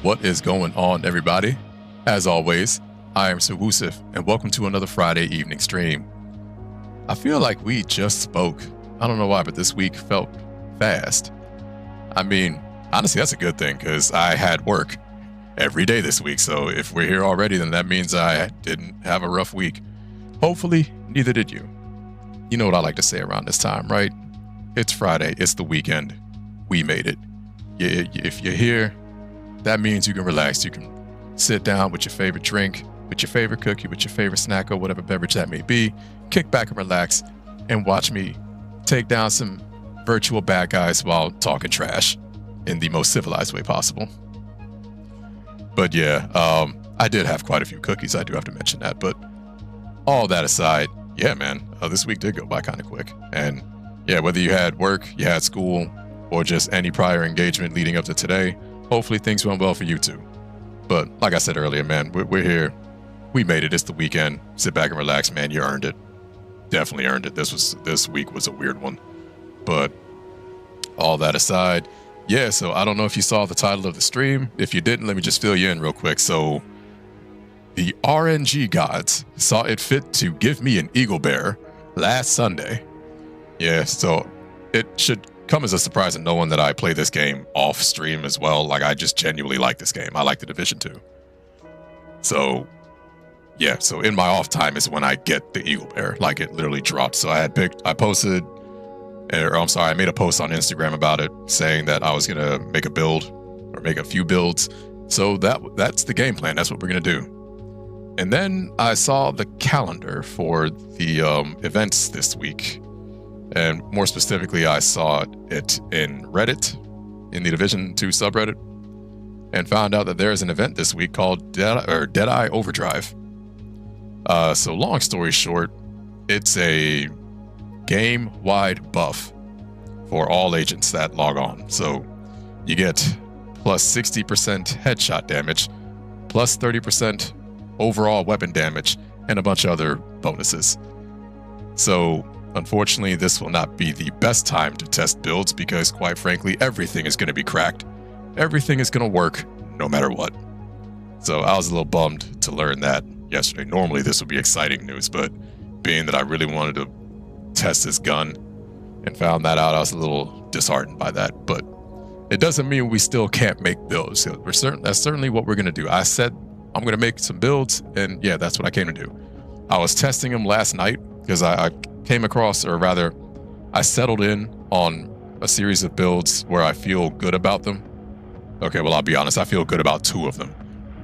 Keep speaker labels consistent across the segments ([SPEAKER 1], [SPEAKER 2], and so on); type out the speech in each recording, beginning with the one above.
[SPEAKER 1] What is going on, everybody? As always, I am Sir Wusif, and welcome to another Friday evening stream. I feel like we just spoke. I don't know why, but this week felt fast. I mean, honestly, that's a good thing, because I had work every day this week, so if we're here already, then that means I didn't have a rough week. Hopefully, neither did you. You know what I like to say around this time, right? It's Friday, it's the weekend. We made it. If you're here, that means you can relax. You can sit down with your favorite drink, with your favorite cookie, with your favorite snack, or whatever beverage that may be, kick back and relax, and watch me take down some virtual bad guys while talking trash in the most civilized way possible. But yeah, I did have quite a few cookies. I do have to mention that. But all that aside, yeah, man, this week did go by kind of quick. And yeah, whether you had work, you had school, or just any prior engagement leading up to today, hopefully things went well for you too. But like I said earlier, man, we're here. We made it. It's the weekend. Sit back and relax, man. You earned it. Definitely earned it. This week was a weird one. But all that aside, yeah, so I don't know if you saw the title of the stream. If you didn't, let me just fill you in real quick. So the RNG gods saw it fit to give me an Eagle Bear last Sunday. Yeah, so it should come as a surprise to no one that I play this game off stream as well. Like, I just genuinely like this game. I like the Division 2. So yeah, so in my off time is when I get the Eagle Bear. Like, it literally dropped. So I made a post on Instagram about it, saying that I was gonna make a build or make a few builds. So that's the game plan. That's what we're gonna do. And then I saw the calendar for the events this week. And more specifically, I saw it in Reddit, in the Division 2 subreddit, and found out that there is an event this week called Deadeye Overdrive. So long story short, it's a game-wide buff for all agents that log on. So you get plus 60% headshot damage, plus 30% overall weapon damage, and a bunch of other bonuses. So unfortunately, this will not be the best time to test builds because, quite frankly, everything is going to be cracked. Everything is going to work no matter what. So I was a little bummed to learn that yesterday. Normally, this would be exciting news, but being that I really wanted to test this gun and found that out, I was a little disheartened by that. But it doesn't mean we still can't make builds. That's certainly what we're going to do. I said I'm going to make some builds, and yeah, that's what I came to do. I was testing them last night because I came across, or rather, I settled in on a series of builds where I feel good about them. Okay, well, I'll be honest, I feel good about two of them.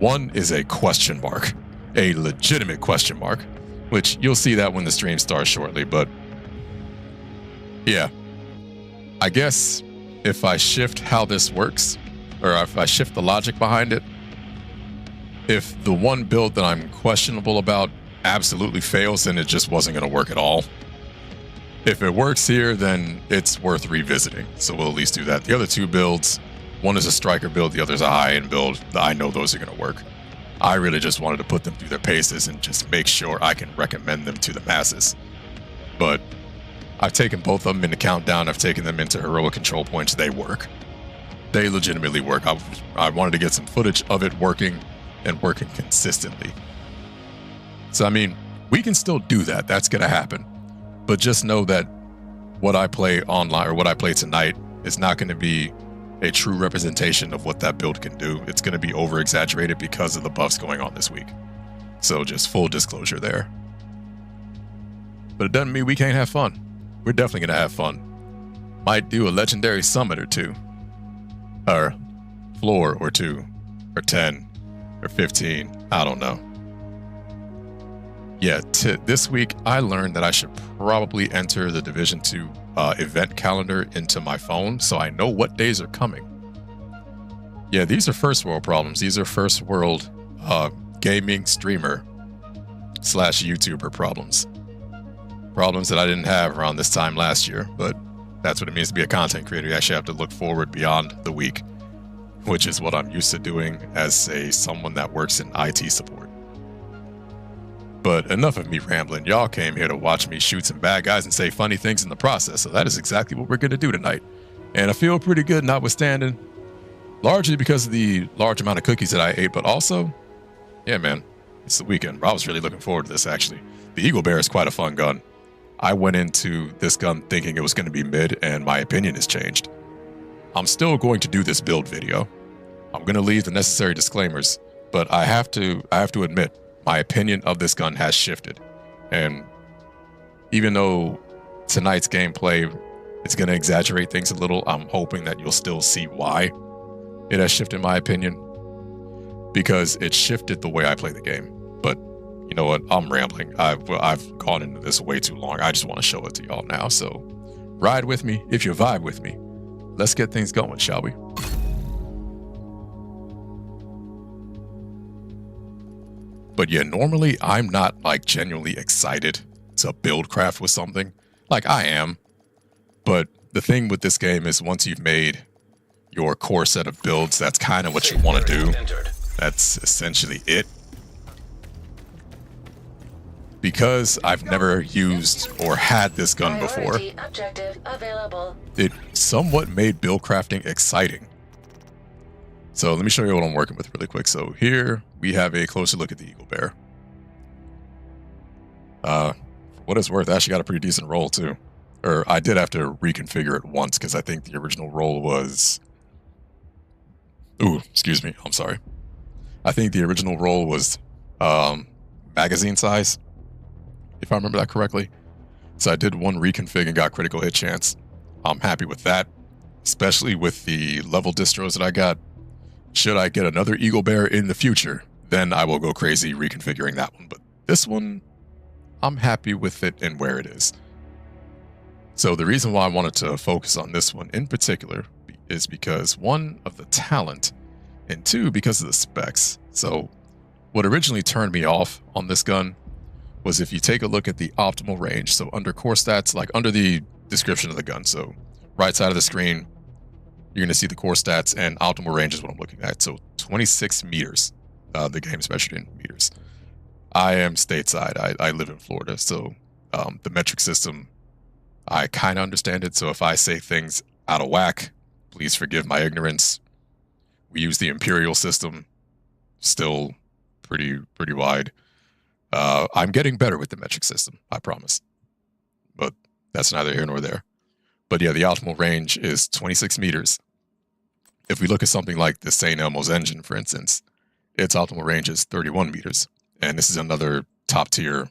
[SPEAKER 1] One is a question mark, a legitimate question mark, which you'll see that when the stream starts shortly, but yeah. I guess if I shift how this works, or if I shift the logic behind it, if the one build that I'm questionable about absolutely fails, then it just wasn't going to work at all. If it works here, then it's worth revisiting. So we'll at least do that. The other two builds, one is a striker build, the other is a high-end build. I know those are going to work. I really just wanted to put them through their paces and just make sure I can recommend them to the masses. But I've taken both of them into countdown. I've taken them into heroic control points. They work. They legitimately work. I wanted to get some footage of it working and working consistently. So, I mean, we can still do that. That's going to happen. But just know that what I play online, or what I play tonight, is not going to be a true representation of what that build can do. It's going to be over-exaggerated because of the buffs going on this week. So just full disclosure there. But it doesn't mean we can't have fun. We're definitely going to have fun. Might do a legendary summit or two. Or floor or two. Or 10. Or 15. I don't know. Yeah, this week I learned that I should probably enter the Division 2 event calendar into my phone so I know what days are coming. Yeah, these are first world problems. These are first world gaming streamer / YouTuber problems. Problems that I didn't have around this time last year, but that's what it means to be a content creator. You actually have to look forward beyond the week, which is what I'm used to doing as someone that works in IT support. But enough of me rambling. Y'all came here to watch me shoot some bad guys and say funny things in the process. So that is exactly what we're going to do tonight. And I feel pretty good, notwithstanding largely because of the large amount of cookies that I ate, but also, yeah, man, it's the weekend. I was really looking forward to this, actually. The Eagle Bear is quite a fun gun. I went into this gun thinking it was going to be mid, and my opinion has changed. I'm still going to do this build video. I'm going to leave the necessary disclaimers, but I have to admit, my opinion of this gun has shifted. And even though tonight's gameplay is going to exaggerate things a little, I'm hoping that you'll still see why it has shifted my opinion, because it shifted the way I play the game. But you know what? I'm rambling. I've gone into this way too long. I just want to show it to y'all now. So ride with me if you vibe with me. Let's get things going, shall we? But yeah, normally I'm not like genuinely excited to build craft with something. Like I am. But the thing with this game is once you've made your core set of builds, that's kind of what you want to do. That's essentially it. Because I've never used or had this gun before, it somewhat made build crafting exciting. So let me show you what I'm working with really quick. So here we have a closer look at the Eagle Bear. For what it's worth, I actually got a pretty decent roll too. Or I did have to reconfigure it once because I think the original roll was... Ooh, excuse me. I'm sorry. I think the original roll was magazine size, if I remember that correctly. So I did one reconfig and got critical hit chance. I'm happy with that, especially with the level distros that I got. Should I get another Eagle Bear in the future, then I will go crazy reconfiguring that one. But this one, I'm happy with it and where it is. So the reason why I wanted to focus on this one in particular is because one, of the talent, and two, because of the specs. So what originally turned me off on this gun was if you take a look at the optimal range. So under core stats, like under the description of the gun, so right side of the screen, you're going to see the core stats, and optimal range is what I'm looking at. So 26 meters. The game is measured in meters. I am stateside. I live in Florida. So the metric system, I kind of understand it. So if I say things out of whack, please forgive my ignorance. We use the imperial system, still pretty wide. I'm getting better with the metric system, I promise. But that's neither here nor there. But yeah, the optimal range is 26 meters. If we look at something like the St. Elmo's engine, for instance, its optimal range is 31 meters. And this is another top tier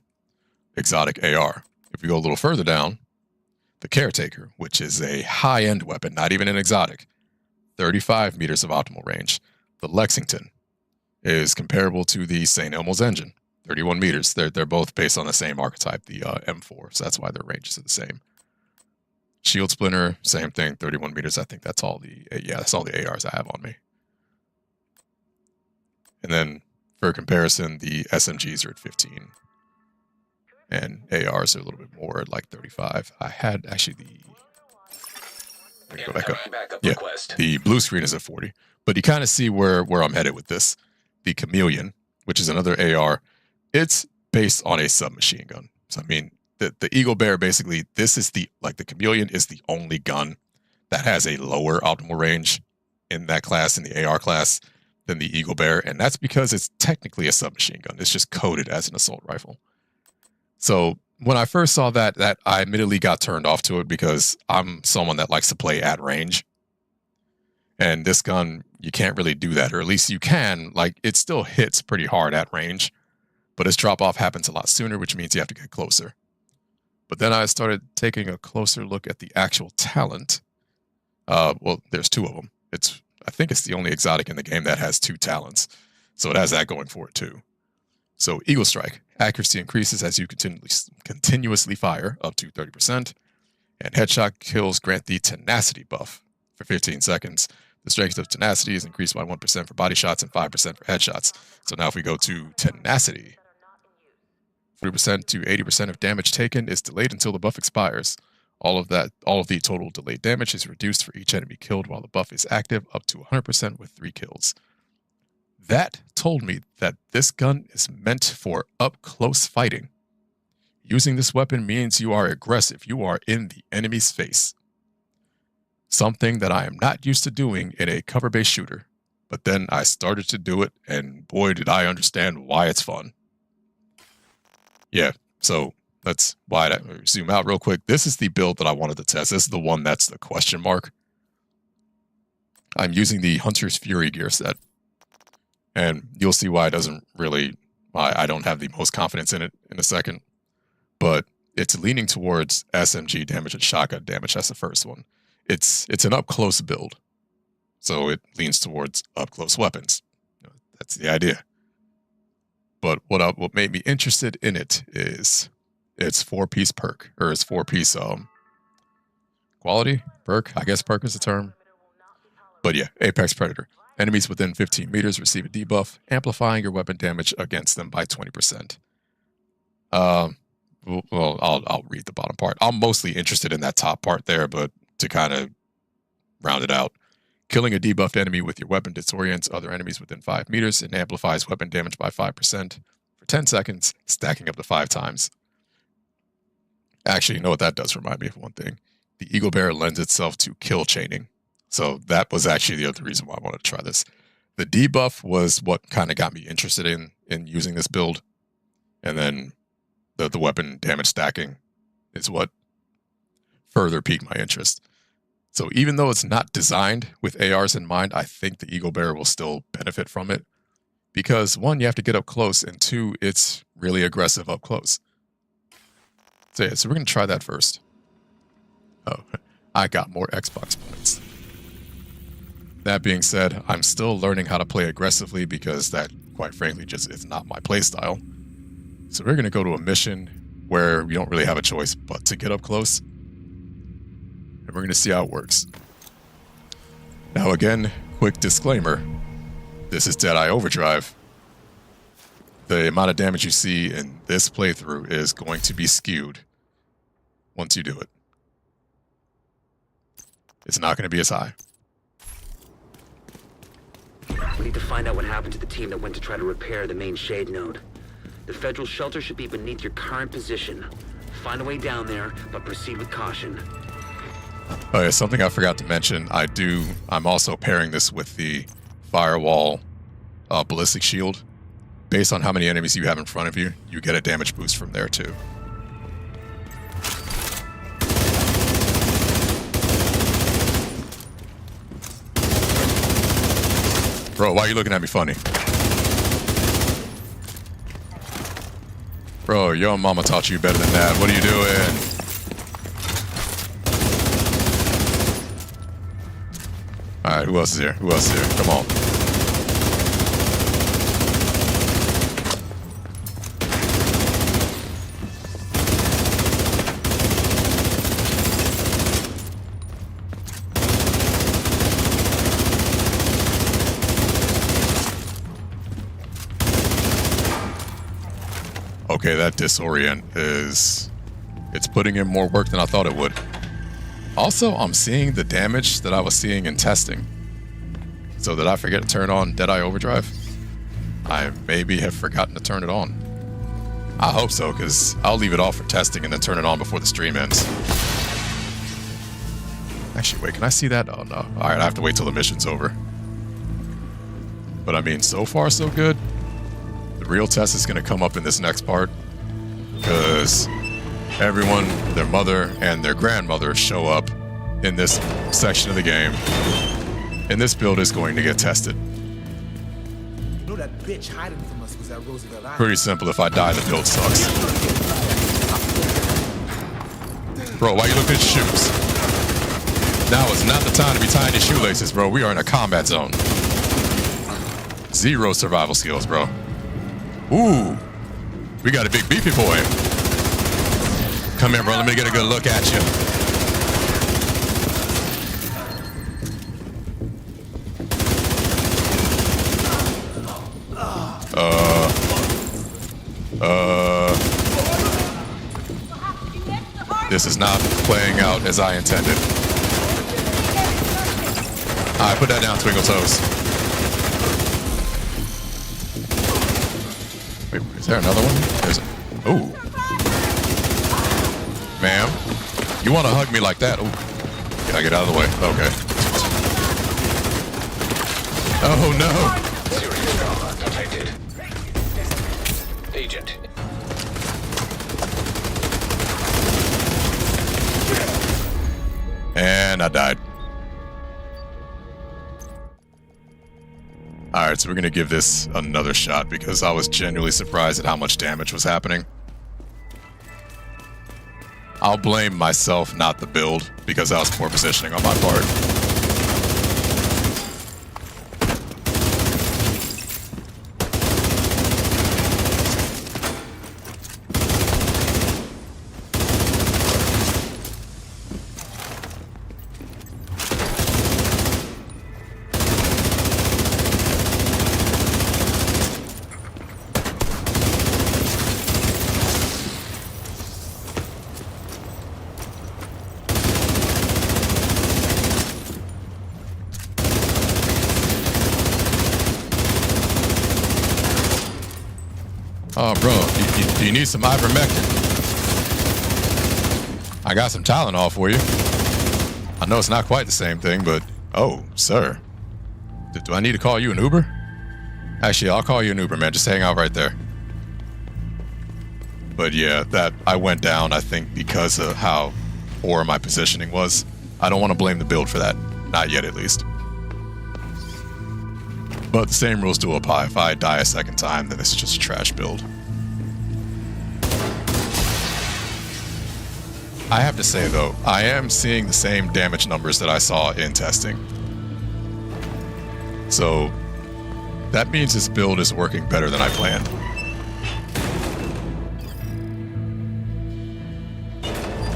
[SPEAKER 1] exotic AR. If we go a little further down, the Caretaker, which is a high-end weapon, not even an exotic, 35 meters of optimal range. The Lexington is comparable to the St. Elmo's engine, 31 meters. They're both based on the same archetype, the M4, so that's why their ranges are the same. Shield Splinter, same thing, 31 meters. I think that's all that's all the ARs I have on me. And then for comparison, the SMGs are at 15. And ARs are a little bit more, at like 35. I had actually let me go back up. Yeah, the blue screen is at 40. But you kind of see where I'm headed with this. The Chameleon, which is another AR, it's based on a submachine gun. So I mean, the Eagle Bear, basically, this is the Chameleon is the only gun that has a lower optimal range in that class, in the AR class, than the Eagle Bear. And that's because it's technically a submachine gun. It's just coded as an assault rifle. So when I first saw that I immediately got turned off to it because I'm someone that likes to play at range. And this gun, you can't really do that, or at least you can. Like, it still hits pretty hard at range, but its drop-off happens a lot sooner, which means you have to get closer. But then I started taking a closer look at the actual talent. Well, there's two of them. I think it's the only exotic in the game that has two talents. So it has that going for it too. So Eagle Strike, accuracy increases as you continuously fire up to 30%. And headshot kills grant the tenacity buff for 15 seconds. The strength of tenacity is increased by 1% for body shots and 5% for headshots. So now if we go to tenacity, 40% to 80% of damage taken is delayed until the buff expires. All of the total delayed damage is reduced for each enemy killed while the buff is active, up to 100% with 3 kills. That told me that this gun is meant for up-close fighting. Using this weapon means you are aggressive. You are in the enemy's face. something that I am not used to doing in a cover-based shooter. But then I started to do it, and boy, did I understand why it's fun. Yeah, so let's zoom out real quick. This is the build that I wanted to test. This is the one that's the question mark. I'm using the Hunter's Fury gear set, and you'll see why it doesn't really, I don't have the most confidence in it in a second, but it's leaning towards SMG damage and shotgun damage. That's the first one. It's an up-close build, so it leans towards up-close weapons. That's the idea. But what made me interested in it is its 4-piece perk, or its 4-piece quality perk. I guess perk is the term. But yeah, Apex Predator. Enemies within 15 meters receive a debuff, amplifying your weapon damage against them by 20%. Well, I'll read the bottom part. I'm mostly interested in that top part there, but to kind of round it out, killing a debuffed enemy with your weapon disorients other enemies within 5 meters and amplifies weapon damage by 5% for 10 seconds, stacking up to 5 times. Actually, you know what that does remind me of one thing. The Eagle Bear lends itself to kill chaining. So that was actually the other reason why I wanted to try this. The debuff was what kind of got me interested in using this build. And then the weapon damage stacking is what further piqued my interest. So even though it's not designed with ARs in mind, I think the Eagle Bear will still benefit from it. Because 1, you have to get up close, and 2, it's really aggressive up close. So yeah, so we're going to try that first. Oh, I got more Xbox points. That being said, I'm still learning how to play aggressively because that, quite frankly, just is not my playstyle. So we're going to go to a mission where we don't really have a choice but to get up close. And we're going to see how it works. Now again, quick disclaimer. This is Deadeye Overdrive. The amount of damage you see in this playthrough is going to be skewed once you do it. It's not going to be as high.
[SPEAKER 2] We need to find out what happened to the team that went to try to repair the main shade node. The federal shelter should be beneath your current position. Find a way down there, but proceed with caution.
[SPEAKER 1] Oh yeah, something I forgot to mention. I'm also pairing this with the Firewall ballistic shield. Based on how many enemies you have in front of you, you get a damage boost from there too. Bro, why are you looking at me funny? Bro, your mama taught you better than that. What are you doing? Alright, who else is here? Who else is here? Come on. Okay, that disorient it's putting in more work than I thought it would. Also, I'm seeing the damage that I was seeing in testing. So did I forget to turn on Deadeye Overdrive? I maybe have forgotten to turn it on. I hope so, because I'll leave it off for testing and then turn it on before the stream ends. Actually, wait, can I see that? Oh, no. Alright, I have to wait till the mission's over. But I mean, so far so good. The real test is going to come up in this next part. Because everyone, their mother, and their grandmother show up in this section of the game. And this build is going to get tested.
[SPEAKER 3] You know that bitch hiding from us was at Roosevelt Island.
[SPEAKER 1] Pretty simple. If I die, the build sucks. Bro, why you looking at your shoes? Now is not the time to be tying your shoelaces, bro. We are in a combat zone. 0 survival skills, bro. Ooh. We got a big beefy boy. Come here, bro. Let me get a good look at you. This is not playing out as I intended. Alright, put that down, Twinkle Toes. Wait, is there another one? There's a... Ooh. Ma'am, you want to hug me like that? Ooh. Gotta get out of the way. Okay. Oh no!
[SPEAKER 4] Serious trauma detected. Agent.
[SPEAKER 1] And I died. Alright, so we're gonna give this another shot because I was genuinely surprised at how much damage was happening. I'll blame myself, not the build, because that was poor positioning on my part. Oh, bro, do you need some ivermectin? I got some Tylenol for you. I know it's not quite the same thing, but... Oh, sir. Do I need to call you an Uber? Actually, I'll call you an Uber, man. Just hang out right there. But yeah, that I went down, I think, because of how poor my positioning was. I don't want to blame the build for that. Not yet, at least. But the same rules do apply. If I die a second time, then it's just a trash build. I have to say, though, I am seeing the same damage numbers that I saw in testing. So, that means this build is working better than I planned.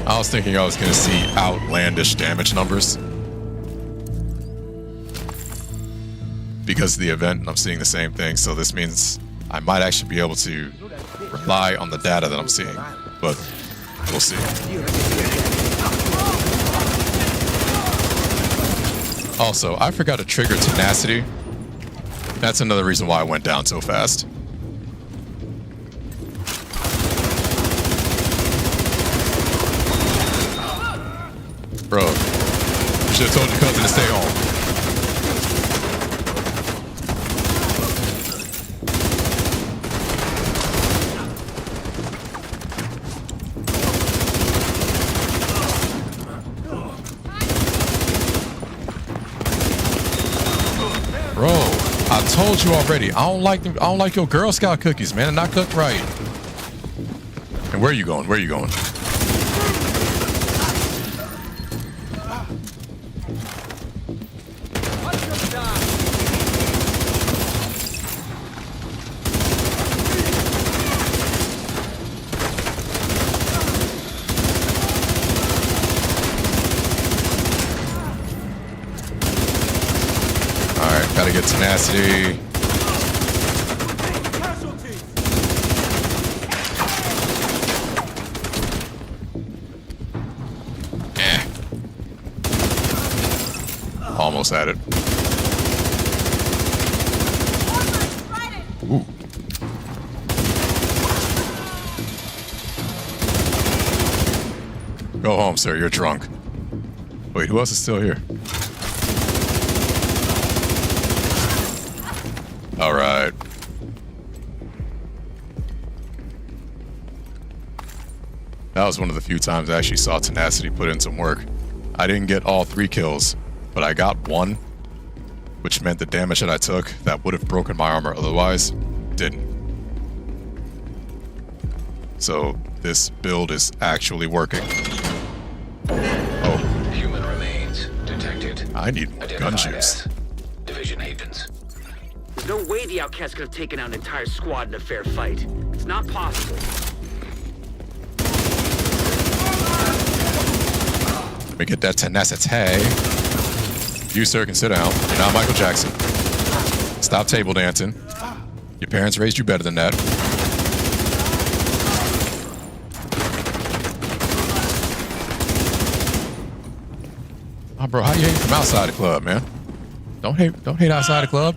[SPEAKER 1] I was thinking I was going to see outlandish damage numbers because of the event, and I'm seeing the same thing, so this means I might actually be able to rely on the data that I'm seeing, but we'll see. Also, I forgot to trigger tenacity. That's another reason why I went down so fast. Bro, should have told your cousin to stay home. Bro, I told you already. I don't like your Girl Scout cookies, man. They're not cooked right. And where are you going? Where are you going? Gotta get tenacity. Almost had it. Ooh. Go home, sir. You're drunk. Wait, who else is still here? All right. That was one of the few times I actually saw tenacity put in some work. I didn't get all 3 kills, but I got 1, which meant the damage that I took that would have broken my armor otherwise didn't. So this build is actually working. Oh.
[SPEAKER 4] Human remains detected.
[SPEAKER 1] I need more gun juice.
[SPEAKER 4] Division agents.
[SPEAKER 2] There's no way the outcast could have taken out an entire squad in a fair fight. It's not possible.
[SPEAKER 1] Let me get that tenacity. You, sir, can sit down. You're not Michael Jackson. Stop table dancing. Your parents raised you better than that. Oh, bro, how you hate from outside the club, man? Don't hate outside the club.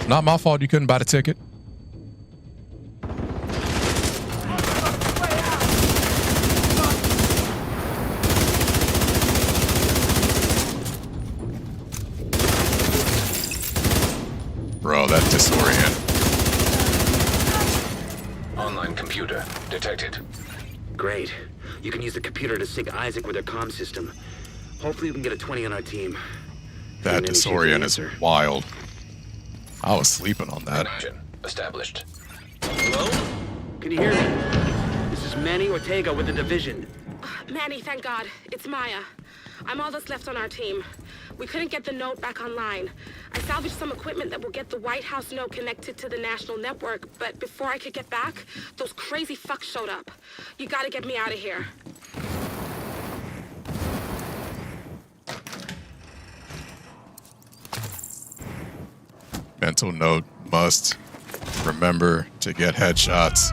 [SPEAKER 1] Not my fault you couldn't buy the ticket.
[SPEAKER 4] detected.
[SPEAKER 2] Great. You can use the computer to sync Isaac with their comm system. Hopefully we can get a 20 on our team.
[SPEAKER 1] That disorient is wild. I was sleeping on that.
[SPEAKER 4] Connection established.
[SPEAKER 2] Hello? Can you hear me? This is Manny Ortega with the division.
[SPEAKER 5] Manny, thank God. It's Maya. I'm all that's left on our team. We couldn't get the node back online. I salvaged some equipment that will get the White House node connected to the national network, but before I could get back, those crazy fucks showed up. You gotta get me out of here.
[SPEAKER 1] Mental note, must remember to get headshots.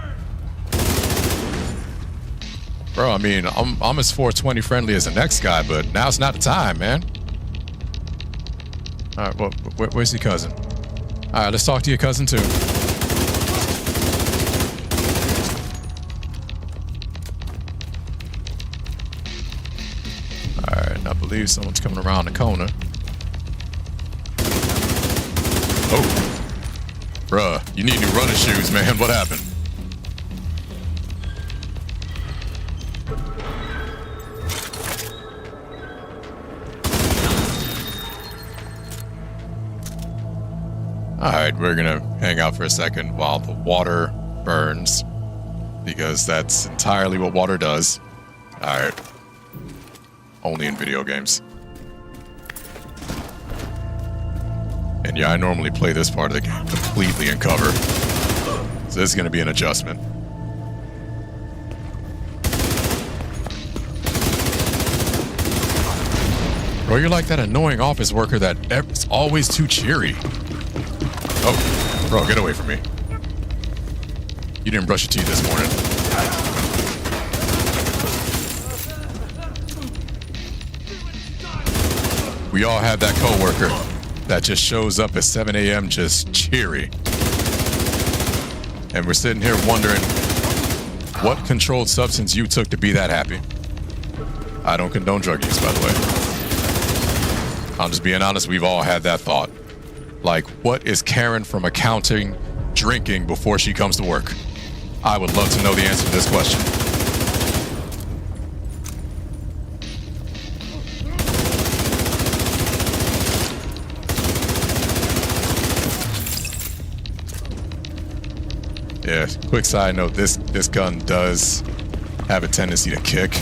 [SPEAKER 1] Bro, I mean, I'm as 420 friendly as the next guy, but now's not the time, man. All right, well, where's your cousin? All right, let's talk to your cousin too. All right, and I believe someone's coming around the corner. Oh, bruh, you need new running shoes, man. What happened? All right, we're gonna hang out for a second while the water burns, because that's entirely what water does. All right, only in video games. And yeah, I normally play this part of the game completely in cover, so this is gonna be an adjustment. Bro, you're like that annoying office worker that is always too cheery. Oh, bro, get away from me. You didn't brush your teeth this morning. We all have that coworker that just shows up at 7 a.m. just cheery. And we're sitting here wondering what controlled substance you took to be that happy. I don't condone drug use, by the way. I'm just being honest, we've all had that thought. Like, what is Karen from accounting drinking before she comes to work? I would love to know the answer to this question. Yeah, quick side note, this gun does have a tendency to kick.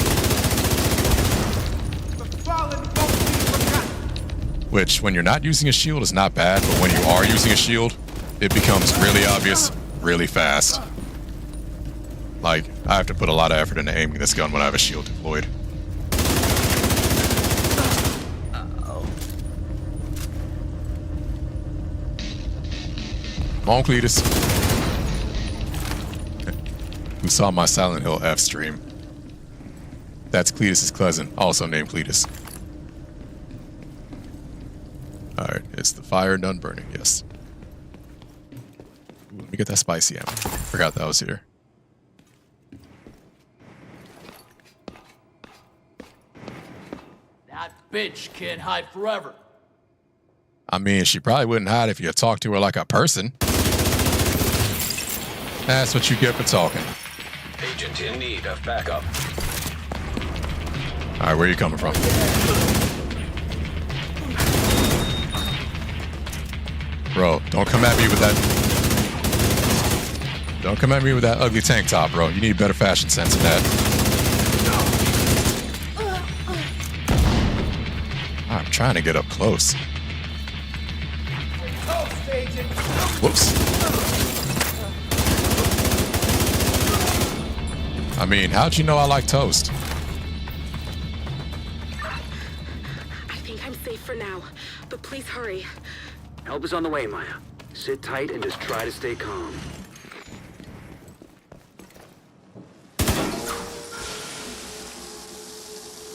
[SPEAKER 1] Which, when you're not using a shield, is not bad, but when you are using a shield, it becomes really obvious really fast. Like, I have to put a lot of effort into aiming this gun when I have a shield deployed. Come on, Cletus. Who saw my Silent Hill F stream? That's Cletus's cousin, also named Cletus. Alright, is the fire done burning? Yes. Ooh, let me get that spicy ammo. Forgot that was here.
[SPEAKER 6] That bitch can't hide forever.
[SPEAKER 1] I mean, she probably wouldn't hide if you talked to her like a person. That's what you get for talking.
[SPEAKER 4] Agent in need of backup.
[SPEAKER 1] Alright, where are you coming from? Bro, don't come at me with that. Don't come at me with that ugly tank top, bro. You need better fashion sense than that. I'm trying to get up close. Whoops. I mean, how'd you know I like toast?
[SPEAKER 5] I think I'm safe for now, but please hurry.
[SPEAKER 2] Help is on the way, Maya. Sit tight and just try to stay calm.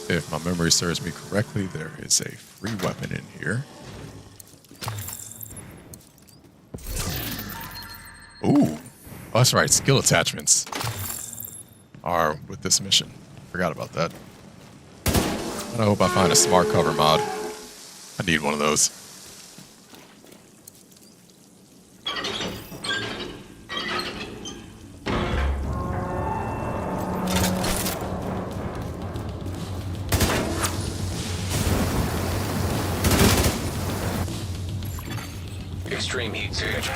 [SPEAKER 1] If my memory serves me correctly, there is a free weapon in here. Ooh, oh, that's right. Skill attachments are with this mission. Forgot about that. And I hope I find a smart cover mod. I need one of those.
[SPEAKER 4] Extreme heat surge.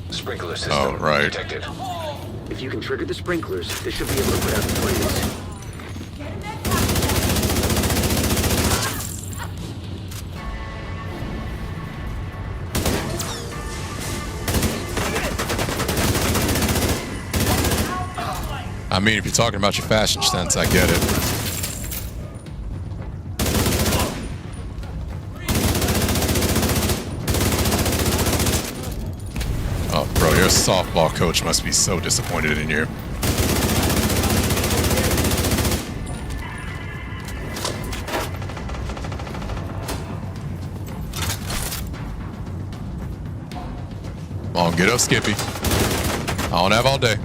[SPEAKER 4] Sprinkler system
[SPEAKER 1] Oh, right.
[SPEAKER 4] detected.
[SPEAKER 2] If you can trigger the sprinklers, they should be able to put out the flames.
[SPEAKER 1] I mean, if you're talking about your fashion sense, I get it. Oh, bro, your softball coach must be so disappointed in you. Come on, get up, Skippy. I don't have all day.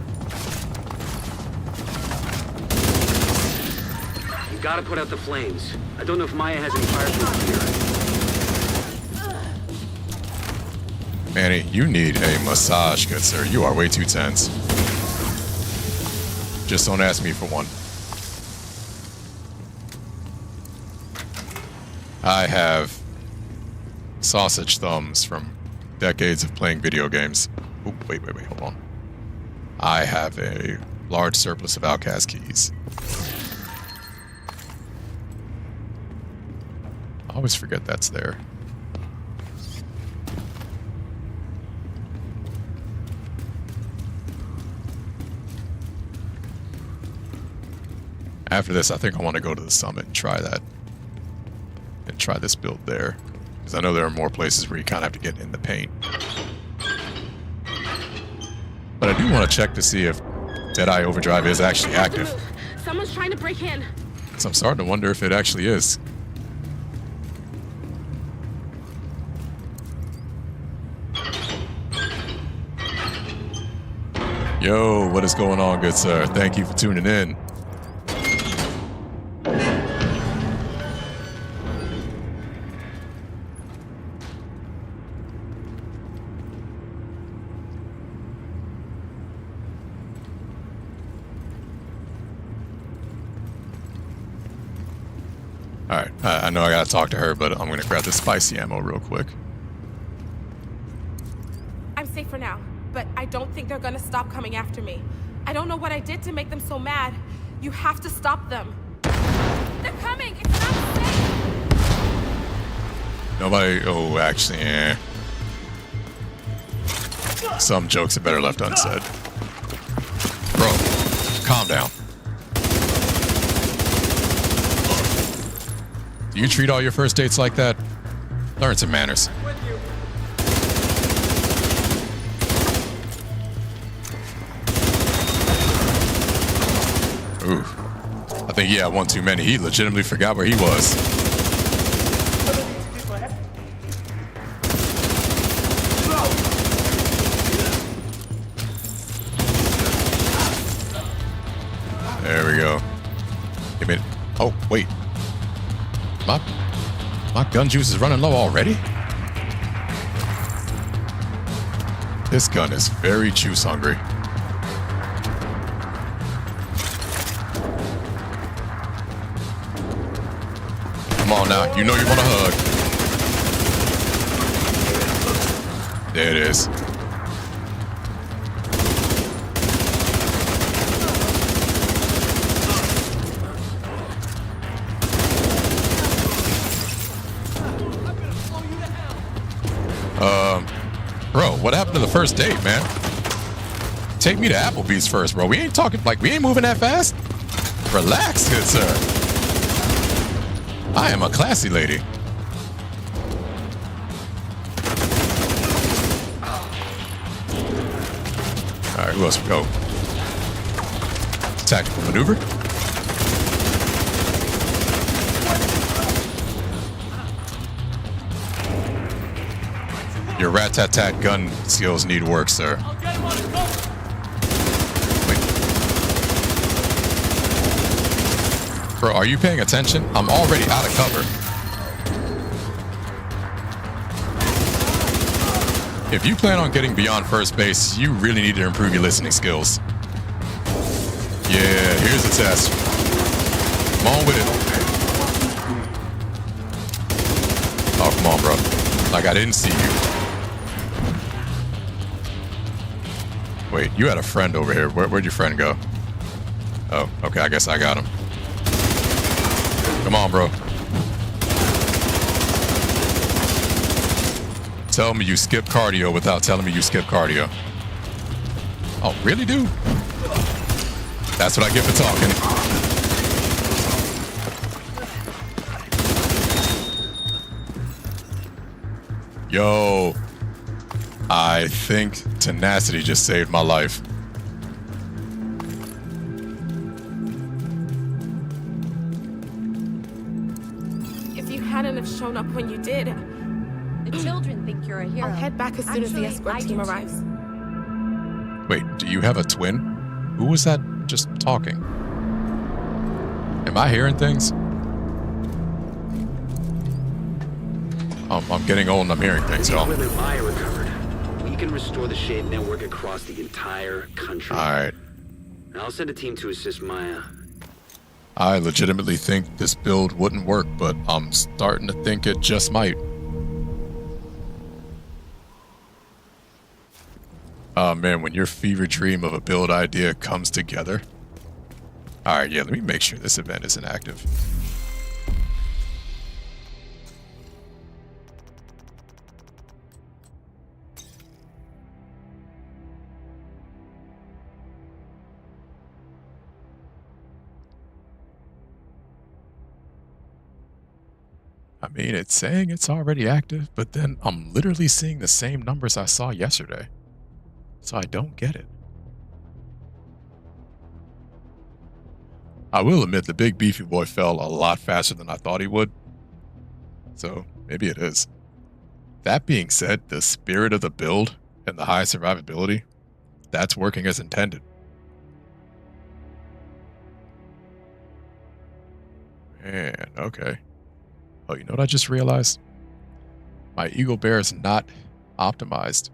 [SPEAKER 2] You gotta put out the flames. I don't know if Maya has any fireproof gear.
[SPEAKER 1] Manny, you need a massage, good sir. You are way too tense. Just don't ask me for one. I have sausage thumbs from decades of playing video games. Oh, wait, hold on. I have a large surplus of outcast keys. I always forget that's there. After this, I think I want to go to the summit and try that. And try this build there. Because I know there are more places where you kind of have to get in the paint. But I do want to check to see if Deadeye Overdrive is actually active.
[SPEAKER 5] Someone's trying to break in.
[SPEAKER 1] So I'm starting to wonder if it actually is. Yo, what is going on, good sir? Thank you for tuning in. Alright, I know I gotta talk to her, but I'm gonna grab the spicy ammo real quick.
[SPEAKER 5] I'm safe for now, but I don't think they're gonna stop coming after me. I don't know what I did to make them so mad. You have to stop them. They're coming! It's not safe!
[SPEAKER 1] Nobody... Oh, actually, eh. Some jokes are better left unsaid. Bro, calm down. Do you treat all your first dates like that? Learn some manners. Ooh. I think he had one too many. He legitimately forgot where he was. There we go. Give me... Oh, wait. My gun juice is running low already? This gun is very juice hungry. Come on now, you know you want a hug. There it is. Bro, what happened to the first date, man? Take me to Applebee's first, bro. We ain't talking, like, we ain't moving that fast. Relax, good sir. I am a classy lady. All right, who else we go? Tactical maneuver. Your rat-tat-tat gun skills need work, sir. Wait. Bro, are you paying attention? I'm already out of cover. If you plan on getting beyond first base, you really need to improve your listening skills. Yeah, here's the test. Come on with it. Oh, come on, bro. Like I didn't see you. Wait, you had a friend over here. Where'd your friend go? Oh, okay, I guess I got him. Come on, bro. Tell me you skip cardio without telling me you skip cardio. Oh, really, dude? That's what I get for talking. Yo, I think tenacity just saved my life.
[SPEAKER 5] If you hadn't have shown up when you did,
[SPEAKER 7] The children think you're a hero.
[SPEAKER 5] I'll head back as soon as the
[SPEAKER 7] Actually,
[SPEAKER 5] escort
[SPEAKER 7] I
[SPEAKER 5] team
[SPEAKER 7] do too.
[SPEAKER 5] arrives.
[SPEAKER 1] Wait, do you have a twin? Who was that just talking? Am I hearing things? I'm getting old and I'm hearing things,
[SPEAKER 2] The
[SPEAKER 1] y'all.
[SPEAKER 2] equipment Maya recovered. We can restore the Shade network across the entire country.
[SPEAKER 1] Alright.
[SPEAKER 2] I'll send a team to assist Maya.
[SPEAKER 1] I legitimately think this build wouldn't work, but I'm starting to think it just might. Oh man, when your fever dream of a build idea comes together. Alright, yeah, let me make sure this event isn't active. I mean, it's saying it's already active, but then I'm literally seeing the same numbers I saw yesterday. So I don't get it. I will admit the big beefy boy fell a lot faster than I thought he would. So maybe it is. That being said, the spirit of the build and the high survivability, that's working as intended. Man, okay. Oh, you know what I just realized? My Eagle Bear is not optimized.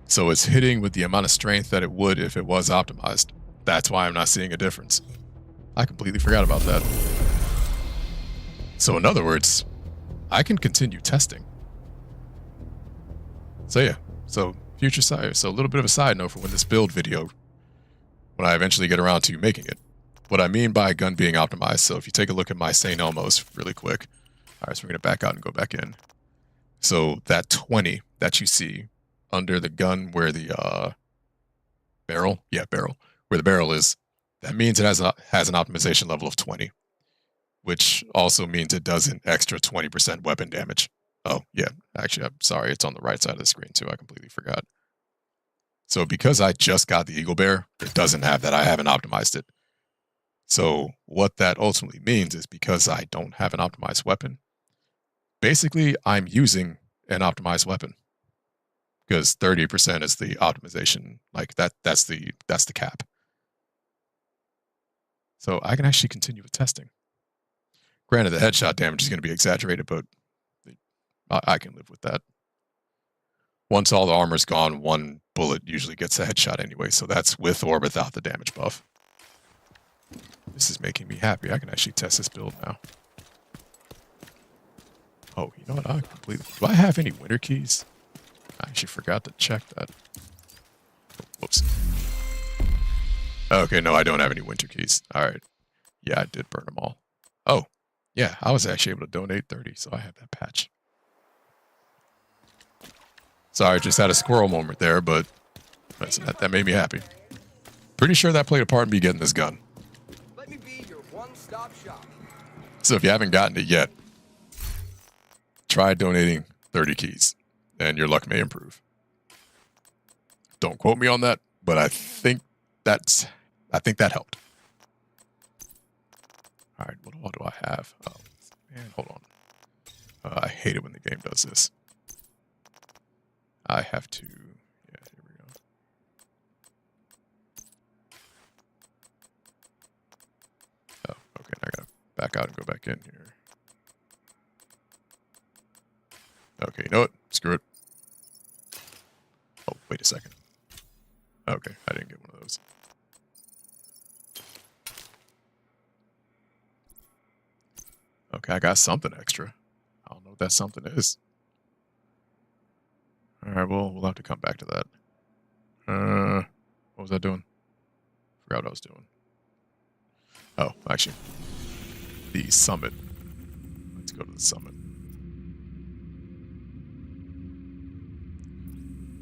[SPEAKER 1] So it's hitting with the amount of strength that it would if it was optimized. That's why I'm not seeing a difference. I completely forgot about that. So in other words, I can continue testing. So yeah, so future side, so a little bit of a side note for when this build video, when I eventually get around to making it. What I mean by gun being optimized, so if you take a look at my St. Elmo's really quick. All right, so we're going to back out and go back in. So that 20 that you see under the gun where the barrel, where the barrel is, that means it has an optimization level of 20, which also means it does an extra 20% weapon damage. Oh, yeah, actually, I'm sorry, it's on the right side of the screen too. I completely forgot. So because I just got the Eagle Bear, it doesn't have that. I haven't optimized it. So what that ultimately means is because I don't have an optimized weapon, basically I'm using an optimized weapon because 30% is the optimization. Like that's the cap. So I can actually continue with testing. Granted, the headshot damage is going to be exaggerated, but I can live with that. Once all the armor's gone, one bullet usually gets a headshot anyway, so that's with or without the damage buff. This is making me happy. I can actually test this build now. Oh, you know what? Do I have any winter keys? I actually forgot to check that. Whoops. Okay, no, I don't have any winter keys. All right. Yeah, I did burn them all. Oh, yeah, I was actually able to donate 30, so I have that patch. Sorry, just had a squirrel moment there, but listen, that made me happy. Pretty sure that played a part in me getting this gun.
[SPEAKER 8] Let me be your one-stop shop.
[SPEAKER 1] So if you haven't gotten it yet, try donating 30 keys, and your luck may improve. Don't quote me on that, but I think that helped. All right, what all do I have? Oh, man, hold on. I hate it when the game does this. I have to, yeah, here we go. Oh, okay, I gotta back out and go back in here. Okay, you know what? Screw it. Oh, wait a second. Okay, I didn't get one of those. Okay, I got something extra. I don't know what that something is. All right, well, we'll have to come back to that. What was I doing? Forgot what I was doing. Oh, actually, the summit. Let's go to the summit.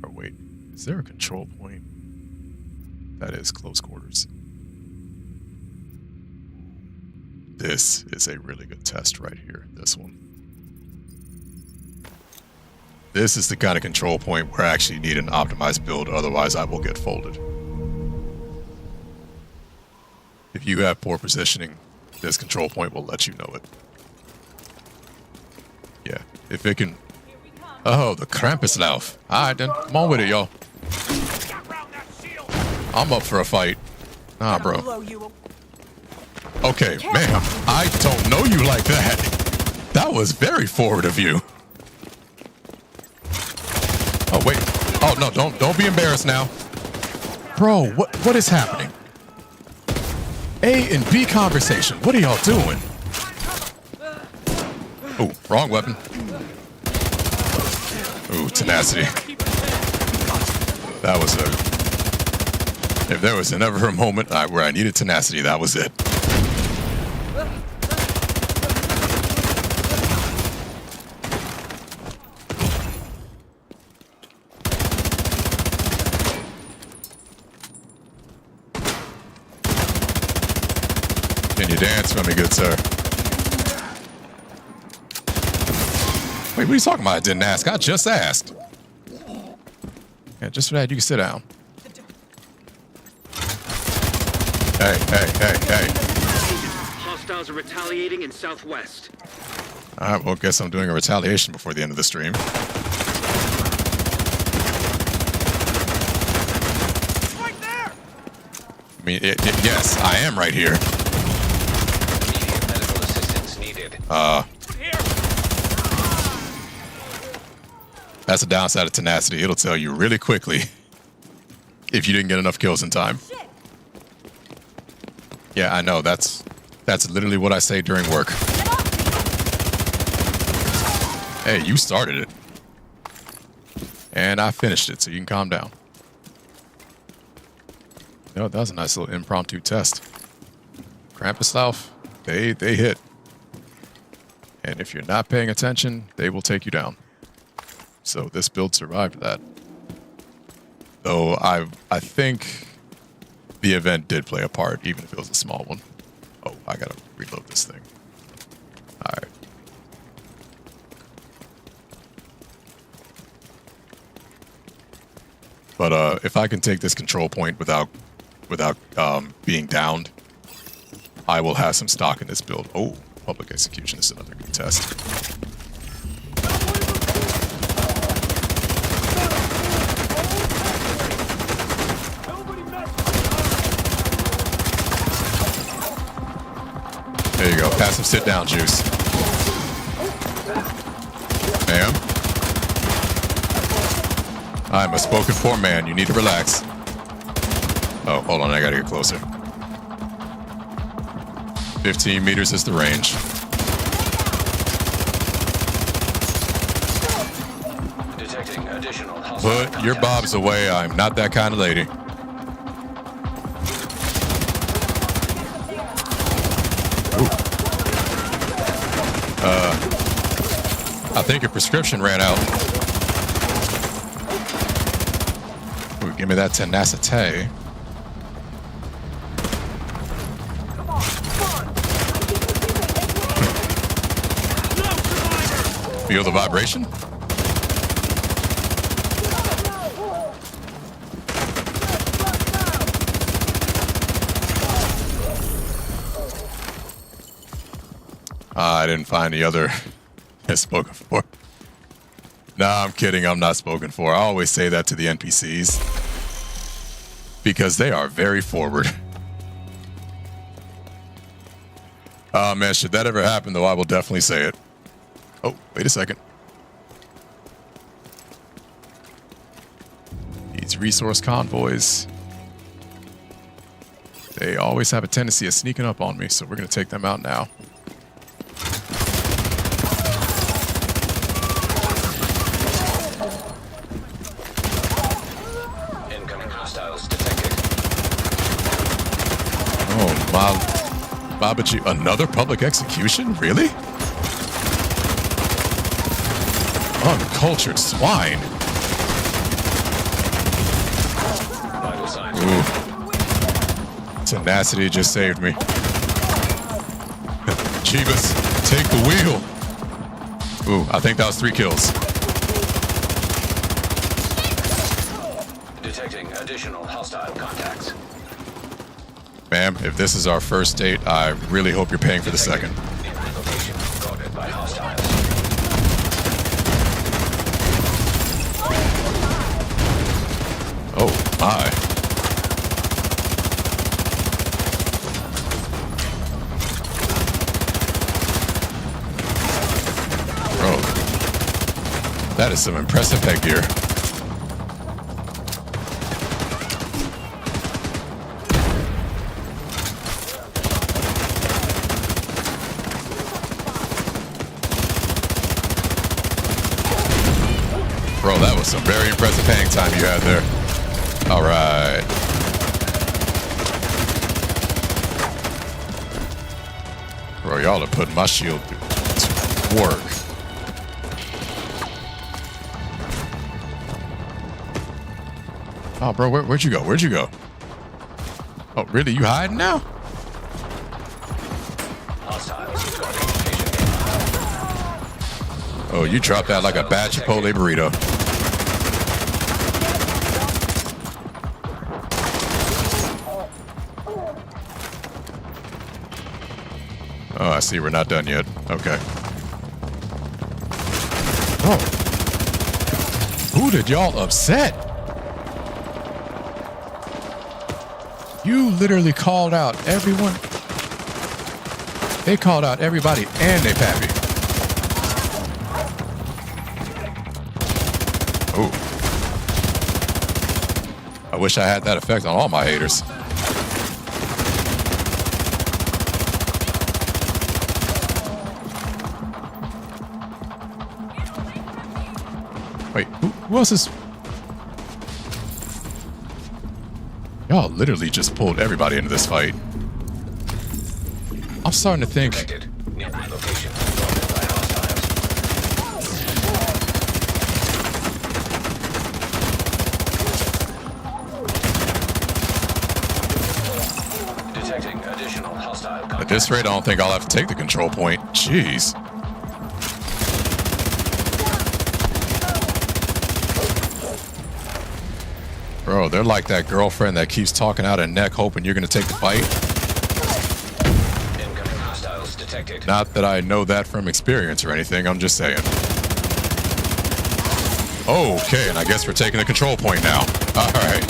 [SPEAKER 1] Or wait, is there a control point? That is close quarters. This is a really good test right here. This one. This is the kind of control point where I actually need an optimized build, otherwise I will get folded. If you have poor positioning, this control point will let you know it. Yeah, if it can... Oh, the Krampuslauf. Alright then, come on with it, y'all. I'm up for a fight. Nah, bro. Okay, ma'am, I don't know you like that. That was very forward of you. Oh, wait. Oh, no, don't be embarrassed now. Bro, what is happening? A and B conversation. What are y'all doing? Oh, wrong weapon. Ooh, tenacity. That was a... If there was ever a moment where I needed tenacity, that was it. Can you dance for me, good sir? Wait, what are you talking about? I didn't ask. I just asked. Yeah, just for that, you can sit down. Hey.
[SPEAKER 2] Hostiles are retaliating in southwest.
[SPEAKER 1] All right, well, guess I'm doing a retaliation before the end of the stream.
[SPEAKER 8] Right there!
[SPEAKER 1] I mean, yes, I am right here.
[SPEAKER 4] Immediate medical assistance needed.
[SPEAKER 1] That's the downside of tenacity. It'll tell you really quickly if you didn't get enough kills in time. Yeah, I know. That's literally what I say during work. Hey, you started it. And I finished it, so you can calm down. You know, that was a nice little impromptu test. Krampuslauf, they hit. And if you're not paying attention, they will take you down. So this build survived that. Though I think the event did play a part, even if it was a small one. Oh, I gotta reload this thing. Alright. But if I can take this control point without being downed, I will have some stock in this build. Oh, public execution is another good test. There you go. Pass some sit down juice. Ma'am. I'm a spoken for man. You need to relax. Oh, hold on. I gotta get closer. 15 meters is the range.
[SPEAKER 4] Detecting additional hostile
[SPEAKER 1] Put your bobs away. I'm not that kind of lady. I think your prescription ran out. Ooh, give me that tenacity. Feel the vibration? I didn't find the other spoken for. Nah, I'm kidding. I'm not spoken for. I always say that to the NPCs because they are very forward. Man, should that ever happen, though, I will definitely say it. Oh, wait a second. These resource convoys, they always have a tendency of sneaking up on me, so we're going to take them out now.
[SPEAKER 4] incoming
[SPEAKER 1] job at you. Another public execution? Really? Uncultured swine.
[SPEAKER 4] Vital signs.
[SPEAKER 1] Ooh. Tenacity just saved me. Chivas, take the wheel. Ooh, I think that was 3 kills.
[SPEAKER 4] Detecting additional hostile contacts.
[SPEAKER 1] Ma'am, if this is our first date, I really hope you're paying for the second.
[SPEAKER 4] In location guarded by hostiles.
[SPEAKER 1] Oh, my. Bro, that is some impressive headgear. Bro, that was some very impressive hang time you had there. All right. Bro, y'all are putting my shield to work. Oh, bro, where'd you go? Where'd you go? Oh, really? You hiding now?
[SPEAKER 4] Hostiles guarding location.
[SPEAKER 1] Oh, you dropped that like a bad Chipotle burrito. Oh, I see. We're not done yet. Okay. Oh. Who did y'all upset? You literally called out everyone. They called out everybody and they pappy. Ooh. I wish I had that effect on all my haters. Wait, who else is... Y'all literally just pulled everybody into this fight. I'm starting to think...
[SPEAKER 4] Detected. Nearby location guarded by hostiles. Detecting additional hostile contacts.
[SPEAKER 1] At this rate, I don't think I'll have to take the control point. Jeez. Bro, they're like that girlfriend that keeps talking out her neck hoping you're going to take the fight.
[SPEAKER 4] Incoming hostiles detected.
[SPEAKER 1] Not that I know that from experience or anything, I'm just saying. Okay, and I guess we're taking the control point now. All right.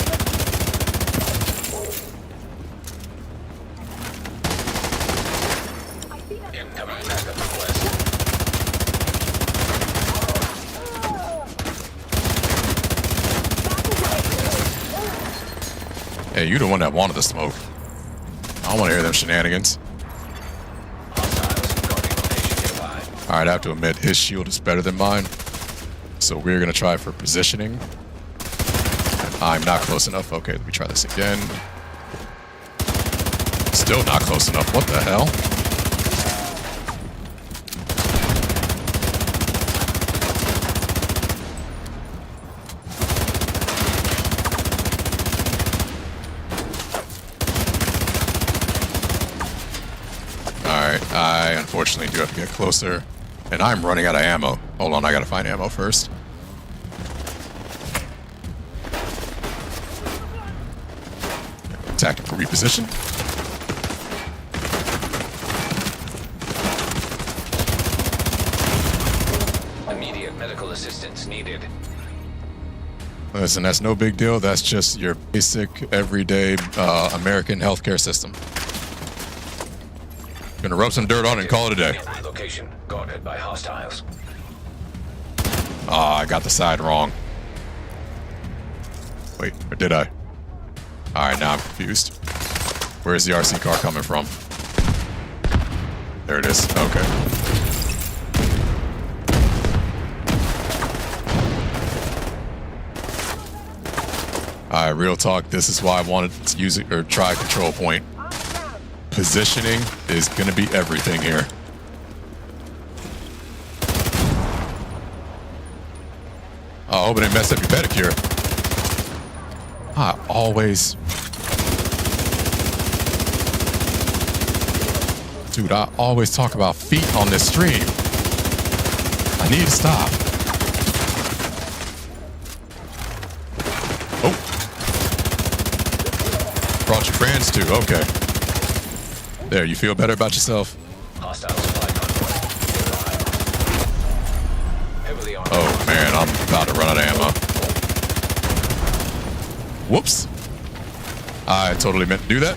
[SPEAKER 4] Incoming backup request.
[SPEAKER 1] Hey, you the one that wanted the smoke. I don't want to hear them shenanigans.
[SPEAKER 4] Hostiles guarding location nearby.
[SPEAKER 1] All right, I have to admit, his shield is better than mine. So we're going to try for positioning. I'm not close enough. Okay, let me try this again. Still not close enough. What the hell? Alright, I unfortunately do have to get closer. And I'm running out of ammo. Hold on, I gotta find ammo first. Tactical reposition.
[SPEAKER 4] Immediate medical assistance needed.
[SPEAKER 1] Listen, that's no big deal. That's just your basic, everyday American healthcare system. Gonna rub some dirt on it and call it a day.
[SPEAKER 4] Nearby location guarded by hostiles.
[SPEAKER 1] Ah, I got the side wrong. Wait, or did I? Alright, now I'm confused. Where's the RC car coming from? There it is. Okay. Alright, real talk. This is why I wanted to use it or try control point. Positioning is going to be everything here. I hope it didn't mess up your pedicure. I always... Dude, I always talk about feet on this stream. I need to stop. Oh. Brought your friends too. Okay. There, you feel better about yourself?
[SPEAKER 4] Hostile supply convoy. Heavily armed.
[SPEAKER 1] Oh man, I'm about to run out of ammo. Whoops. I totally meant to do that.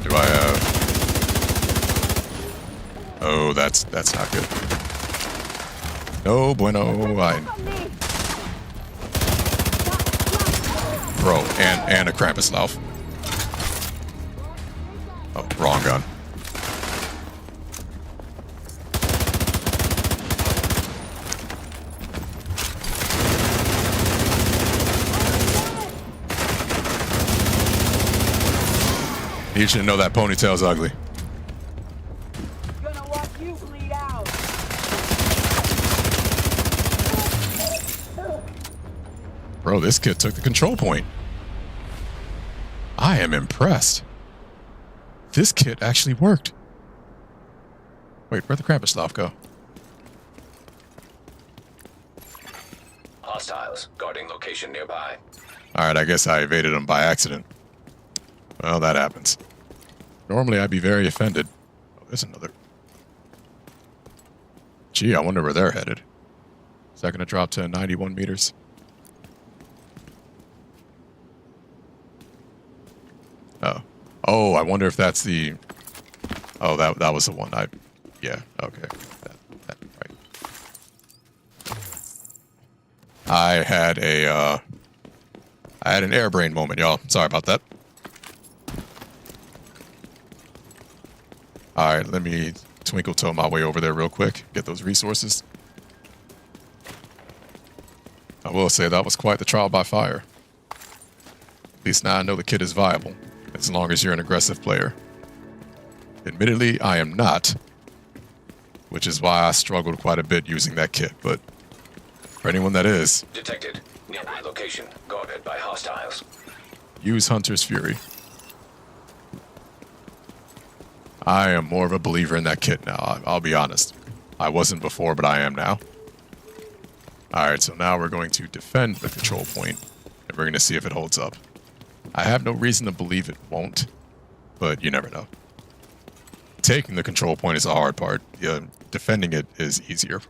[SPEAKER 1] Do I have... Oh, that's not good. No bueno. Bro, and a Krampuslauf. Oh, wrong gun. You should know that ponytail's ugly.
[SPEAKER 8] Gonna watch you bleed out.
[SPEAKER 1] Bro, this kid took the control point. I am impressed. This kit actually worked. Wait, where'd the Krampuslauf go?
[SPEAKER 4] Hostiles guarding location nearby.
[SPEAKER 1] Alright, I guess I evaded him by accident. Well, that happens. Normally, I'd be very offended. Oh, there's another. Gee, I wonder where they're headed. Is that going to drop to 91 meters? Oh. Oh, I wonder if that's the... Oh, that was the one. Yeah, okay. That, right. I had an airbrain moment, y'all. Sorry about that. Alright, let me twinkle toe my way over there real quick. Get those resources. I will say that was quite the trial by fire. At least now I know the kit is viable, as long as you're an aggressive player. Admittedly, I am not, which is why I struggled quite a bit using that kit, but for anyone that is...
[SPEAKER 4] Detected. Nearby location. Guarded by hostiles.
[SPEAKER 1] Use Hunter's Fury. I am more of a believer in that kit now, I'll be honest. I wasn't before, but I am now. Alright, so now we're going to defend the control point, and we're going to see if it holds up. I have no reason to believe it won't, but you never know. Taking the control point is the hard part. Yeah, defending it is easier.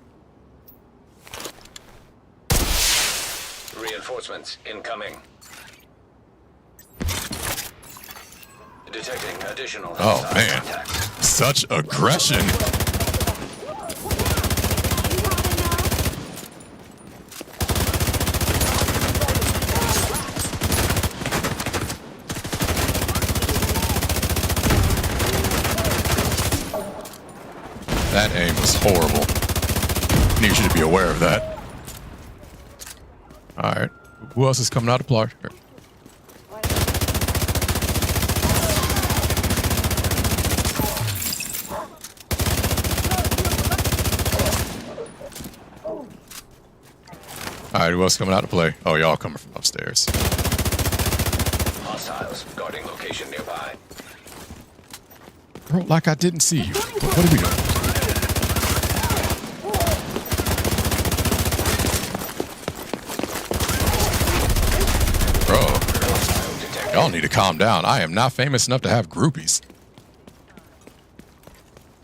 [SPEAKER 4] Reinforcements incoming. Detecting additional
[SPEAKER 1] Oh
[SPEAKER 4] hostile
[SPEAKER 1] man,
[SPEAKER 4] contacts.
[SPEAKER 1] such aggression. That aim was horrible. Need you to be aware of that. Alright, who else is coming out of plot? Alright, who else coming out to play? Oh, y'all coming from upstairs.
[SPEAKER 4] Hostiles guarding location nearby.
[SPEAKER 1] Bro, like I didn't see you. What are we doing? Bro, y'all need to calm down. I am not famous enough to have groupies.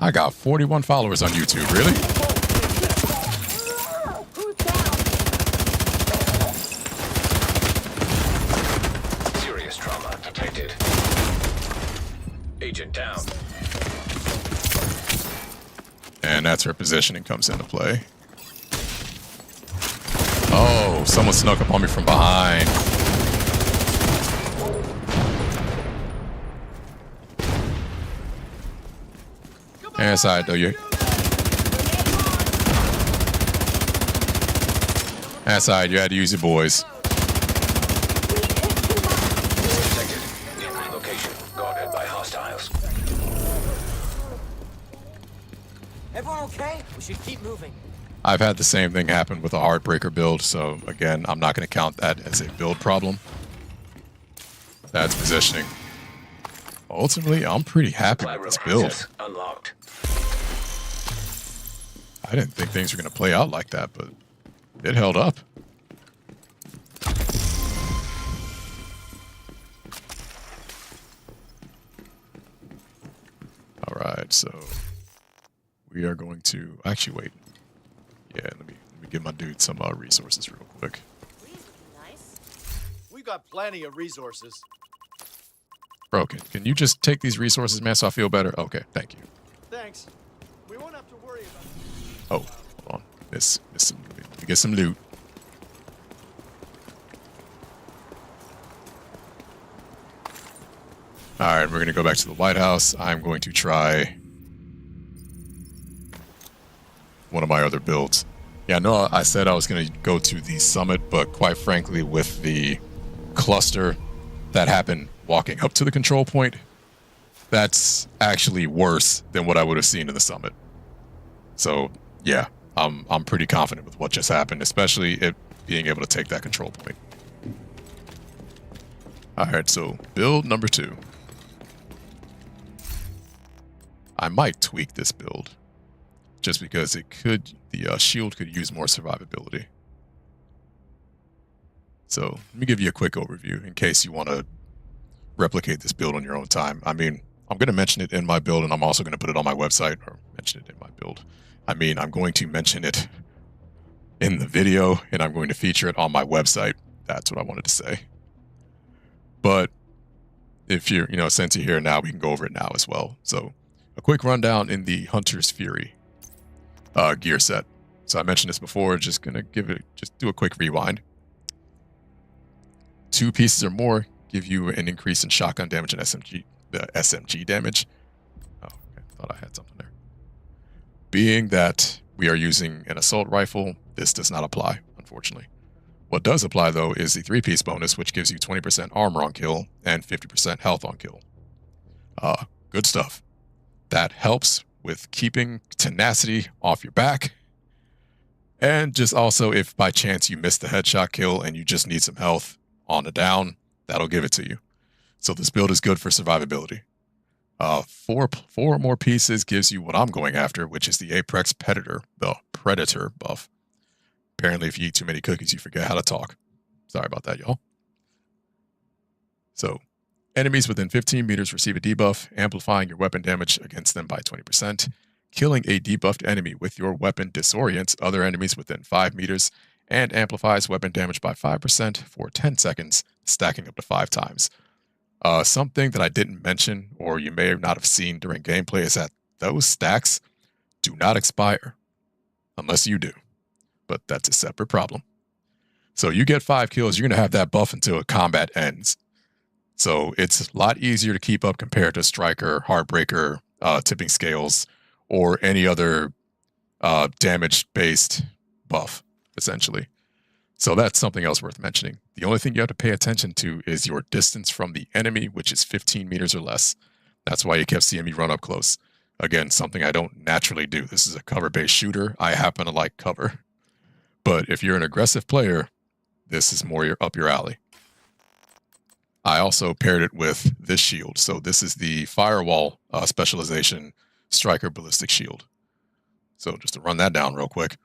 [SPEAKER 1] I got 41 followers on YouTube, really?
[SPEAKER 4] Serious trauma detected. Agent down.
[SPEAKER 1] And that's where positioning comes into play. Oh, someone snuck up on me from behind. Inside though, you. That's all right. You had to use your boys.
[SPEAKER 4] Detected. Nearby location. Guarded by hostiles.
[SPEAKER 6] Everyone okay? We should keep moving.
[SPEAKER 1] I've had the same thing happen with a Heartbreaker build, so again, I'm not going to count that as a build problem. That's positioning. Ultimately, I'm pretty happy
[SPEAKER 4] Supply
[SPEAKER 1] with
[SPEAKER 4] room
[SPEAKER 1] this build.
[SPEAKER 4] access unlocked.
[SPEAKER 1] I didn't think things were going to play out like that, but it held up. All right, so we are going to actually wait. Yeah, let me give my dude some resources real quick.
[SPEAKER 8] We've got plenty of resources.
[SPEAKER 1] Bro, can you just take these resources, man, so I feel better? Okay, thank you.
[SPEAKER 8] Thanks. We won't have to worry about it.
[SPEAKER 1] Oh, hold on. Let me get some loot. All right, we're going to go back to the White House. I'm going to try one of my other builds. Yeah, I know I said I was going to go to the summit, but quite frankly, with the cluster that happened walking up to the control point, that's actually worse than what I would have seen in the summit. So, yeah, I'm pretty confident with what just happened, especially it being able to take that control point. All right, so build number 2. I might tweak this build just because the shield could use more survivability. So let me give you a quick overview in case you want to replicate this build on your own time. I mean, I'm going to mention it in my build, and I'm also going to put it on my website, or mention it in my build. I mean, I'm going to mention it in the video, and I'm going to feature it on my website. That's what I wanted to say. But if you're, since you're here now, we can go over it now as well. So a quick rundown in the Hunter's Fury gear set. So I mentioned this before, just going to just do a quick rewind. 2 pieces or more give you an increase in shotgun damage and SMG damage. Oh, okay. Thought I had something there. Being that we are using an assault rifle, this does not apply, unfortunately. What does apply, though, is the 3-piece bonus, which gives you 20% armor on kill and 50% health on kill. Good stuff. That helps with keeping tenacity off your back. And just also, if by chance you miss the headshot kill and you just need some health on a down, that'll give it to you. So this build is good for survivability. 4 more pieces gives you what I'm going after, which is the Apex Predator, the Predator buff. Apparently, if you eat too many cookies, you forget how to talk. Sorry about that, y'all. So, enemies within 15 meters receive a debuff, amplifying your weapon damage against them by 20%. Killing a debuffed enemy with your weapon disorients other enemies within 5 meters and amplifies weapon damage by 5% for 10 seconds, stacking up to 5 times. Something that I didn't mention, or you may not have seen during gameplay, is that those stacks do not expire unless you do. But that's a separate problem. So you get 5 kills, you're going to have that buff until combat ends. So it's a lot easier to keep up compared to Striker, Heartbreaker, Tipping Scales, or any other damage-based buff, essentially. So that's something else worth mentioning. The only thing you have to pay attention to is your distance from the enemy, which is 15 meters or less. That's why you kept seeing me run up close. Again, something I don't naturally do. This is a cover-based shooter. I happen to like cover. But if you're an aggressive player, this is more up your alley. I also paired it with this shield. So this is the Firewall specialization Striker Ballistic Shield. So just to run that down real quick.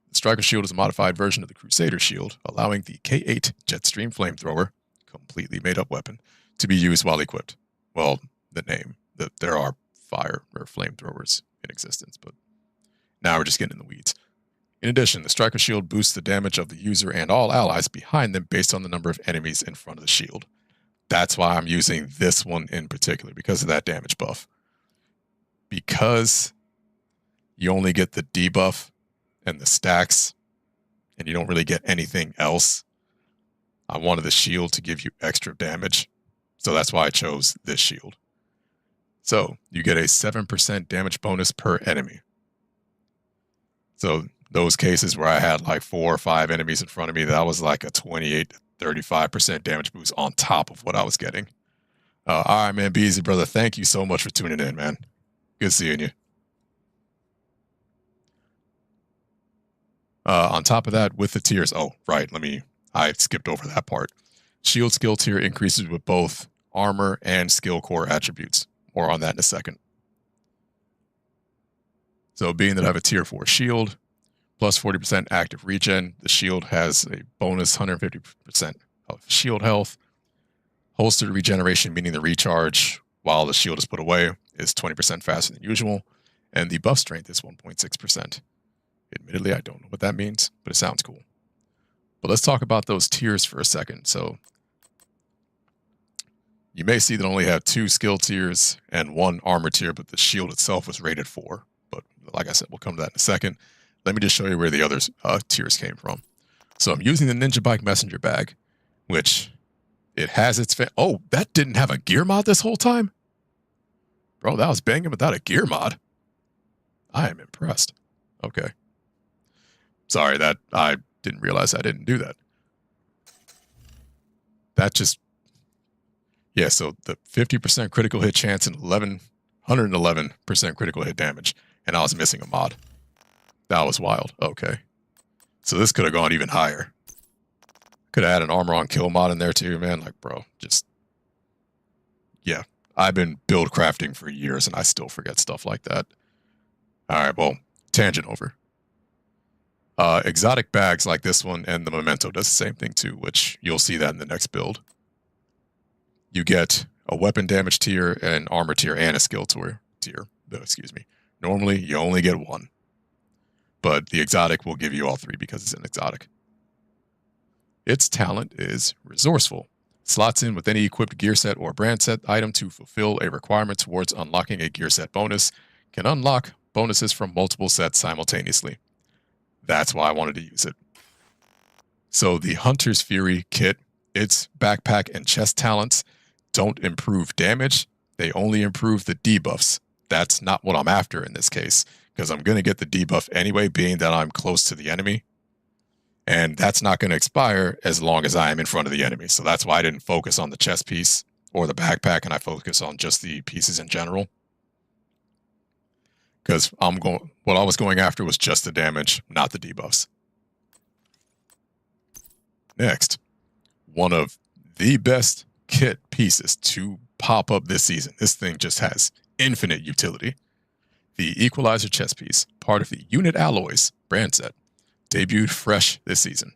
[SPEAKER 1] The Striker Shield is a modified version of the Crusader Shield, allowing the K8 Jetstream Flamethrower, completely made-up weapon, to be used while equipped. Well, the name. There are fire or flamethrowers in existence, but now we're just getting in the weeds. In addition, the Striker Shield boosts the damage of the user and all allies behind them based on the number of enemies in front of the shield. That's why I'm using this one in particular, because of that damage buff. Because you only get the debuff and the stacks, and you don't really get anything else, I wanted the shield to give you extra damage. So that's why I chose this shield. So you get a 7% damage bonus per enemy. So those cases where I had like 4 or 5 enemies in front of me, that was like a 28 to 35% damage boost on top of what I was getting. All right, man, Beezy, brother, thank you so much for tuning in, man. Good seeing you. On top of that, with the tiers, oh, right, I skipped over that part. Shield skill tier increases with both armor and skill core attributes. More on that in a second. So being that I have a tier 4 shield, plus 40% active regen, the shield has a bonus 150% of shield health. Holstered regeneration, meaning the recharge while the shield is put away, is 20% faster than usual. And the buff strength is 1.6%. Admittedly, I don't know what that means, but it sounds cool. But let's talk about those tiers for a second. So you may see that I only have 2 skill tiers and 1 armor tier, but the shield itself was rated 4. But like I said, we'll come to that in a second. Let me just show you where the other tiers came from. So I'm using the Ninja Bike Messenger Bag, which it has its... Oh, that didn't have a gear mod this whole time? Bro, that was banging without a gear mod. I am impressed. Okay. Sorry, that I didn't realize I didn't do that. That just... Yeah, so the 50% critical hit chance and 111% critical hit damage. And I was missing a mod. That was wild. Okay. So this could have gone even higher. Could have had an armor on kill mod in there too, man. Like, bro, just... Yeah. I've been build crafting for years and I still forget stuff like that. Alright, well, tangent over. Exotic bags like this one and the Memento does the same thing too, which you'll see that in the next build. You get a weapon damage tier, an armor tier, and a skill tier. Excuse me. Normally, you only get 1. But the exotic will give you all 3 because it's an exotic. Its talent is resourceful. Slots in with any equipped gear set or brand set item to fulfill a requirement towards unlocking a gear set bonus. Can unlock bonuses from multiple sets simultaneously. That's why I wanted to use it. So the Hunter's Fury kit, its backpack and chest talents don't improve damage. They only improve the debuffs. That's not what I'm after in this case, because I'm going to get the debuff anyway, being that I'm close to the enemy. And that's not going to expire as long as I am in front of the enemy. So that's why I didn't focus on the chest piece or the backpack, and I focus on just the pieces in general. Because what I was going after was just the damage, not the debuffs. Next, one of the best kit pieces to pop up this season. This thing just has infinite utility. The Equalizer chest piece, part of the Unit Alloys brand set, debuted fresh this season.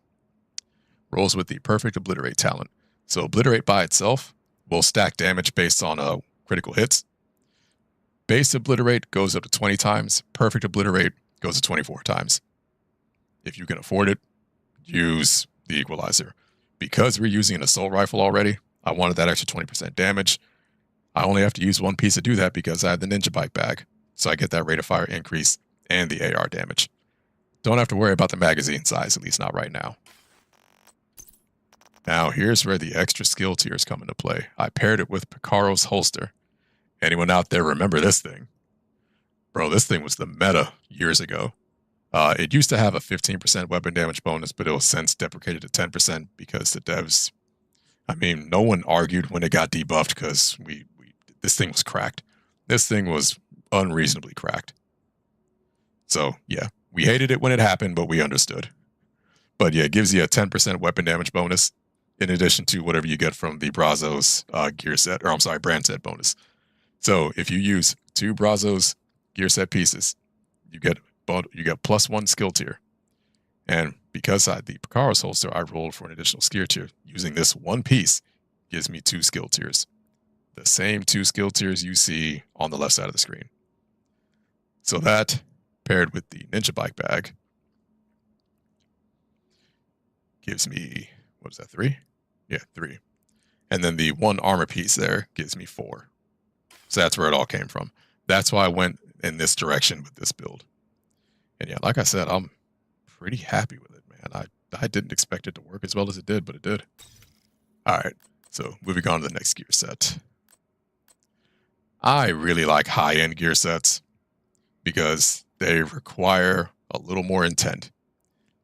[SPEAKER 1] Rolls with the Perfect Obliterate talent. So Obliterate by itself will stack damage based on critical hits. Base Obliterate goes up to 20 times. Perfect Obliterate goes to 24 times. If you can afford it, use the Equalizer. Because we're using an assault rifle already, I wanted that extra 20% damage. I only have to use 1 piece to do that because I have the Ninja Bike bag. So I get that rate of fire increase and the AR damage. Don't have to worry about the magazine size, at least not right now. Now, here's where the extra skill tiers come into play. I paired it with Picaro's holster. Anyone out there remember this thing? Bro, this thing was the meta years ago. It used to have a 15% weapon damage bonus, but it was since deprecated to 10% because the devs... I mean, no one argued when it got debuffed because this thing was cracked. This thing was unreasonably cracked. So, yeah, we hated it when it happened, but we understood. But yeah, it gives you a 10% weapon damage bonus in addition to whatever you get from the Brazos brand set bonus. So if you use 2 Brazos gear set pieces, you get +1 skill tier. And because I had the Picaro's holster, I rolled for an additional skill tier. Using this 1 piece gives me 2 skill tiers. The same 2 skill tiers you see on the left side of the screen. So that, paired with the Ninja Bike bag, gives me, what is that, 3? Yeah, 3. And then the 1 armor piece there gives me 4. So that's where it all came from. That's why I went in this direction with this build. And yeah, like I said, I'm pretty happy with it, man. I didn't expect it to work as well as it did, but it did. All right, so moving on to the next gear set. I really like high-end gear sets because they require a little more intent.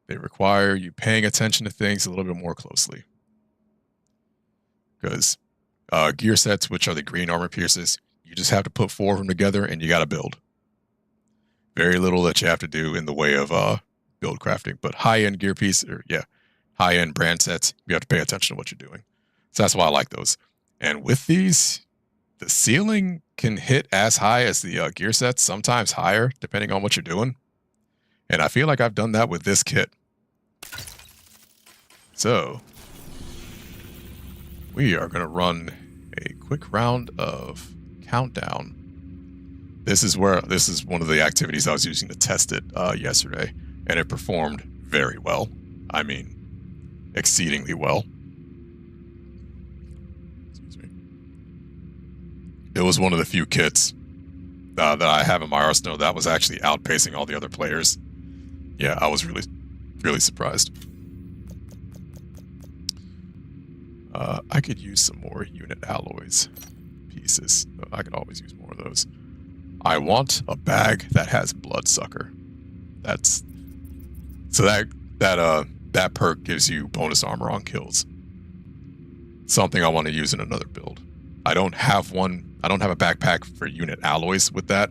[SPEAKER 1] They require you paying attention to things a little bit more closely. Because gear sets, which are the green armor pierces, you just have to put 4 of them together and you got to build. Very little that you have to do in the way of build crafting. But high-end gear piece, or high-end brand sets, you have to pay attention to what you're doing. So that's why I like those. And with these, the ceiling can hit as high as the gear sets, sometimes higher, depending on what you're doing. And I feel like I've done that with this kit. So, we are going to run a quick round of countdown. This is one of the activities I was using to test it yesterday, and it performed very well. I mean, exceedingly well. Excuse me. It was one of the few kits that I have in my arsenal that was actually outpacing all the other players. Yeah, I was really, really surprised. I could use some more unit alloys pieces. I could always use more of those. I want a bag that has bloodsucker. That perk gives you bonus armor on kills. Something I want to use in another build. I don't have one. I don't have a backpack for unit alloys with that.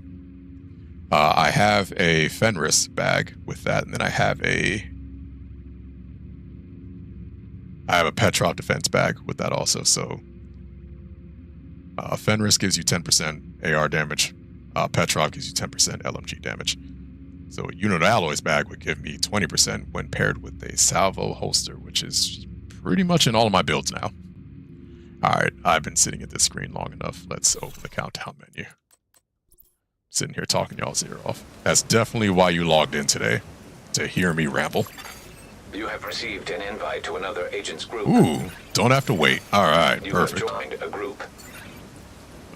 [SPEAKER 1] I have a Fenris bag with that, and then I have a Petrov defense bag with that also. So Fenris gives you 10% AR damage. Petrov gives you 10% LMG damage. So a unit alloys bag would give me 20% when paired with a salvo holster, which is pretty much in all of my builds now. Alright, I've been sitting at this screen long enough. Let's open the countdown menu. Sitting here talking y'all's ear off. That's definitely why you logged in today, to hear me ramble.
[SPEAKER 4] You have received an invite to another agent's group.
[SPEAKER 1] Ooh, don't have to wait. Alright, perfect.
[SPEAKER 4] You have joined a group.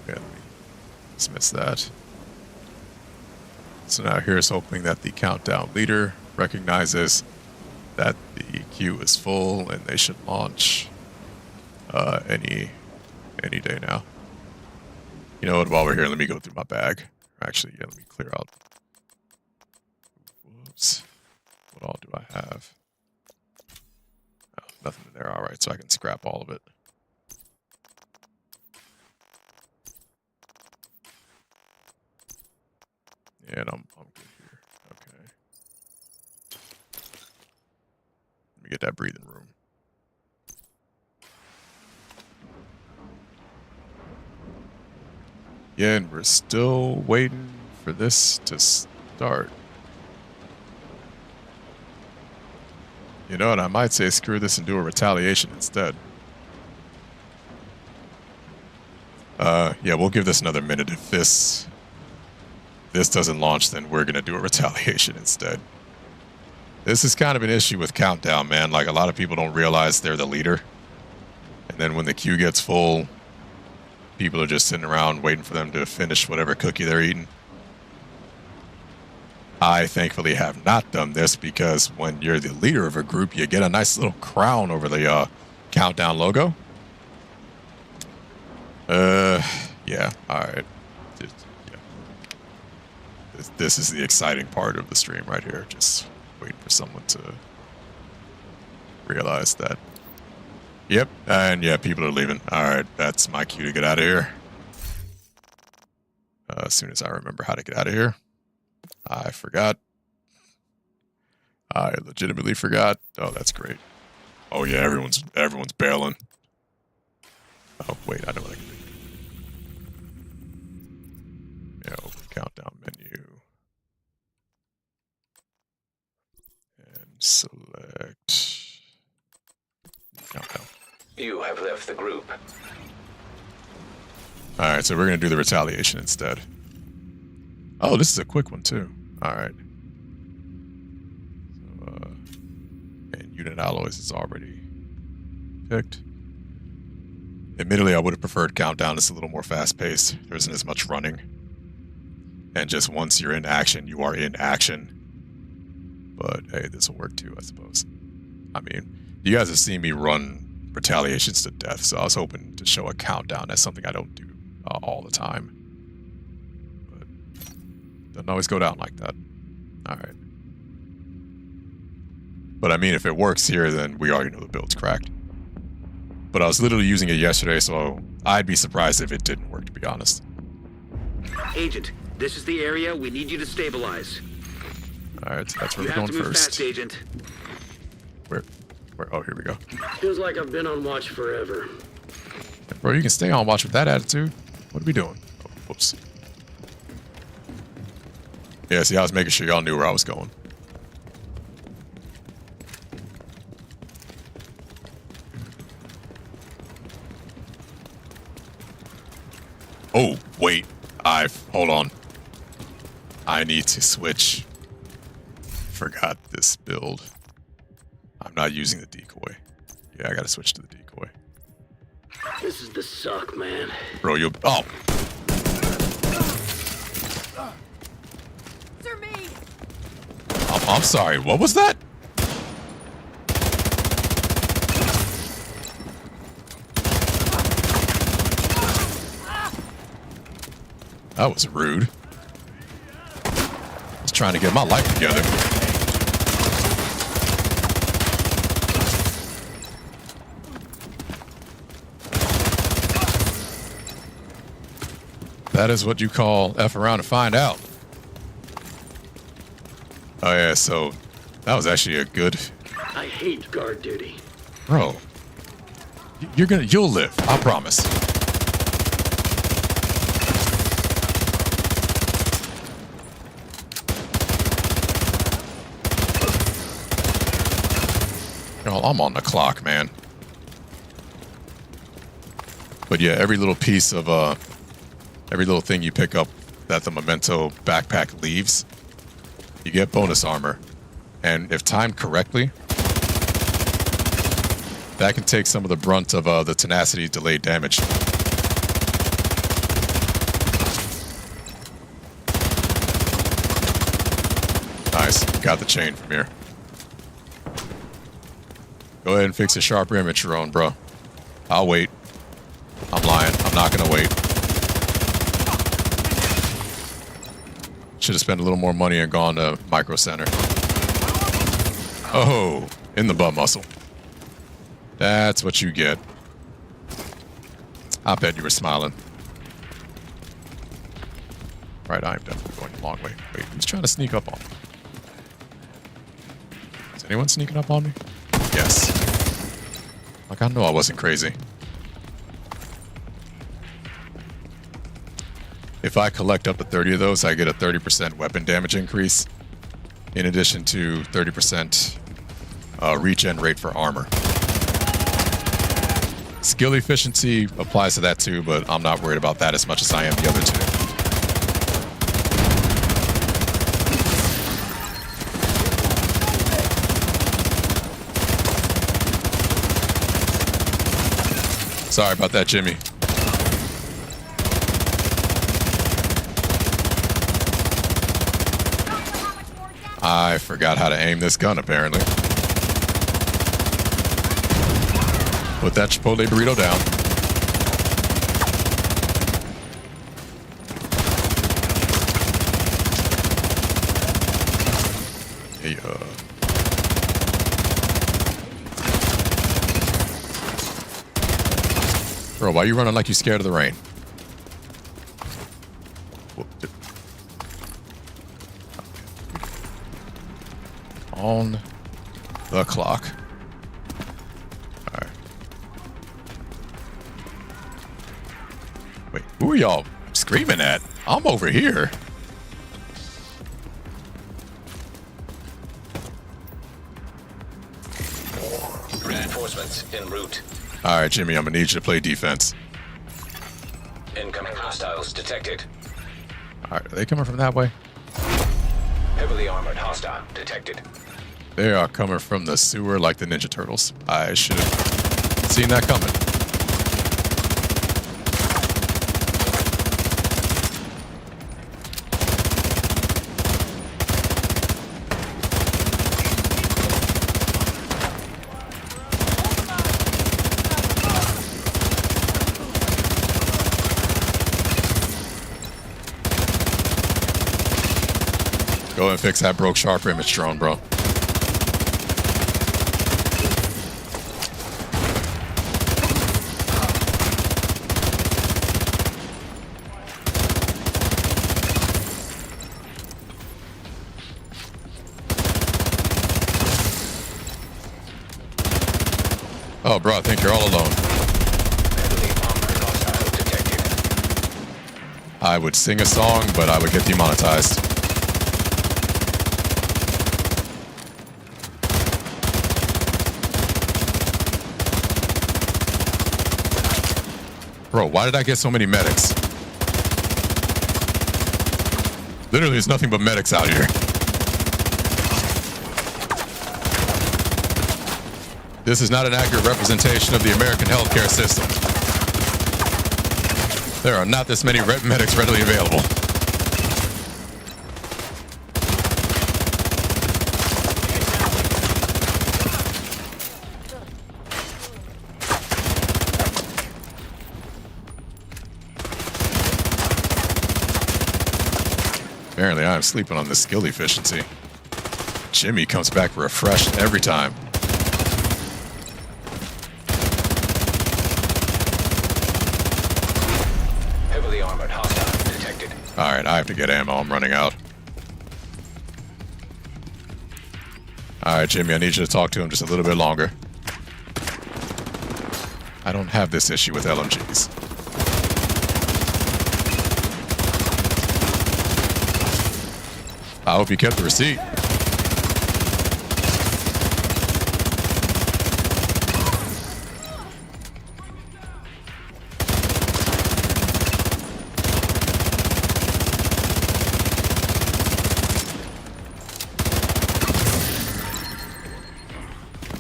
[SPEAKER 1] Okay, let me dismiss that. So now here's hoping that the countdown leader recognizes that the queue is full and they should launch any day now. You know what, while we're here, let me go through my bag. Actually, yeah, let me clear out. Whoops. What all do I have? Oh, nothing in there. All right, so I can scrap all of it. And I'm good here. Okay. Let me get that breathing room. Yeah, and we're still waiting for this to start. You know, and I might say screw this and do a retaliation instead. Yeah, we'll give this another minute. If this doesn't launch, then we're going to do a retaliation instead. This is kind of an issue with Countdown, man. Like, a lot of people don't realize they're the leader. And then when the queue gets full, people are just sitting around waiting for them to finish whatever cookie they're eating. I thankfully have not done this because when you're the leader of a group, you get a nice little crown over the Countdown logo. Yeah, all right. This is the exciting part of the stream right here. Just waiting for someone to realize that. Yep, and yeah, people are leaving. All right, that's my cue to get out of here. As soon as I remember how to get out of here. I forgot. I legitimately forgot. Oh, that's great. Oh yeah, everyone's bailing. Oh wait, I know what I can do. Yeah, open countdown menu. And select countdown.
[SPEAKER 4] You have left the group.
[SPEAKER 1] Alright, so we're going to do the retaliation instead. Oh, this is a quick one too. Alright. So, and unit alloys is already picked. Admittedly, I would have preferred Countdown. It's a little more fast-paced. There isn't as much running. And just once you're in action, you are in action. But hey, this will work too, I suppose. I mean, you guys have seen me run retaliations to death, so I was hoping to show a countdown. That's something I don't do all the time. But doesn't always go down like that. All right. But I mean, if it works here, then we already know the build's cracked. But I was literally using it yesterday, so I'd be surprised if it didn't work, to be honest.
[SPEAKER 2] Agent, this is the area. We need you to stabilize.
[SPEAKER 1] Alright, so that's where
[SPEAKER 2] You
[SPEAKER 1] we're
[SPEAKER 2] have
[SPEAKER 1] going
[SPEAKER 2] to move
[SPEAKER 1] first.
[SPEAKER 2] fast, Agent.
[SPEAKER 1] Where? Oh, here we go.
[SPEAKER 9] Feels like I've been on watch forever.
[SPEAKER 1] Bro, you can stay on watch with that attitude. What are we doing? Oh, whoops. Yeah, see, I was making sure y'all knew where I was going. Oh, wait. Hold on. I need to switch. Forgot this build. I'm not using the decoy. Yeah, I gotta switch to the decoy.
[SPEAKER 9] This is the suck, man.
[SPEAKER 1] Bro, you'll... Oh!
[SPEAKER 7] Sir me.
[SPEAKER 1] I'm sorry, what was that? That was rude. I was trying to get my life together. That is what you call F around and find out. Oh yeah, so that was actually a good...
[SPEAKER 9] I hate guard duty.
[SPEAKER 1] Bro, you'll live, I promise. Yo, I'm on the clock, man. But yeah, every little piece of every little thing you pick up that the Memento backpack leaves, you get bonus armor. And if timed correctly, that can take some of the brunt of the tenacity delayed damage. Nice, got the chain from here. Go ahead and fix a sharper image you're on, bro. I'll wait. I'm lying. I'm not gonna wait. Should have spent a little more money and gone to Micro Center. Oh, in the butt muscle. That's what you get. I bet you were smiling. Right, I'm definitely going the long way. Wait, who's trying to sneak up on me? Is anyone sneaking up on me? Yes. Like, I know I wasn't crazy. If I collect up to 30 of those, I get a 30% weapon damage increase, in addition to 30% regen rate for armor. Skill efficiency applies to that too, but I'm not worried about that as much as I am the other two. Sorry about that, Jimmy. I forgot how to aim this gun, apparently. Put that Chipotle burrito down. Hey, Bro, why are you running like you scared of the rain? On the clock. Alright. Wait, who are y'all screaming at? I'm over here.
[SPEAKER 4] Reinforcements en route.
[SPEAKER 1] Alright, Jimmy, I'm gonna need you to play defense.
[SPEAKER 4] Incoming hostiles detected.
[SPEAKER 1] Alright, are they coming from that way?
[SPEAKER 4] Heavily armored hostile detected.
[SPEAKER 1] They are coming from the sewer like the Ninja Turtles. I should have seen that coming. Go and fix that broke sharp image drone, bro. bro, I think you're all alone.
[SPEAKER 4] Heavily armored hostile detected.
[SPEAKER 1] I would sing a song, but I would get demonetized. Bro, why did I get so many medics? Literally, there's nothing but medics out here. This is not an accurate representation of the American healthcare system. There are not this many medics readily available. Apparently, I'm sleeping on this skill efficiency. Jimmy comes back refreshed every time.
[SPEAKER 4] Heavily armored hostile detected.
[SPEAKER 1] Alright, I have to get ammo. I'm running out. Alright, Jimmy, I need you to talk to him just a little bit longer. I don't have this issue with LMGs. I hope you kept the receipt.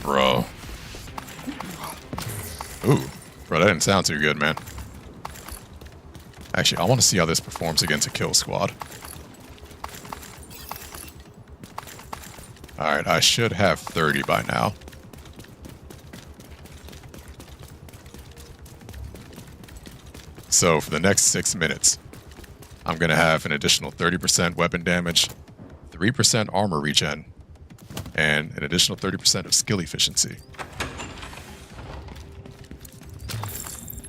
[SPEAKER 1] Bro. Ooh. Bro, that didn't sound too good, man. Actually, I want to see how this performs against a kill squad. Alright, I should have 30 by now. So for the next 6 minutes, I'm going to have an additional 30% weapon damage, 3% armor regen, and an additional 30% of skill efficiency.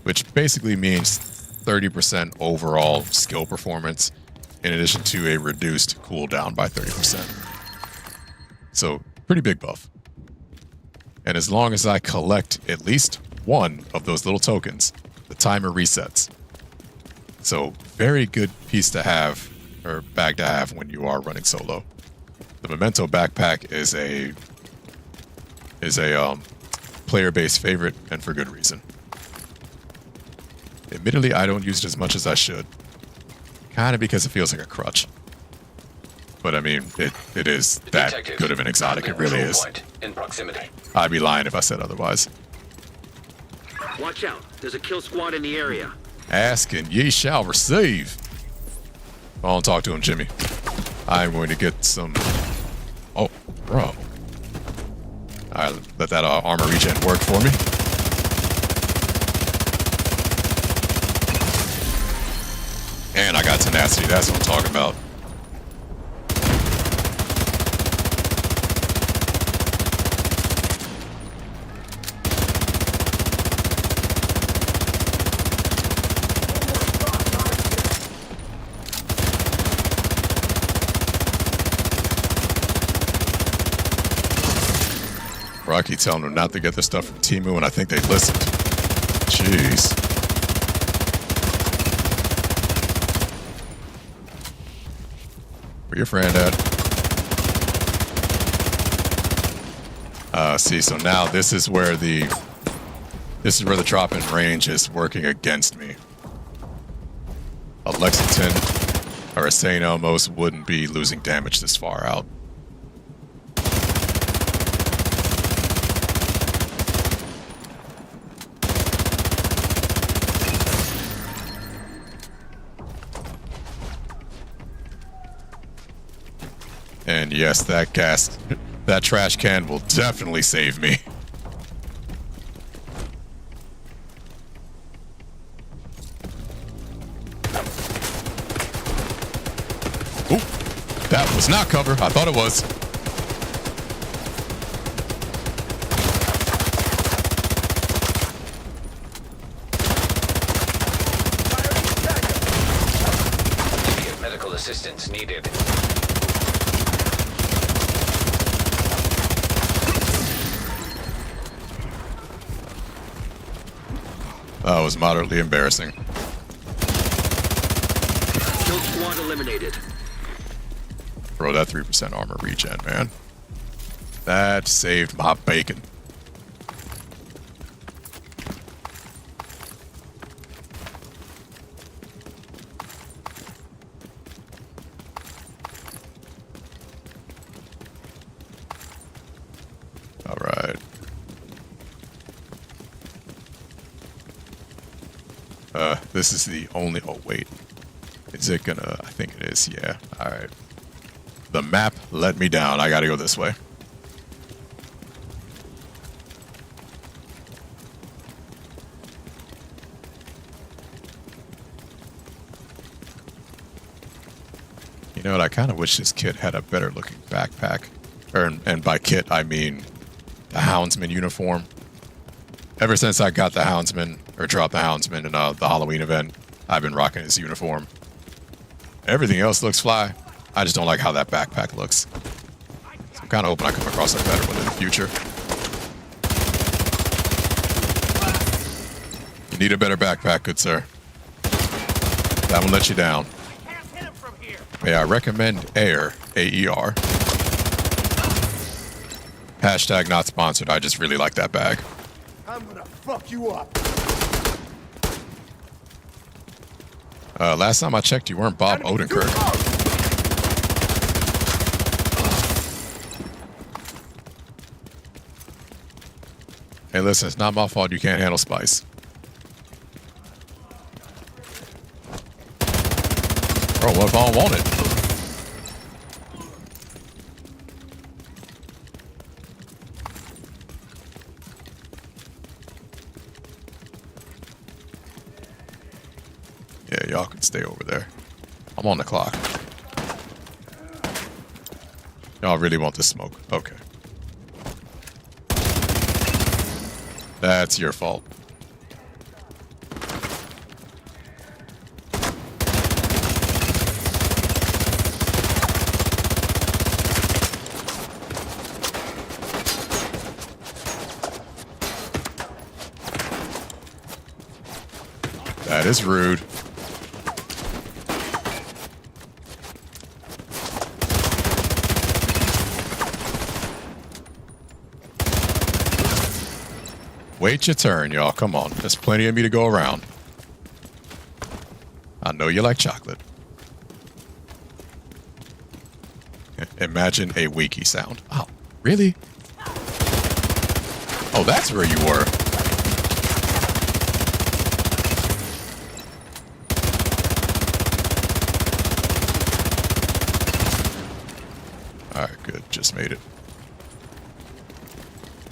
[SPEAKER 1] Which basically means 30% overall skill performance, in addition to a reduced cooldown by 30%. So, pretty big buff. And as long as I collect at least one of those little tokens, the timer resets. So, very good piece to have, or bag to have when you are running solo. The Memento backpack is a player-based favorite, and for good reason. Admittedly, I don't use it as much as I should. Kind of because it feels like a crutch. But I mean, it is that
[SPEAKER 4] Detective.
[SPEAKER 1] good of an exotic. It really
[SPEAKER 4] Control
[SPEAKER 1] is.
[SPEAKER 4] point in proximity.
[SPEAKER 1] I'd be lying if I said otherwise.
[SPEAKER 2] Watch out. There's a kill squad in the area.
[SPEAKER 1] Ask and ye shall receive. I don't talk to him, Jimmy. I'm going to get some... Oh, bro. Alright, let that armor regen work for me. And I got tenacity. That's what I'm talking about. Bro, I keep telling them not to get this stuff from Temu, and I think they listened. Jeez. Where your friend at? See, so now this is where the drop-in range is working against me. A Lexington or a St. Elmo's wouldn't be losing damage this far out. And yes, that trash can will definitely save me. Ooh, that was not cover. I thought it was.
[SPEAKER 4] Immediate medical assistance needed.
[SPEAKER 1] That was moderately embarrassing.
[SPEAKER 9] Kill squad eliminated.
[SPEAKER 1] Bro, that 3% armor regen, man. That saved my bacon. All right. This is the only... Oh, wait. Is it gonna... I think it is, yeah. All right. The map let me down. I gotta go this way. You know what? I kind of wish this kit had a better looking backpack. And by kit, I mean the Houndsman uniform. Ever since I got the Houndsman, or dropped the Houndsman in the Halloween event, I've been rocking his uniform. Everything else looks fly. I just don't like how that backpack looks. So I'm kind of hoping I come across a better one in the future. You need a better backpack, good sir. That one let you down. May I recommend Air, A-E-R. Hashtag not sponsored, I just really like that bag.
[SPEAKER 3] I'm gonna fuck you up.
[SPEAKER 1] Last time I checked, you weren't Bob Odenkirk. Hey, listen, it's not my fault you can't handle spice. Bro, what if I don't want it? Yeah, y'all can stay over there. I'm on the clock. Y'all really want this smoke? Okay. That's your fault. That is rude. Wait your turn, y'all. Come on. There's plenty of me to go around. I know you like chocolate. Imagine a wiki sound. Oh, really? Oh, that's where you were. Alright, good. Just made it.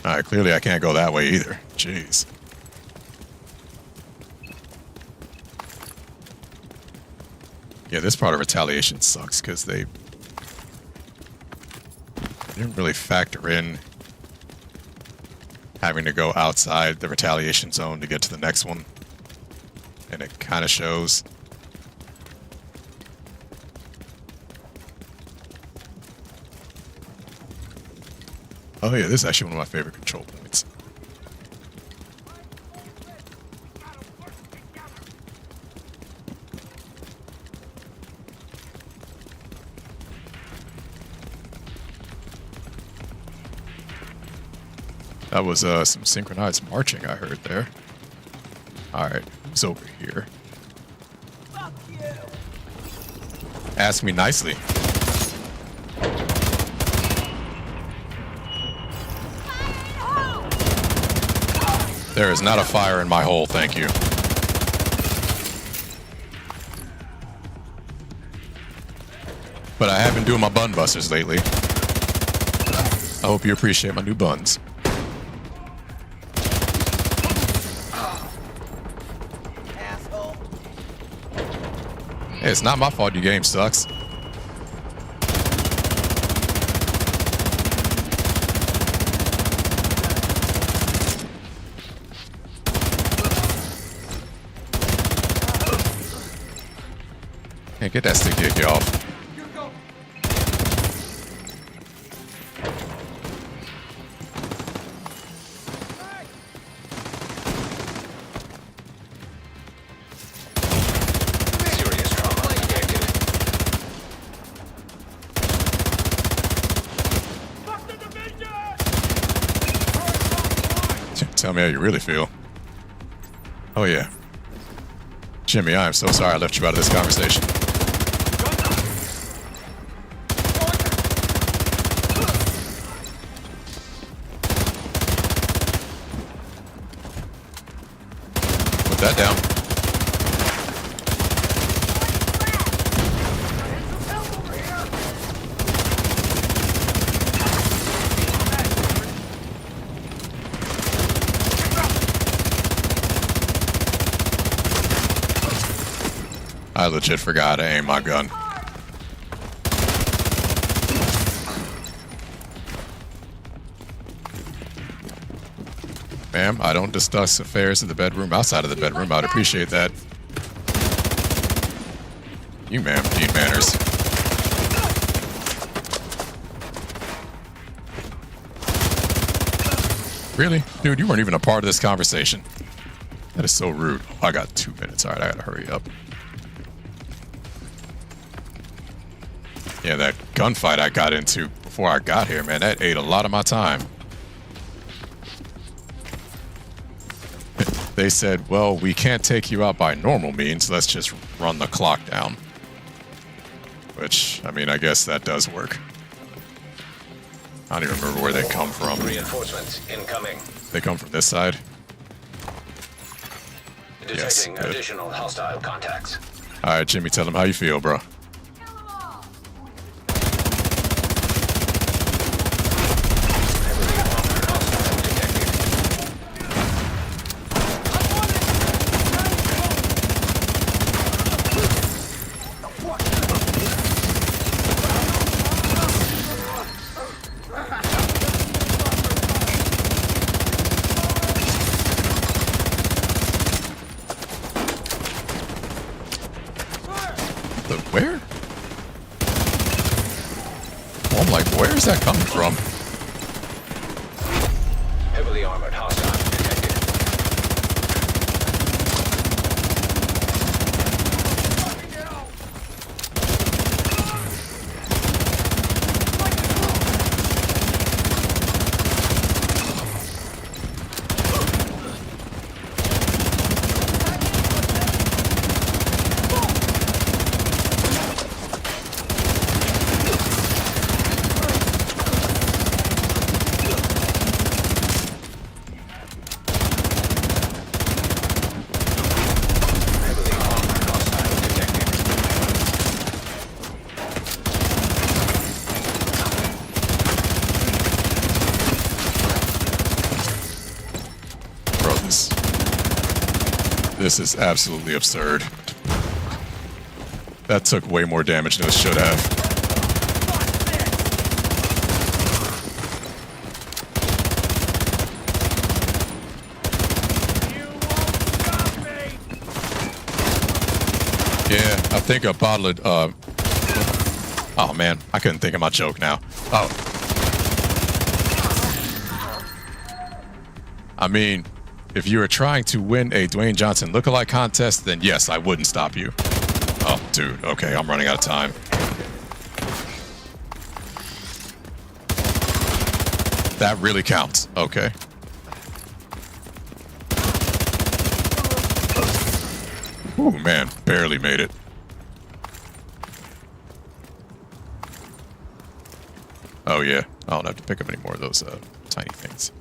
[SPEAKER 1] Alright, clearly I can't go that way either. Jeez. Yeah, this part of Retaliation sucks because they didn't really factor in having to go outside the Retaliation zone to get to the next one. And it kind of shows. Oh yeah, this is actually one of my favorite control points. That was some synchronized marching I heard there. Alright, who's over here?
[SPEAKER 6] Fuck you.
[SPEAKER 1] Ask me nicely. There is not a fire in my hole, thank you. But I have been doing my bun busters lately. I hope you appreciate my new buns.
[SPEAKER 6] Asshole.
[SPEAKER 1] Hey, it's not my fault your game sucks. Hey, get that sticky icky off. Tell me how you really feel. Oh, yeah. Jimmy, I am so sorry I left you out of this conversation. Put that down. I legit forgot to aim my gun. Ma'am, I don't discuss affairs in the bedroom outside of the bedroom. I'd appreciate that. You, ma'am, need manners. Really? Dude, you weren't even a part of this conversation. That is so rude. Oh, I got 2 minutes. Alright, I gotta hurry up. Yeah, that gunfight I got into before I got here, man, that ate a lot of my time. They said, well, we can't take you out by normal means, let's just run the clock down. Which, I mean, I guess that does work. I don't even remember where they come from.
[SPEAKER 4] Reinforcements incoming.
[SPEAKER 1] They come from this side?
[SPEAKER 4] Detecting
[SPEAKER 1] Yes,
[SPEAKER 4] additional hostile contacts.
[SPEAKER 1] Alright, Jimmy, tell them how you feel, bro. Where? Oh, I'm like, where is that coming from?
[SPEAKER 4] Heavily armored hostile detected.
[SPEAKER 1] This is absolutely absurd. That took way more damage than it should have. Yeah, I think a bottle of, oh man, I couldn't think of my joke now. Oh. I mean, if you were trying to win a Dwayne Johnson lookalike contest, then yes, I wouldn't stop you. Oh, dude, okay, I'm running out of time. That really counts, okay. Ooh, man, barely made it. Oh yeah, I don't have to pick up any more of those tiny things.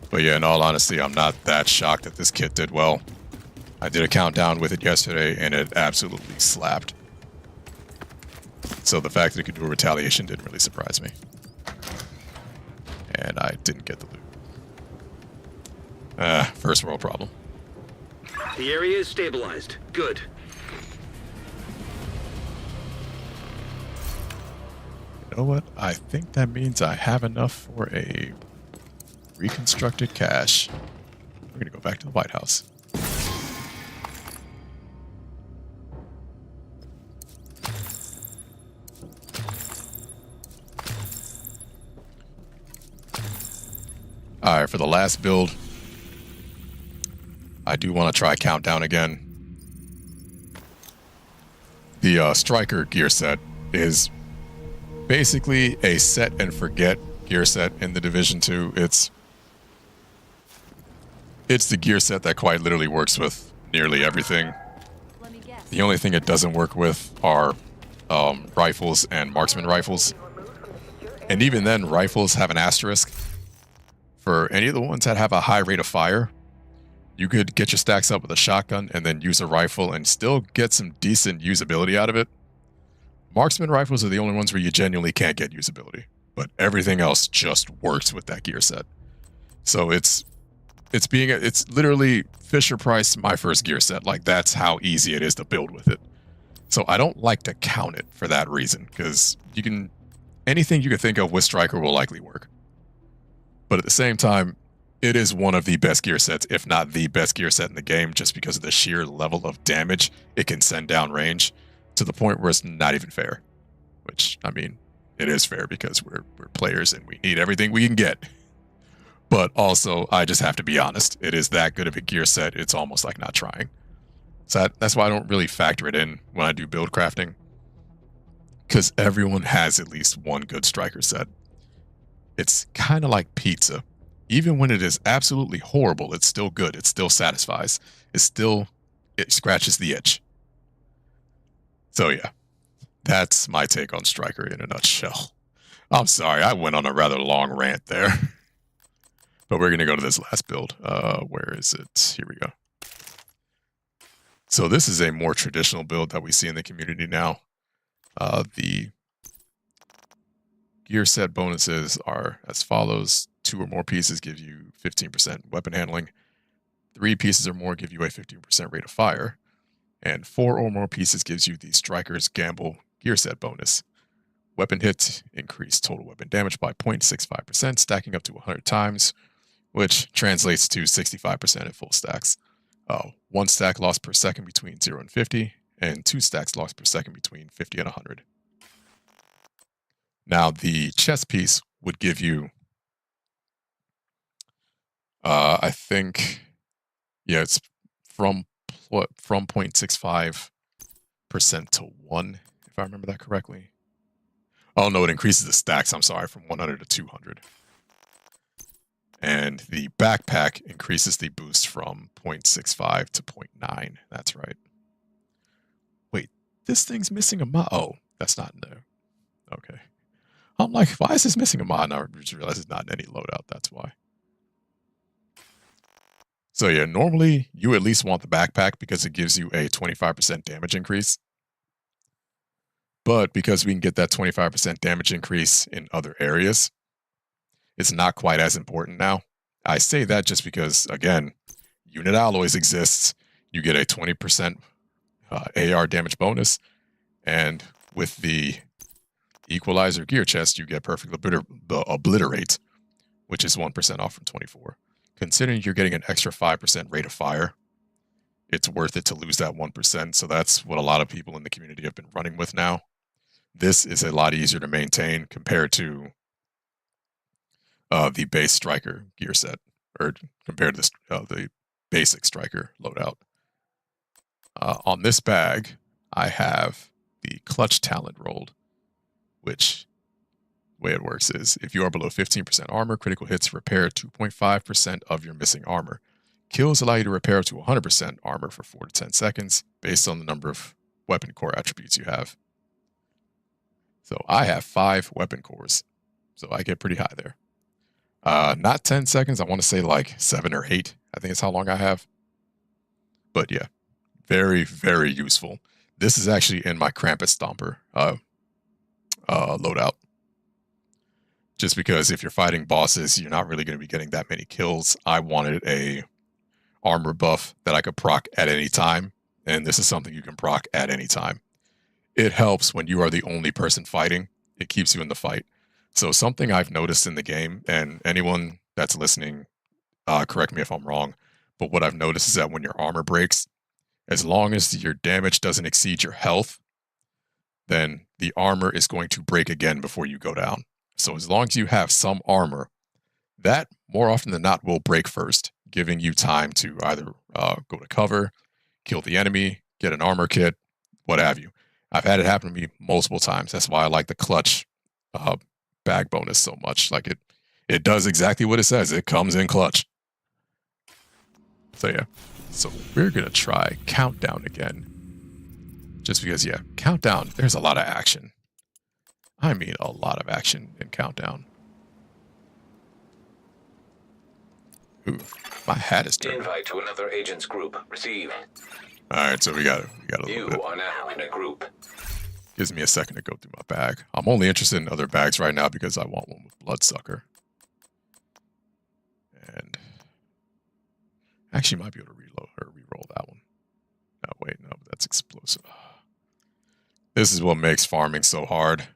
[SPEAKER 1] But yeah, in all honesty, I'm not that shocked that this kit did well. I did a countdown with it yesterday, and it absolutely slapped. So the fact that it could do a retaliation didn't really surprise me. And I didn't get the loot. First world problem.
[SPEAKER 9] The area is stabilized. Good.
[SPEAKER 1] You know what? I think that means I have enough for a reconstructed cache. We're gonna go back to the White House. Alright, for the last build, I do want to try countdown again. The striker gear set is basically a set and forget gear set in the Division 2. It's the gear set that quite literally works with nearly everything.
[SPEAKER 7] Let me guess.
[SPEAKER 1] The only thing it doesn't work with are rifles and marksman rifles. And even then, rifles have an asterisk. For any of the ones that have a high rate of fire, you could get your stacks up with a shotgun and then use a rifle and still get some decent usability out of it. Marksman rifles are the only ones where you genuinely can't get usability, but everything else just works with that gear set. So it's literally Fisher Price, my first gear set. Like, that's how easy it is to build with it. So I don't like to count it for that reason, because anything you can think of with Striker will likely work. But at the same time, it is one of the best gear sets, if not the best gear set in the game, just because of the sheer level of damage it can send down range to the point where it's not even fair. Which, I mean, it is fair because we're players and we need everything we can get. But also, I just have to be honest. It is that good of a gear set, it's almost like not trying. So that's why I don't really factor it in when I do build crafting. Because everyone has at least one good Striker set. It's kind of like pizza. Even when it is absolutely horrible, it's still good. It still satisfies. It scratches the itch. So yeah, that's my take on Striker in a nutshell. I'm sorry, I went on a rather long rant there. But we're going to go to this last build. Where is it? Here we go. So this is a more traditional build that we see in the community now. The gear set bonuses are as follows. 2 or more pieces give you 15% weapon handling. 3 pieces or more give you a 15% rate of fire. And 4 or more pieces gives you the Striker's Gamble gear set bonus. Weapon hit increase total weapon damage by 0.65%, stacking up to 100 times, which translates to 65% at full stacks. 1 stack lost per second between 0 and 50, and 2 stacks lost per second between 50 and 100. Now, the chest piece would give you, I think, yeah, it's from 0.65% to 1, if I remember that correctly. Oh, no, it increases the stacks, I'm sorry, from 100 to 200. And the backpack increases the boost from 0.65 to 0.9. That's right. Wait, this thing's missing a mod. Oh, that's not new. Okay. I'm like, why is this missing a mod? And I just realized it's not in any loadout. That's why. So yeah, normally you at least want the backpack because it gives you a 25% damage increase. But because we can get that 25% damage increase in other areas, it's not quite as important now. I say that just because, again, unit alloys exists. You get a 20% AR damage bonus. And with the equalizer gear chest, you get perfect obliterate, which is 1% off from 24. Considering you're getting an extra 5% rate of fire, it's worth it to lose that 1%. So that's what a lot of people in the community have been running with now. This is a lot easier to maintain compared to the base Striker gear set, or compared to the basic Striker loadout. On this bag, I have the clutch talent rolled, which the way it works is if you are below 15% armor, critical hits repair 2.5% of your missing armor. Kills allow you to repair to 100% armor for 4 to 10 seconds based on the number of weapon core attributes you have. So I have 5 weapon cores, so I get pretty high there. Not 10 seconds, I want to say like 7 or 8. I think it's how long I have. But yeah, very, very useful. This is actually in my Krampus Stomper loadout. Just because if you're fighting bosses, you're not really going to be getting that many kills. I wanted a armor buff that I could proc at any time, and this is something you can proc at any time. It helps when you are the only person fighting. It keeps you in the fight. So something I've noticed in the game, and anyone that's listening, correct me if I'm wrong, but what I've noticed is that when your armor breaks, as long as your damage doesn't exceed your health, then the armor is going to break again before you go down. So as long as you have some armor, that more often than not will break first, giving you time to either go to cover, kill the enemy, get an armor kit, what have you. I've had it happen to me multiple times. That's why I like the clutch bag bonus so much. Like it does exactly what it says. It comes in clutch. So yeah. So we're gonna try Countdown again. Just because, yeah, Countdown, there's a lot of action. I mean, a lot of action in Countdown. Ooh, my hat is dirty.
[SPEAKER 4] Invite to another agent's group. Receive.
[SPEAKER 1] Alright, so we got a little
[SPEAKER 4] You
[SPEAKER 1] bit.
[SPEAKER 4] are now in a group.
[SPEAKER 1] Gives me a second to go through my bag. I'm only interested in other bags right now because I want one with Bloodsucker. And actually might be able to reload or re-roll that one. No, wait, no, that's explosive. This is what makes farming so hard.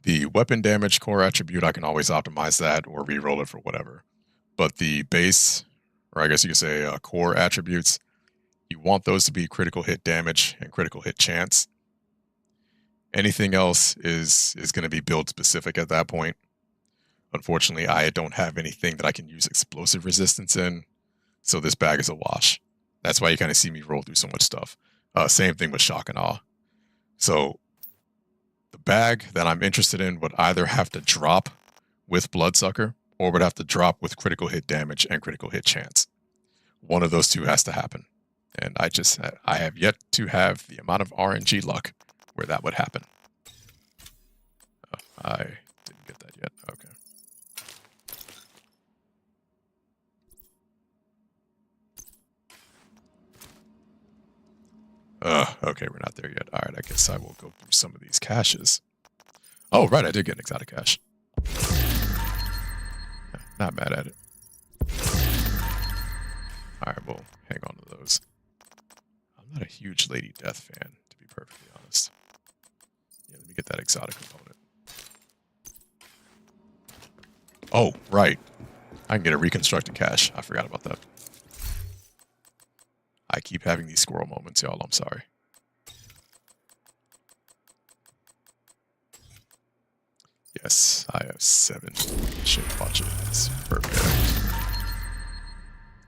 [SPEAKER 1] The weapon damage core attribute, I can always optimize that or re-roll it for whatever. But the base, or I guess you could say core attributes, you want those to be critical hit damage and critical hit chance. Anything else is going to be build specific at that point. Unfortunately, I don't have anything that I can use explosive resistance in, so this bag is a wash. That's why you kind of see me roll through so much stuff. Same thing with Shock and Awe. So the bag that I'm interested in would either have to drop with Bloodsucker or would have to drop with critical hit damage and critical hit chance. One of those two has to happen. And I have yet to have the amount of RNG luck where that would happen. Oh, I didn't get that yet. Okay. Okay, we're not there yet. All right, I guess I will go through some of these caches. Oh, right, I did get an exotic cache. Not mad at it. All right, we'll hang on to those. I'm not a huge Lady Death fan, to be perfectly honest. Yeah, let me get that exotic component. Oh, right. I can get a reconstructed cache. I forgot about that. I keep having these squirrel moments, y'all. I'm sorry. Yes, I have 7 shape watches. Perfect.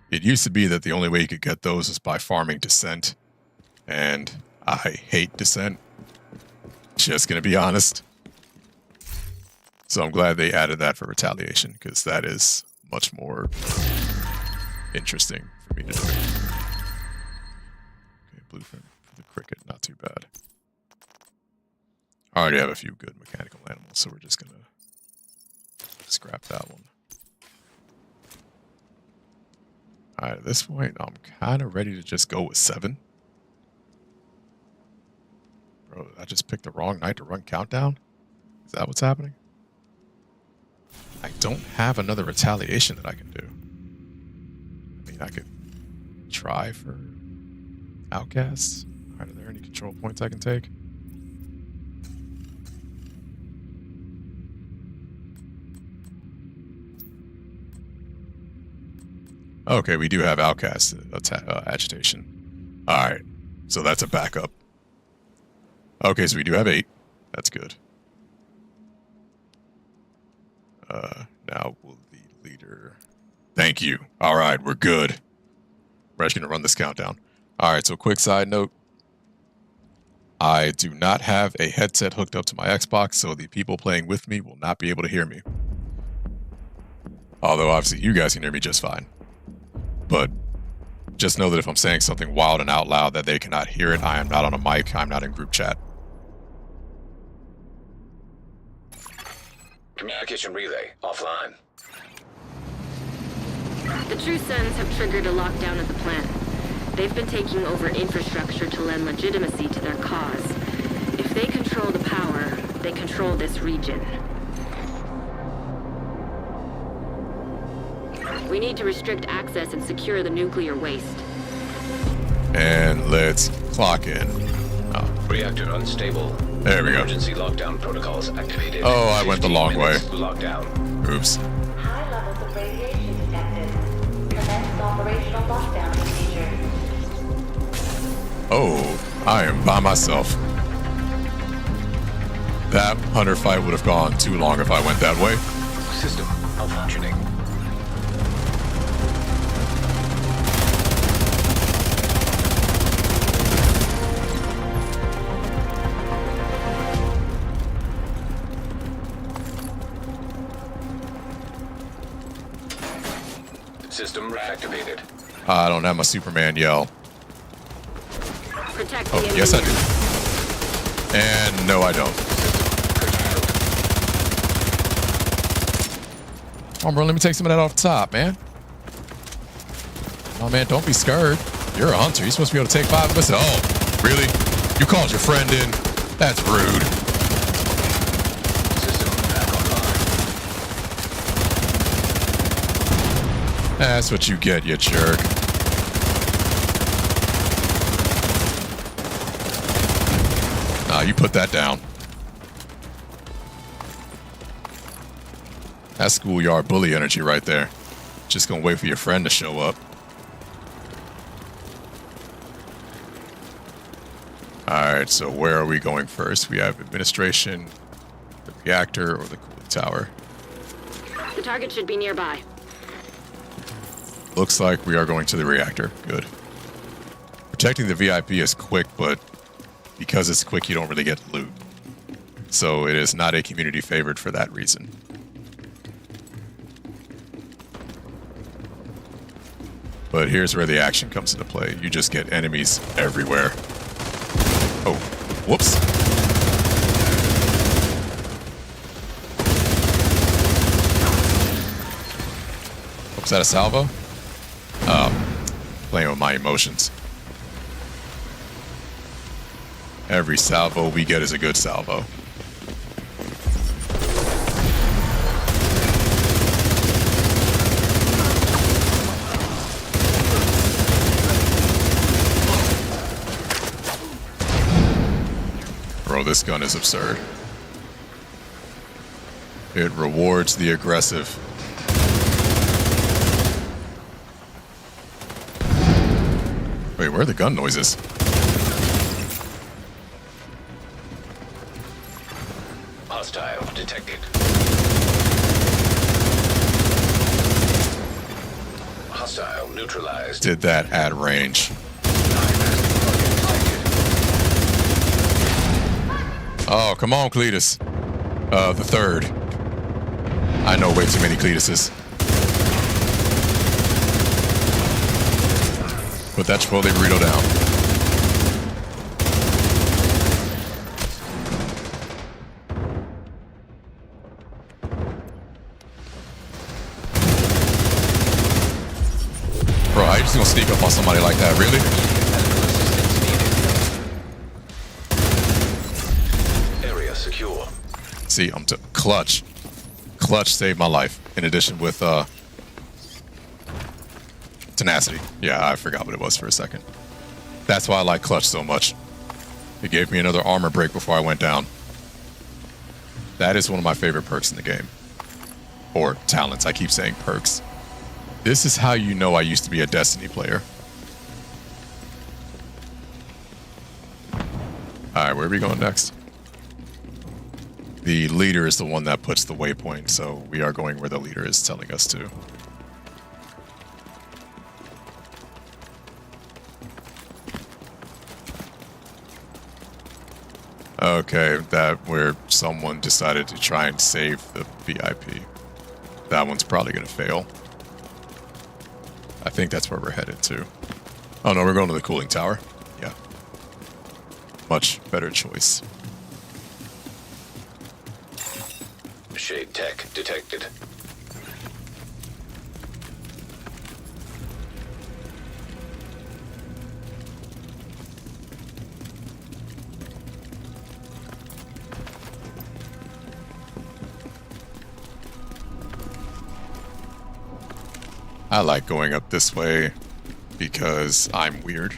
[SPEAKER 1] It used to be that the only way you could get those is by farming Descent. And I hate Descent. Just gonna be honest. So I'm glad they added that for Retaliation, because that is much more interesting for me to do. Blueprint for the cricket, not too bad. I already have a few good mechanical animals, so we're just gonna scrap that one. Alright, at this point, I'm kind of ready to just go with 7. Bro, I just picked the wrong night to run Countdown? Is that what's happening? I don't have another retaliation that I can do. I mean, I could try for Outcasts. Are there any control points I can take? Okay, we do have Outcast agitation. Alright, so that's a backup. Okay, so we do have 8. That's good. Now will the leader... Thank you. Alright, we're good. We're actually going to run this countdown. Alright, so quick side note. I do not have a headset hooked up to my Xbox, so the people playing with me will not be able to hear me. Although, obviously, you guys can hear me just fine. But just know that if I'm saying something wild and out loud that they cannot hear it, I am not on a mic, I'm not in group chat.
[SPEAKER 4] Communication relay offline.
[SPEAKER 10] The True Sons have triggered a lockdown of the plant. They've been taking over infrastructure to lend legitimacy to their cause. If they control the power, they control this region. We need to restrict access and secure the nuclear waste.
[SPEAKER 1] And let's clock in. Oh.
[SPEAKER 4] Reactor unstable.
[SPEAKER 1] There we go.
[SPEAKER 4] Emergency lockdown protocols activated.
[SPEAKER 1] Oh, I went the long way.
[SPEAKER 4] Lockdown.
[SPEAKER 1] Oops.
[SPEAKER 11] High levels of radiation detected. Commence operational lockdown procedure.
[SPEAKER 1] Oh, I am by myself. That hunter fight would have gone too long if I went that way.
[SPEAKER 4] System malfunctioning. System reactivated.
[SPEAKER 1] I don't have my Superman yell.
[SPEAKER 10] Protect
[SPEAKER 1] Oh,
[SPEAKER 10] the
[SPEAKER 1] yes I
[SPEAKER 10] enemy.
[SPEAKER 1] do. And no, I don't. Come on, bro, let me take some of that off the top, man. Oh, man, don't be scared. You're a hunter. You're supposed to be able to take 5 of us. Oh, really? You called your friend in? That's rude.
[SPEAKER 4] System back online.
[SPEAKER 1] That's what you get, you jerk. Nah, you put that down. That's schoolyard bully energy right there. Just gonna wait for your friend to show up. Alright, so where are we going first? We have administration, the reactor, or the cooling tower.
[SPEAKER 10] The target should be nearby.
[SPEAKER 1] Looks like we are going to the reactor. Good. Protecting the VIP is quick, but because it's quick, you don't really get loot. So it is not a community favorite for that reason. But here's where the action comes into play. You just get enemies everywhere. Oh, whoops. Was that a salvo? Playing with my emotions. Every salvo we get is a good salvo. Bro, this gun is absurd. It rewards the aggressive. Wait, where are the gun noises?
[SPEAKER 4] Hostile detected. Hostile neutralized.
[SPEAKER 1] Did that at range. Oh, come on, Cletus. The third. I know way too many Cletuses. Put that Chipotle burrito down. Bro, how you just gonna sneak up on somebody like that, really?
[SPEAKER 4] Area secure.
[SPEAKER 1] See, I'm clutch. Clutch saved my life. In addition with tenacity. Yeah, I forgot what it was for a second. That's why I like clutch so much. It gave me another armor break before I went down. That is one of my favorite perks in the game. Or talents. I keep saying perks. This is how you know I used to be a Destiny player. Alright, where are we going next? The leader is the one that puts the waypoint, so we are going where the leader is telling us to. Okay, that where someone decided to try and save the VIP. That one's probably going to fail. I think that's where we're headed to. Oh no, we're going to the cooling tower. Yeah. Much better choice.
[SPEAKER 4] Shade tech detected.
[SPEAKER 1] I like going up this way because I'm weird.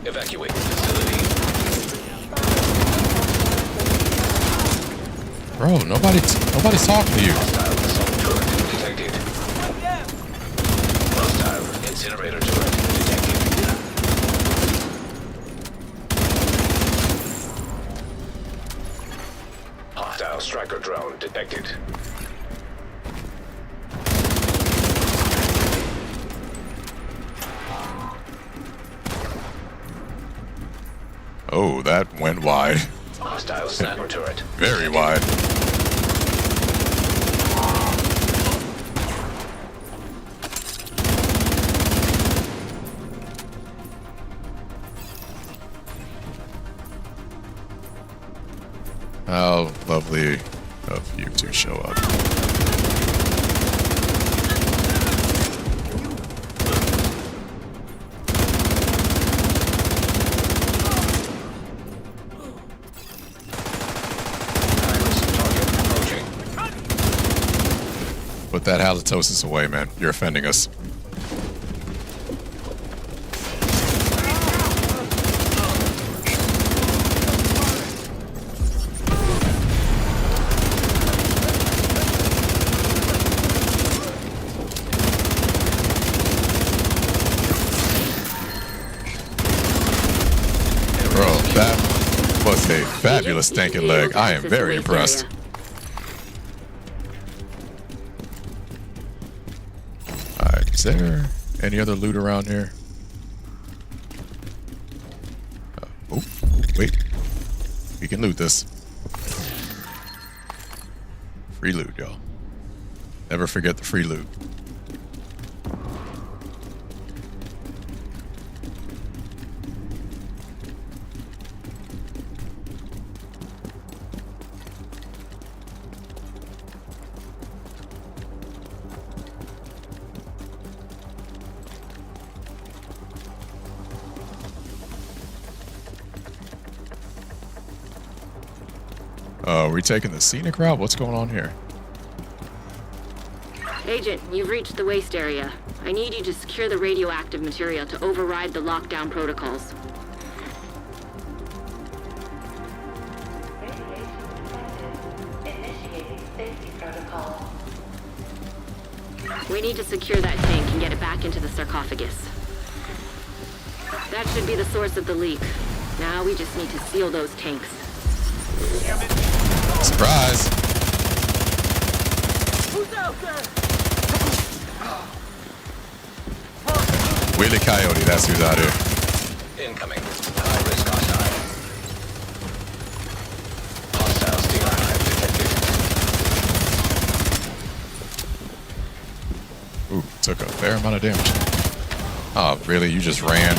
[SPEAKER 4] Evacuate the facility.
[SPEAKER 1] Bro, nobody's talking to you.
[SPEAKER 4] Hostile assault turret detected. Hostile incinerator turret detected. Hostile striker drone detected.
[SPEAKER 1] Oh, that went wide.
[SPEAKER 4] Hostile sniper turret.
[SPEAKER 1] Very wide. How lovely of you to show up. Put that halitosis away, man. You're offending us. Bro, that was a fabulous tanking leg. I am very impressed. Is there any other loot around here? Oh, wait. We can loot this. Free loot, y'all. Never forget the free loot. Are we taking the scenic route? What's going on here?
[SPEAKER 10] Agent, you've reached the waste area. I need you to secure the radioactive material to override the lockdown protocols.
[SPEAKER 11] Initiating safety protocol.
[SPEAKER 10] We need to secure that tank and get it back into the sarcophagus. That should be the source of the leak. Now we just need to seal those tanks.
[SPEAKER 1] Surprise!
[SPEAKER 6] Who's out there?
[SPEAKER 1] Willie Coyote, that's who's out here.
[SPEAKER 4] Incoming. High risk hostile. Hostile stinger hive detected.
[SPEAKER 1] Ooh, took a fair amount of damage. Oh, really? You just ran?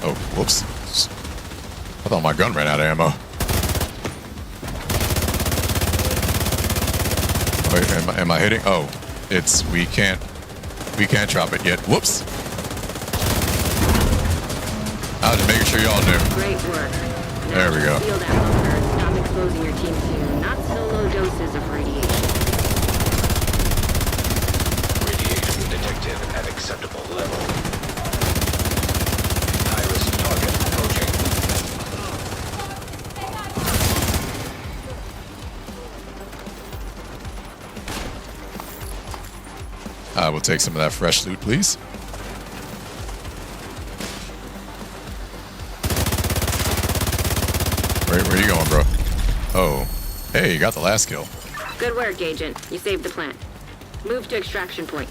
[SPEAKER 1] Oh, whoops. I thought my gun ran out of ammo. Wait, am I hitting? Oh, it's, we can't drop it yet. Whoops. I was just making sure y'all knew.
[SPEAKER 10] Great work.
[SPEAKER 1] There we go.
[SPEAKER 10] Seal that bunker and stop exposing your team to not so low doses of radiation.
[SPEAKER 4] Radiation detected at acceptable level. High-risk target approaching.
[SPEAKER 1] I will take some of that fresh loot, please. Where are you going, bro? Oh. Hey, you got the last kill.
[SPEAKER 10] Good work, Agent. You saved the plant. Move to extraction point.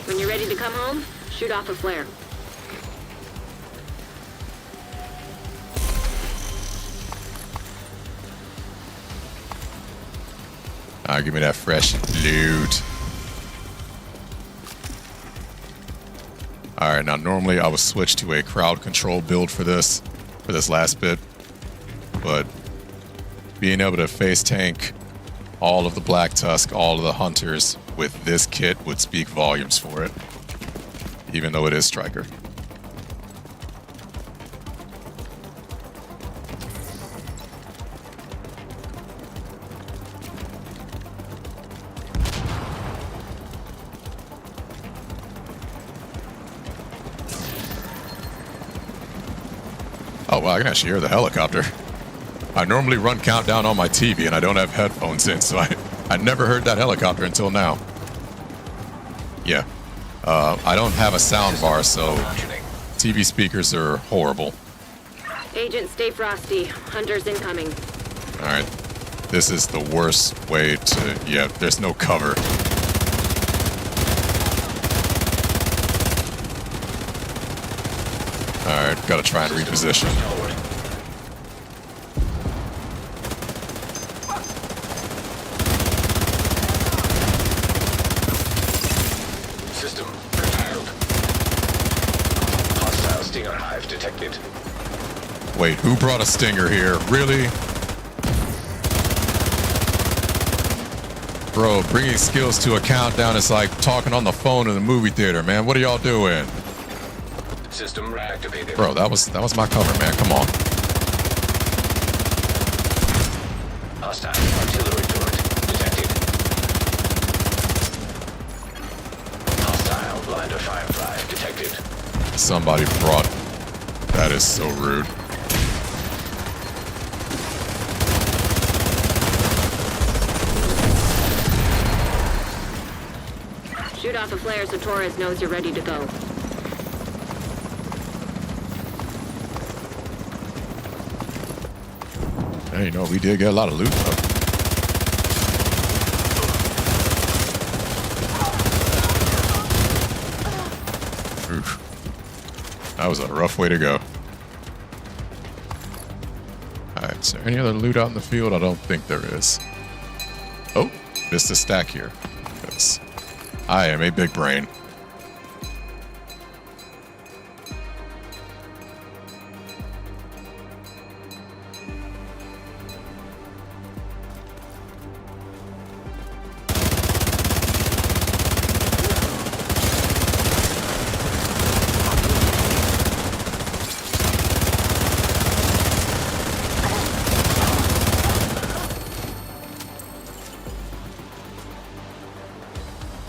[SPEAKER 10] When you're ready to come home, shoot off a flare.
[SPEAKER 1] Give me that fresh loot. Alright, now normally I would switch to a crowd control build for this last bit. But being able to face tank all of the Black Tusk, all of the hunters with this kit would speak volumes for it. Even though it is Striker. Oh, wow, I can actually hear the helicopter. I normally run countdown on my TV and I don't have headphones in, so I never heard that helicopter until now. Yeah, I don't have a sound bar, so TV speakers are horrible.
[SPEAKER 10] Agent, stay frosty. Hunters incoming.
[SPEAKER 1] Alright. This is the worst way to... Yeah, there's no cover. Alright, gotta try and reposition.
[SPEAKER 4] System curtailed. Hostile Stinger hive detected.
[SPEAKER 1] Wait, who brought a stinger here? Really? Bro, bringing skills to a countdown is like talking on the phone in the movie theater, man. What are y'all doing?
[SPEAKER 4] System reactivated.
[SPEAKER 1] Bro, that was my cover, man. Come on.
[SPEAKER 4] Hostile artillery turret detected. Hostile blinder firefly detected.
[SPEAKER 1] Somebody brought... That is so rude.
[SPEAKER 10] Shoot off a flare so Torres knows you're ready to go.
[SPEAKER 1] Hey, you know, we did get a lot of loot, though. Oof. That was a rough way to go. Alright, is there any other loot out in the field? I don't think there is. Oh, missed a stack here. Because I am a big brain.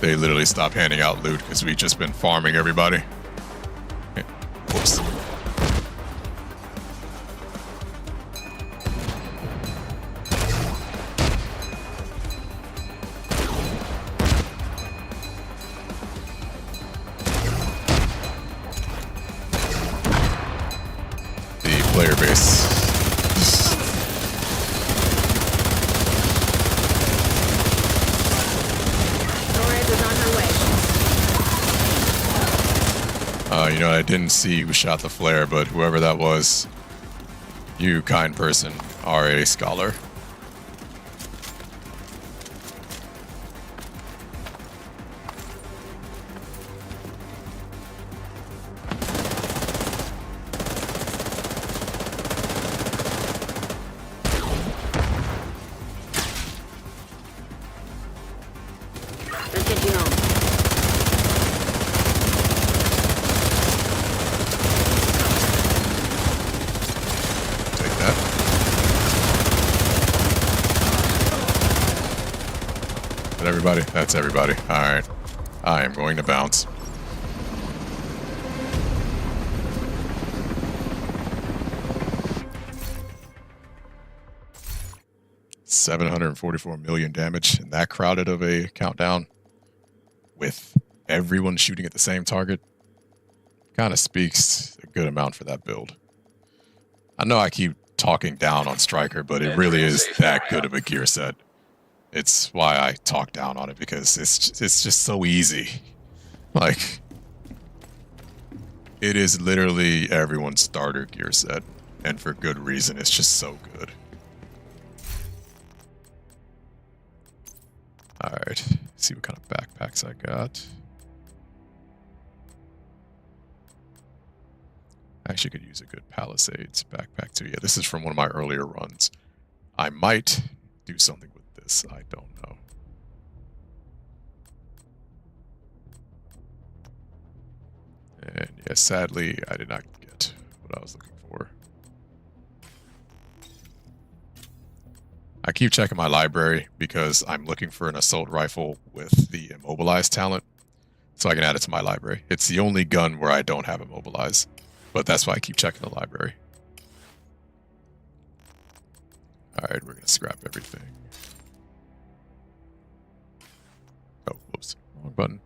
[SPEAKER 1] They literally stopped handing out loot because we've just been farming everybody. Okay. Whoops. The player base. You know, I didn't see who shot the flare, but whoever that was, you, kind person, are a scholar.
[SPEAKER 10] Let's get you home.
[SPEAKER 1] Everybody? That's everybody. Alright. I am going to bounce. $744 million damage in that crowded of a countdown with everyone shooting at the same target. Kind of speaks a good amount for that build. I know I keep talking down on Striker, but it really is that good of a gear set. It's why I talk down on it, because it's just so easy. Like, it is literally everyone's starter gear set, and for good reason. It's just so good. Alright, see what kind of backpacks I got. I actually could use a good Palisades backpack too. Yeah, this is from one of my earlier runs. I might do something with this. I don't know. And yeah, sadly, I did not get what I was looking for. I keep checking my library because I'm looking for an assault rifle with the immobilized talent, so I can add it to my library. It's the only gun where I don't have immobilize, but that's why I keep checking the library. Alright, we're going to scrap everything. Oh, whoops. Wrong button.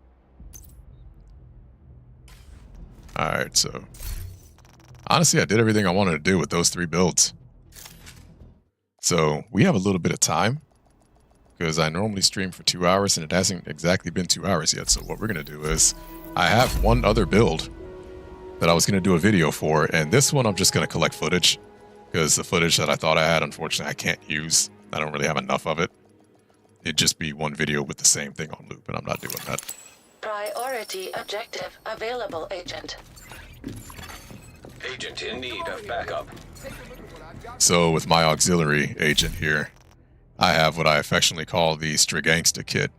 [SPEAKER 1] Alright, so honestly, I did everything I wanted to do with those 3 builds. So we have a little bit of time because I normally stream for 2 hours and it hasn't exactly been 2 hours yet. So what we're going to do is I have one other build that I was going to do a video for, and this one I'm just going to collect footage because the footage that I thought I had, unfortunately, I can't use. I don't really have enough of it. It'd just be one video with the same thing on loop, and I'm not doing that.
[SPEAKER 11] Priority objective available, Agent.
[SPEAKER 4] Agent in need of backup.
[SPEAKER 1] So with my auxiliary agent here, I have what I affectionately call the Strigangsta kit.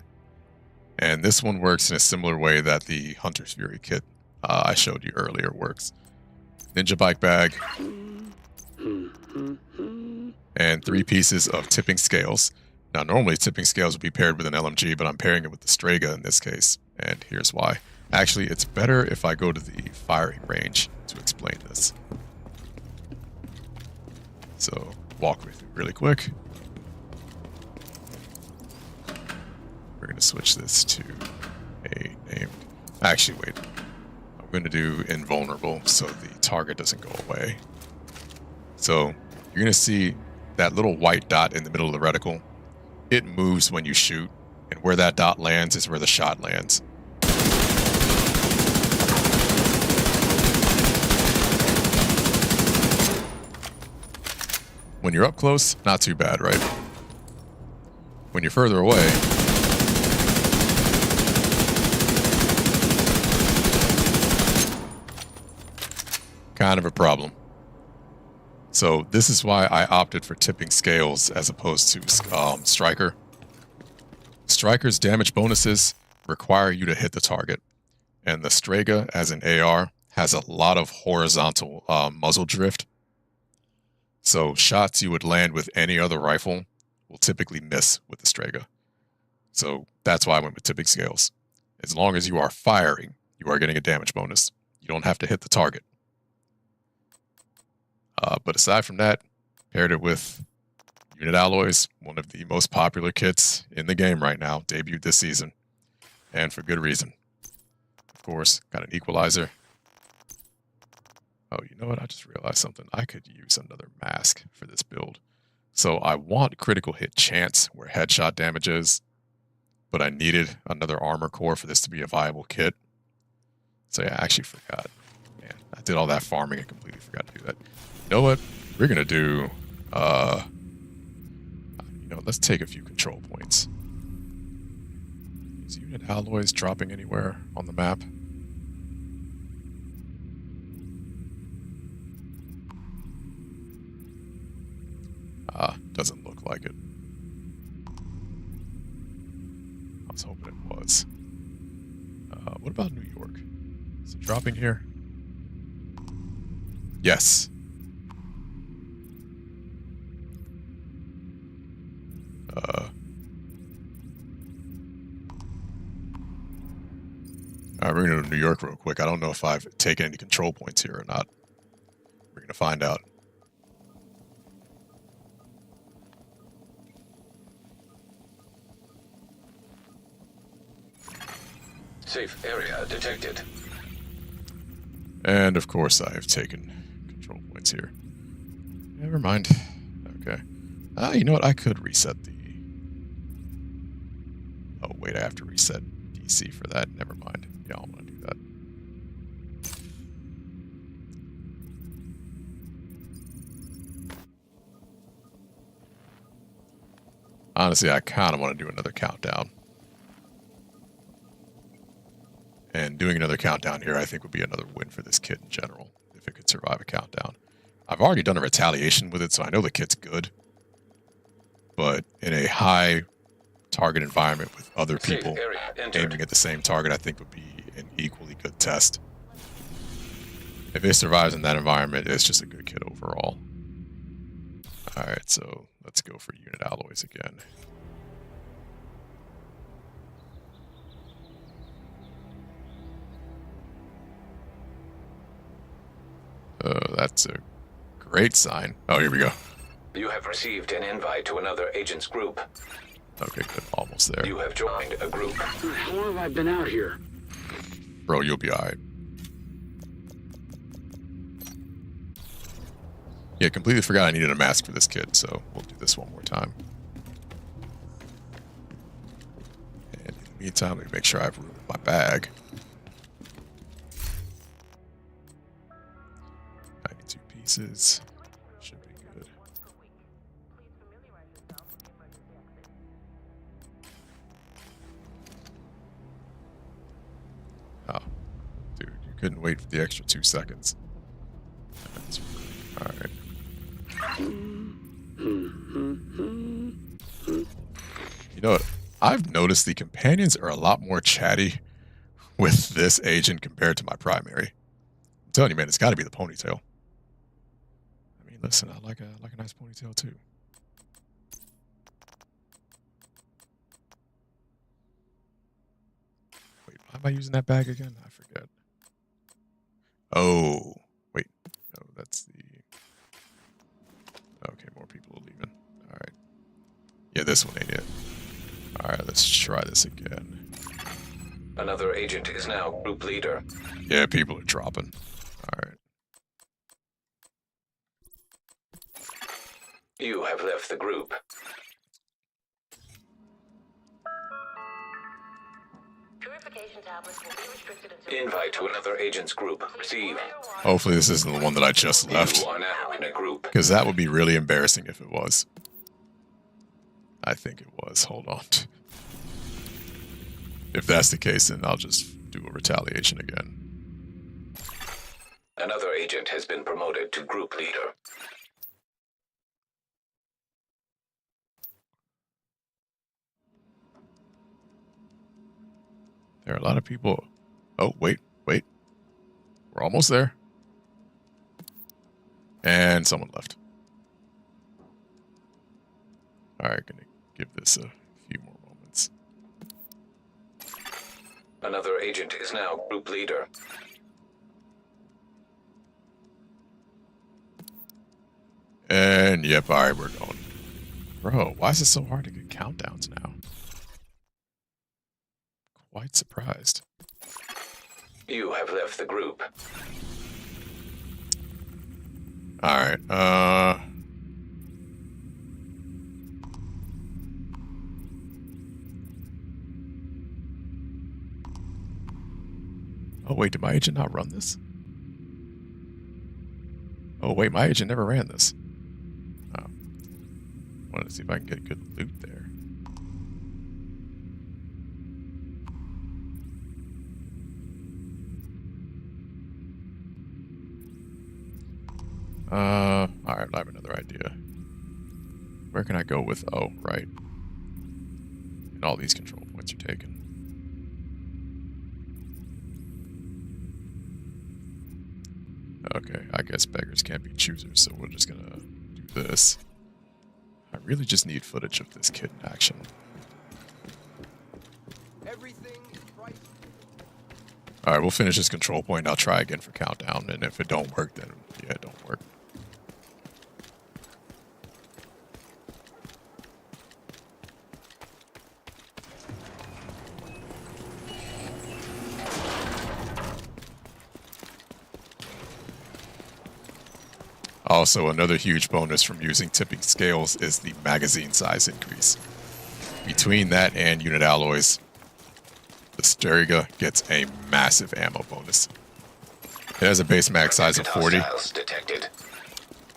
[SPEAKER 1] And this one works in a similar way that the Hunter's Fury kit I showed you earlier works. Ninja bike bag. And 3 pieces of tipping scales. Now normally tipping scales would be paired with an LMG, but I'm pairing it with the Strega in this case. And here's why. Actually, it's better if I go to the firing range to explain this. So, walk with me really quick. We're going to switch this to a named... Actually, wait. I'm going to do invulnerable so the target doesn't go away. So, you're going to see that little white dot in the middle of the reticle. It moves when you shoot, and where that dot lands is where the shot lands. When you're up close, not too bad, right? When you're further away, kind of a problem. So this is why I opted for tipping scales as opposed to Striker. Striker's damage bonuses require you to hit the target, and the Strega as an AR has a lot of horizontal muzzle drift. So shots you would land with any other rifle will typically miss with the Strega. So that's why I went with tipping scales. As long as you are firing, you are getting a damage bonus. You don't have to hit the target. But aside from that, paired it with Unit Alloys, one of the most popular kits in the game right now, debuted this season, and for good reason. Of course, got an equalizer. Oh, you know what? I just realized something. I could use another mask for this build. So I want critical hit chance where headshot damage is, but I needed another armor core for this to be a viable kit. So yeah, I actually forgot. Man, I did all that farming and completely forgot to do that. You know what? We're going to do, let's take a few control points. Is Unit Alloys dropping anywhere on the map? Doesn't look like it. I was hoping it was. What about New York? Is it dropping here? Yes. Alright, we're going to go to New York real quick. I don't know if I've taken any control points here or not. We're going to find out.
[SPEAKER 4] Safe area detected.
[SPEAKER 1] And of course I have taken control points here. Never mind. Okay. You know what? I could reset the... Oh, wait, I have to reset DC for that. Never mind. Yeah, I want to do that. Honestly, I kind of want to do another countdown. And doing another countdown here, I think, would be another win for this kit in general, if it could survive a countdown. I've already done a retaliation with it, so I know the kit's good. But in a high target environment with other people aiming at the same target, I think would be an equally good test. If it survives in that environment, it's just a good kit overall. Alright, so let's go for Unit Alloys again. That's a great sign. Oh, here we go.
[SPEAKER 4] You have received an invite to another agent's group.
[SPEAKER 1] Okay, good. Almost there.
[SPEAKER 4] You have joined a group.
[SPEAKER 9] How long have I been out here?
[SPEAKER 1] Bro, you'll be alright. Yeah, completely forgot I needed a mask for this kid, so we'll do this one more time. And in the meantime, let me make sure I have room in my bag. 92 pieces. Should be good. Oh, dude, you couldn't wait for the extra 2 seconds. All right. You know what? I've noticed the companions are a lot more chatty with this agent compared to my primary. I'm telling you, man, it's got to be the ponytail. I mean, listen, I like a nice ponytail too. Wait, why am I using that bag again? I forget. Oh, wait, no, that's the. Okay, more people are leaving. All right. Yeah, this one ain't it. All right, let's try this again.
[SPEAKER 4] Another agent is now group leader.
[SPEAKER 1] Yeah, people are dropping. All right.
[SPEAKER 4] You have left the group.
[SPEAKER 11] Purification tablets will be restricted until...
[SPEAKER 4] Invite to another agent's group. Receive.
[SPEAKER 1] Hopefully this isn't the one that I just left.
[SPEAKER 4] You are now in a group.
[SPEAKER 1] Because that would be really embarrassing if it was. I think it was. Hold on. If that's the case, then I'll just do a retaliation again.
[SPEAKER 4] Another agent has been promoted to group leader.
[SPEAKER 1] There are a lot of people. Oh, wait. We're almost there. And someone left. All right, gonna give this a few more moments.
[SPEAKER 4] Another agent is now group leader.
[SPEAKER 1] And yep, all right, we're going. Bro, why is it so hard to get countdowns now? Quite surprised.
[SPEAKER 4] You have left the group.
[SPEAKER 1] All right. Oh wait, did my agent not run this? Oh wait, my agent never ran this. Oh. Wanted to see if I can get good loot there. Alright, I have another idea. Where can I go with, oh, right. And all these control points are taken. Okay, I guess beggars can't be choosers, so we're just gonna do this. I really just need footage of this kid in action. Alright, we'll finish this control point. I'll try again for countdown, and if it don't work, then yeah, it don't work. Also, another huge bonus from using tipping scales is the magazine size increase. Between that and unit alloys, the Sturga gets a massive ammo bonus. It has a base mag size of 40.
[SPEAKER 4] Detected.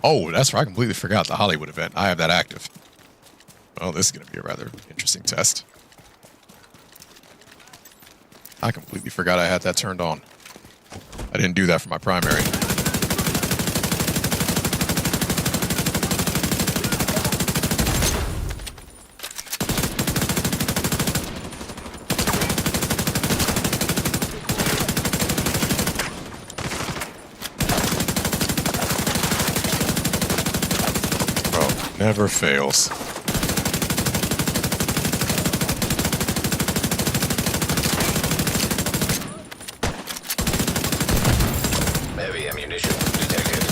[SPEAKER 1] Oh, that's right. I completely forgot the Hollywood event. I have that active. Well, this is going to be a rather interesting test. I completely forgot I had that turned on. I didn't do that for my primary. Never fails.
[SPEAKER 4] Heavy ammunition detected.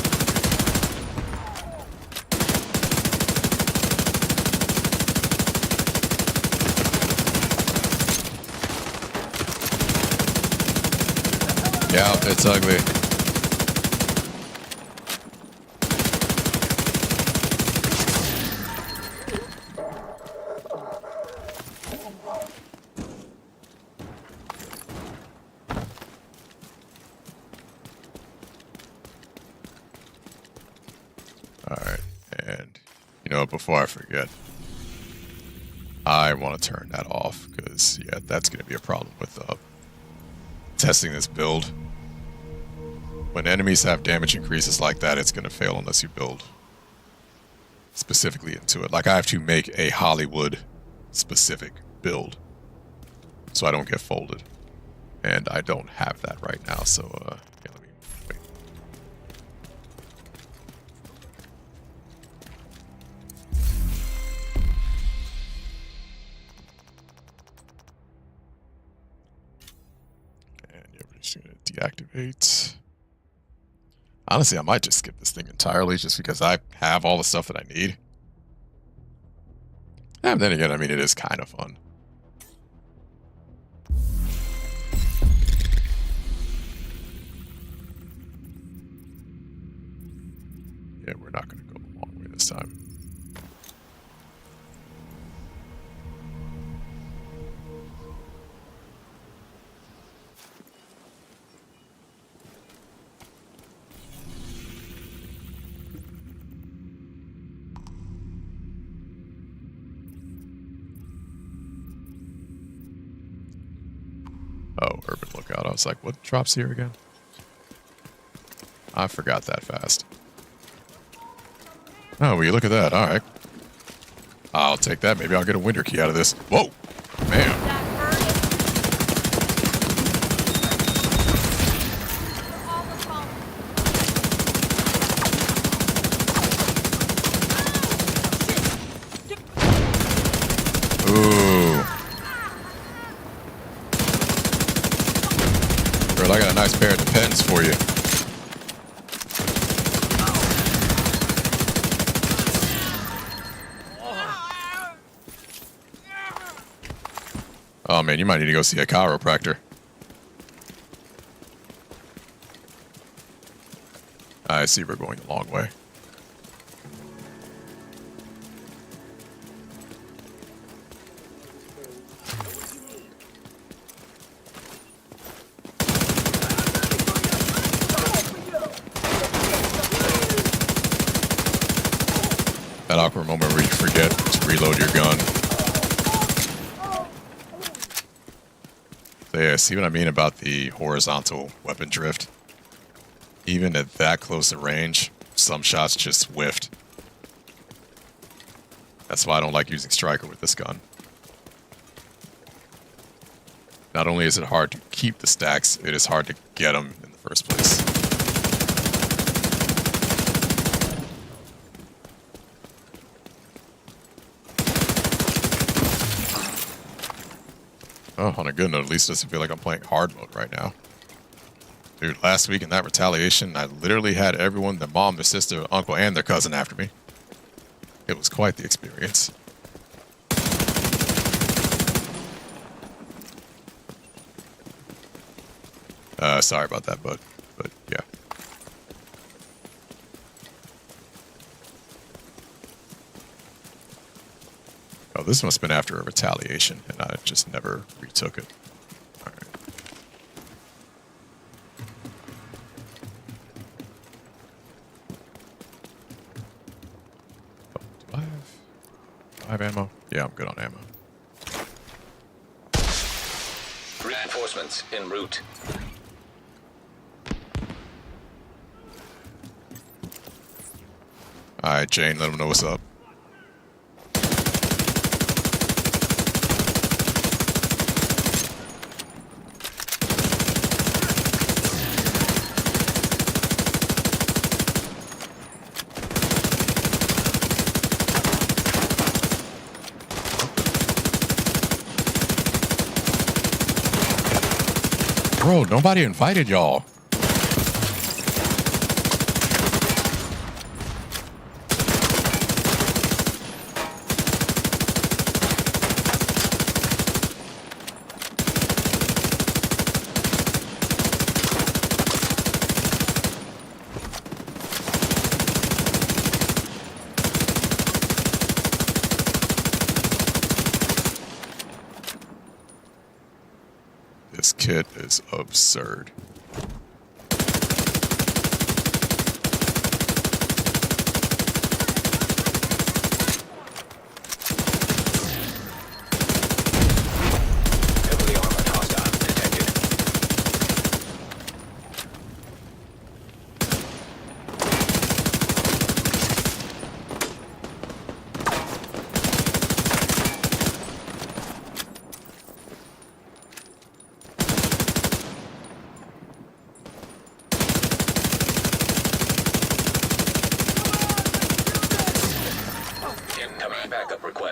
[SPEAKER 1] Yeah, it's ugly. before I forget, I want to turn that off because, yeah, that's going to be a problem with testing this build. When enemies have damage increases like that, it's going to fail unless you build specifically into it. Like, I have to make a Hollywood specific build so I don't get folded. And I don't have that right now, so yeah, let me wait. And yeah, we're just gonna deactivate. Honestly, I might just skip this thing entirely just because I have all the stuff that I need. And then again, I mean, it is kind of fun. Yeah, we're not going to go the long way this time. Oh, Urban Lookout. I was like, what drops here again? I forgot that fast. Oh, will you look at that? All right. I'll take that. Maybe I'll get a winter key out of this. Whoa! Man. Ooh. Girl, I got a nice pair of Depends for you. Oh man, you might need to go see a chiropractor. I see we're going the long way. That awkward moment where you forget to reload your gun. So yeah, see what I mean about the horizontal weapon drift? Even at that close a range, some shots just whiffed. That's why I don't like using Striker with this gun. Not only is it hard to keep the stacks, it is hard to get them in the first place. Oh, on a good note, at least it doesn't feel like I'm playing hard mode right now. Dude, last week in that retaliation, I literally had everyone, their mom, their sister, their uncle, and their cousin after me. It was quite the experience. Sorry about that, but yeah. Oh, this must have been after a retaliation, and I just never retook it. All right. Oh, do I have ammo? Yeah, I'm good on ammo.
[SPEAKER 4] Reinforcements en route.
[SPEAKER 1] All right, Jane, let them know what's up. Bro, nobody invited y'all. This kit is absurd.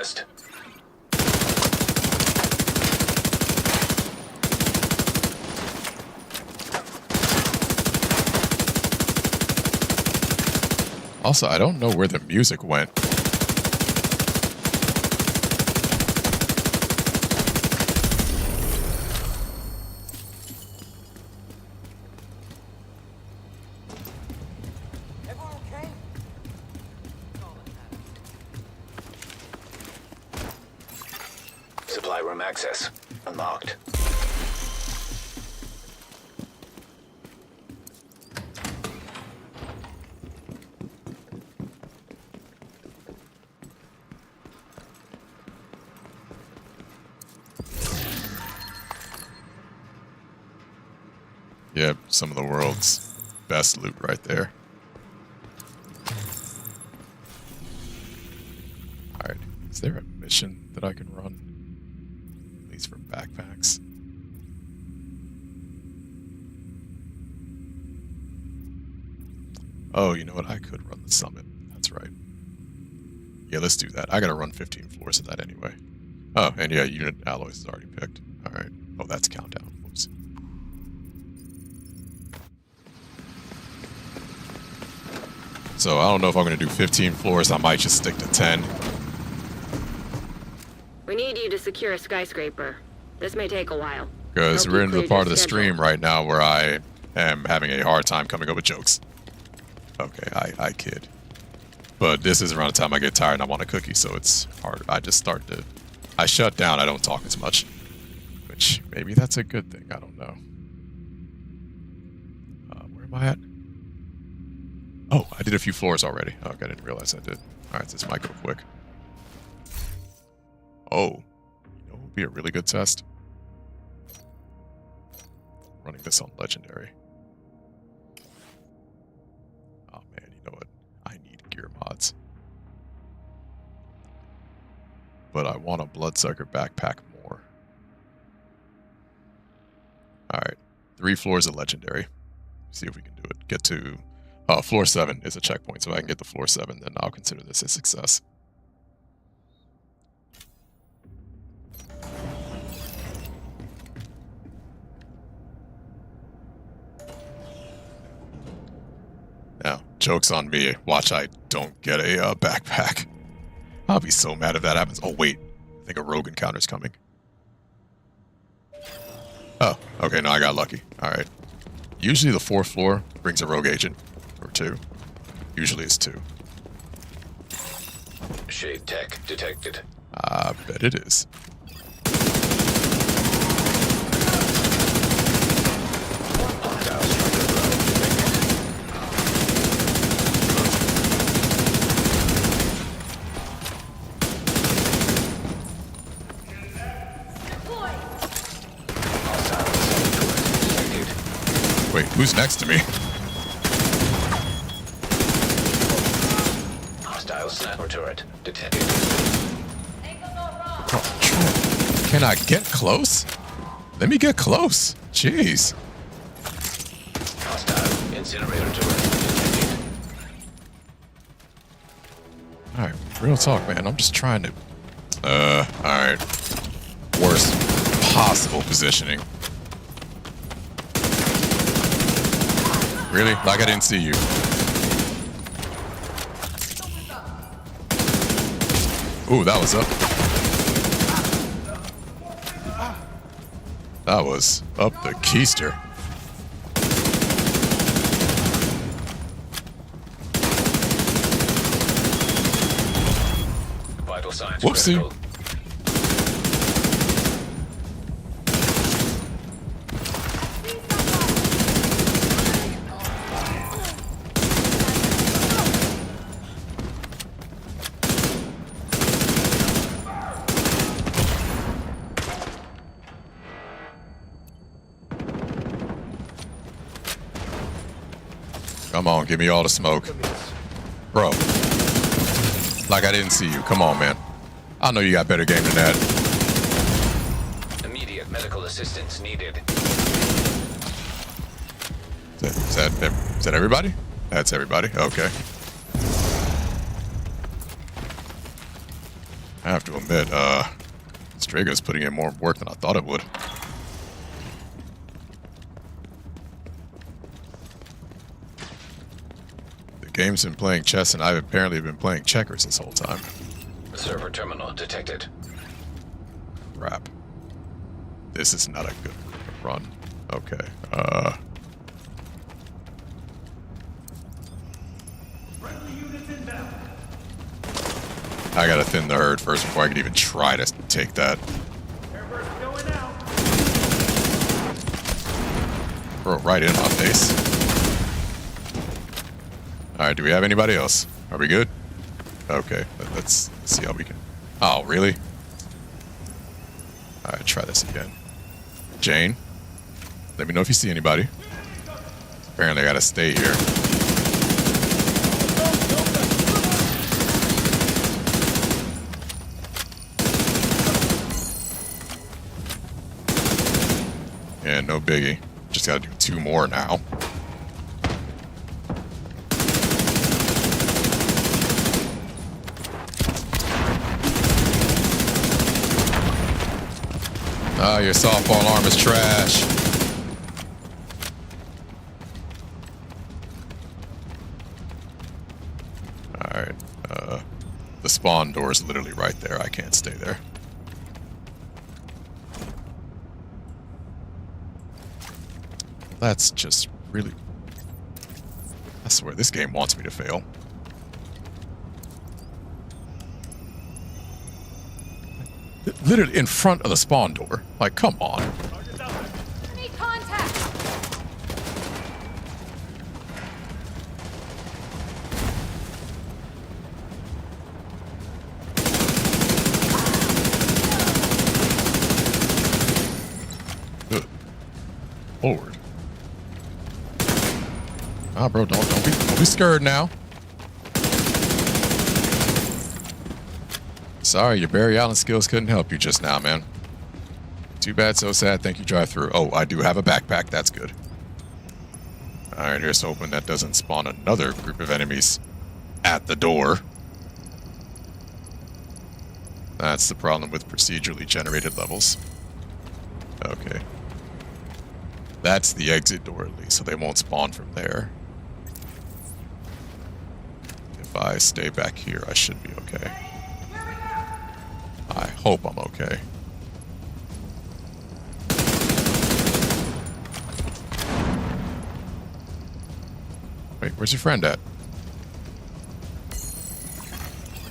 [SPEAKER 4] west.
[SPEAKER 1] Also, I don't know where the music went.
[SPEAKER 6] Everyone okay?
[SPEAKER 4] Supply room access. Unlocked.
[SPEAKER 1] Yeah, some of the world's best loot right there. Alright, is there a mission that I can run? At least for backpacks. Oh, you know what? I could run the summit. That's right. Yeah, let's do that. I gotta run 15 floors of that anyway. Oh, and yeah, unit alloys is already picked. Alright. Oh, that's countdown. Whoops. So I don't know if I'm going to do 15 floors. I might just stick to 10.
[SPEAKER 10] We need you to secure a skyscraper. This may take a while.
[SPEAKER 1] Because
[SPEAKER 10] Help
[SPEAKER 1] we're
[SPEAKER 10] you
[SPEAKER 1] into the
[SPEAKER 10] clear
[SPEAKER 1] part
[SPEAKER 10] your
[SPEAKER 1] of the
[SPEAKER 10] schedule.
[SPEAKER 1] stream right now where I am having a hard time coming up with jokes. Okay, I kid. But this is around the time I get tired and I want a cookie, so it's hard. I just start to... I shut down. I don't talk as much. Which, maybe that's a good thing. I don't know. Where am I at? Oh, I did a few floors already. Okay, I didn't realize I did. Alright, so this might go quick. Oh. You know what would be a really good test? Running this on Legendary. Oh man, you know what? I need gear mods. But I want a Bloodsucker backpack more. Alright. 3 floors of Legendary. See if we can do it. Get to... floor 7 is a checkpoint, so if I can get to floor 7, then I'll consider this a success. Now, joke's on me. Watch I don't get a backpack. I'll be so mad if that happens. Oh, wait. I think a rogue encounter's coming. Oh, okay, no, I got lucky. Alright. Usually the 4th floor brings a rogue agent. Or 2. Usually it's 2.
[SPEAKER 4] Shade tech detected.
[SPEAKER 1] I bet it is. Wait, who's next to me?
[SPEAKER 4] Hostile sniper turret detected.
[SPEAKER 1] Oh, Trent. Can I get close? Let me get close. Jeez.
[SPEAKER 4] Hostile incinerator turret detected.
[SPEAKER 1] Alright, real talk, man. I'm just trying to... alright. Worst possible positioning. Really? Like I didn't see you. Ooh, that was up. That was up the keister.
[SPEAKER 4] Vital signs
[SPEAKER 1] Whoopsie.
[SPEAKER 4] critical.
[SPEAKER 1] Come on, give me all the smoke. Bro. Like I didn't see you. Come on, man. I know you got better game than that.
[SPEAKER 4] Immediate medical assistance needed.
[SPEAKER 1] Is that everybody? That's everybody. Okay. I have to admit, Strago's putting in more work than I thought it would. The game's been playing chess, and I've apparently been playing checkers this whole time.
[SPEAKER 4] Server terminal detected.
[SPEAKER 1] Crap. This is not a good run. Okay. I gotta thin the herd first before I can even try to take that. Throw it right in my face. Alright, do we have anybody else? Are we good? Okay, let's see how we can... Oh, really? Alright, try this again. Jane, let me know if you see anybody. Apparently I gotta stay here. Yeah, no biggie. Just gotta do 2 more now. Oh, your softball arm is trash. Alright, the spawn door is literally right there. I can't stay there. That's just really... I swear, this game wants me to fail. Literally in front of the spawn door. Like, come on.
[SPEAKER 7] I need contact.
[SPEAKER 1] Good. Forward. Ah, bro, don't be scared now. Sorry, your Barry Allen skills couldn't help you just now, man. Too bad, so sad. Thank you, drive through. Oh, I do have a backpack. That's good. Alright, here's hoping that doesn't spawn another group of enemies at the door. That's the problem with procedurally generated levels. Okay. That's the exit door, at least, so they won't spawn from there. If I stay back here, I should be okay. I hope I'm okay. Wait, where's your friend at?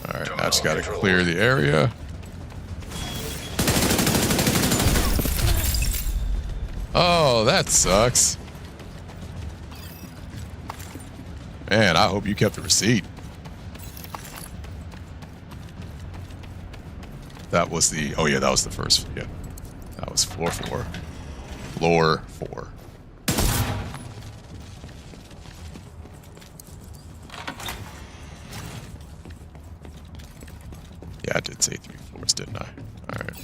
[SPEAKER 1] Alright, I just gotta clear the area. Oh, that sucks. Man, I hope you kept the receipt. That was the... Oh, yeah, that was the first... Yeah. That was floor 4. Floor 4. Yeah, I did say 3 floors, didn't I? Alright.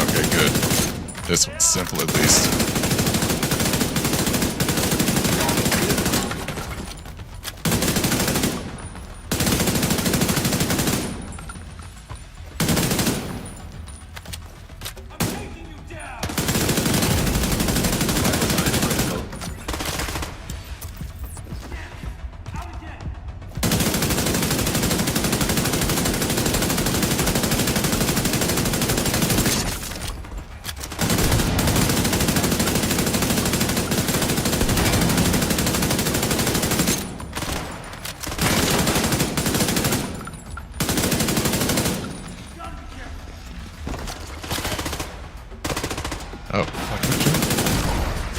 [SPEAKER 1] Okay, good. This one's simple, at least.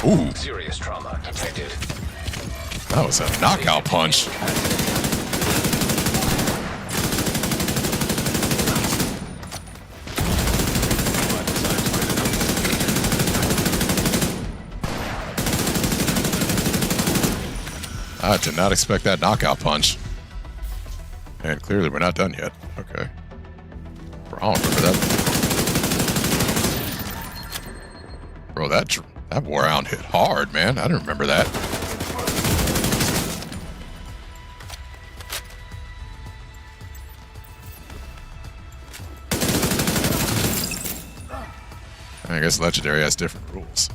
[SPEAKER 1] Ooh.
[SPEAKER 4] Serious trauma detected.
[SPEAKER 1] That was a knockout punch. I did not expect that knockout punch. And clearly we're not done yet. Okay. Bro, I don't remember that. Bro, that war round hit hard, man. I didn't remember that. I guess Legendary has different rules.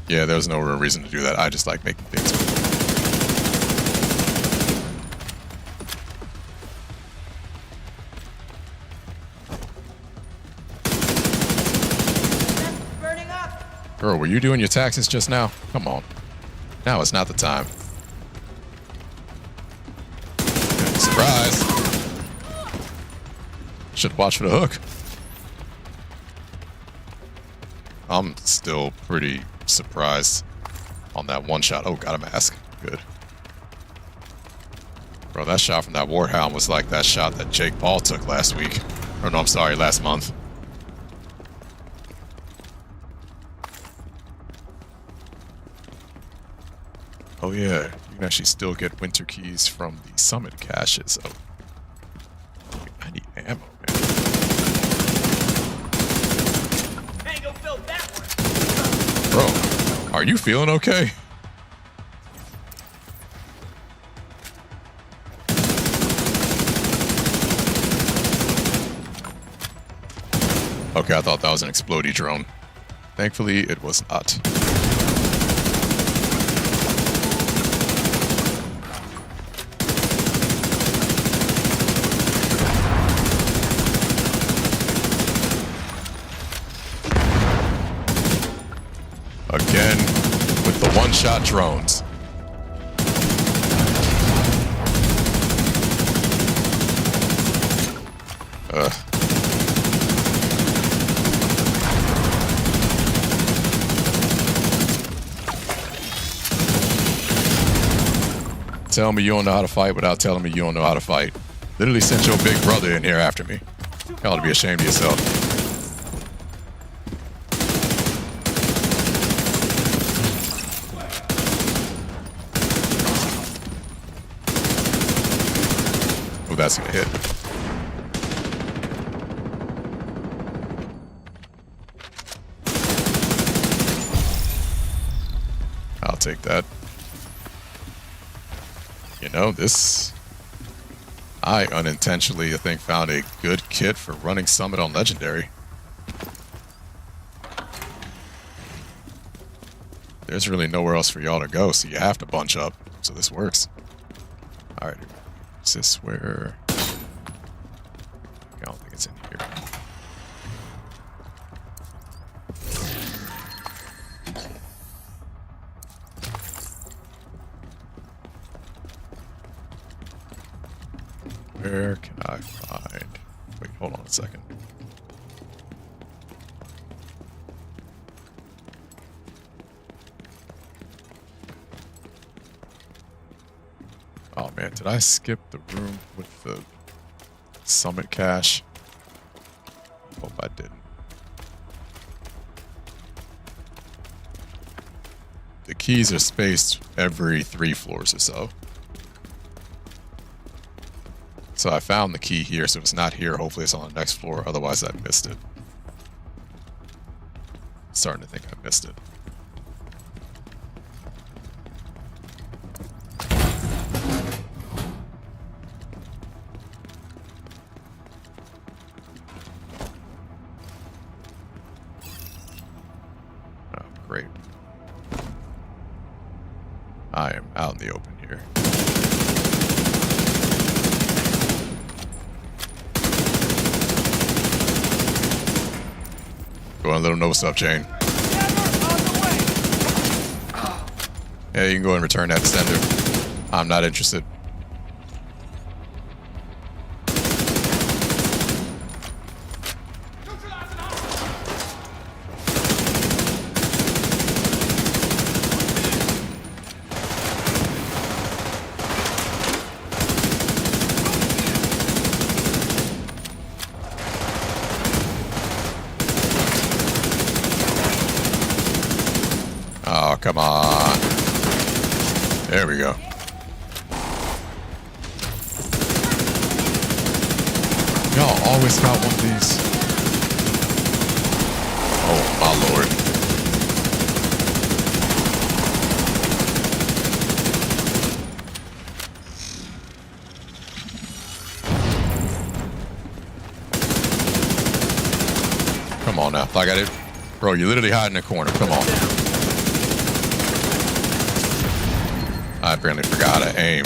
[SPEAKER 1] Yeah, there's no real reason to do that. I just like making things.
[SPEAKER 6] Burning up.
[SPEAKER 1] Girl, were you doing your taxes just now? Come on. Now is not the time. Surprise! Should watch for the hook. I'm still pretty surprised on that one shot. Oh, got a mask. Good. Bro, that shot from that Warhound was like that shot that Jake Paul took last week. Or no, I'm sorry, last month. Oh yeah, you can actually still get winter keys from the summit caches. Oh, I need ammo, man.
[SPEAKER 6] Mango filled that one.
[SPEAKER 1] Bro, are you feeling okay? Okay, I thought that was an explodey drone. Thankfully, it was not. Again, with the one-shot drones. Tell me you don't know how to fight without telling me you don't know how to fight. Literally sent your big brother in here after me. You ought to be ashamed of yourself. Oh, that's gonna hit. I'll take that. You know, this... I unintentionally, I think, found a good kit for running Summit on Legendary. There's really nowhere else for y'all to go, so you have to bunch up. So this works. Alright. Is this where... I don't think it's in here. Where can I find... Wait, hold on a second. Oh man, did I skip the room with the summit cache? Hope I didn't. The keys are spaced every 3 floors or so. So I found the key here, so if it's not here, hopefully it's on the next floor, otherwise I missed it. Starting to think I missed it. Oh, great. I am out in the open here. Go on, let them know what's up, Jane. Yeah, you can go and return that sender. I'm not interested. Oh, come on. There we go. Y'all always got one of these. my lord. Come on now. I got it. Bro, you literally hide in the corner. Come on. I apparently forgot how to aim.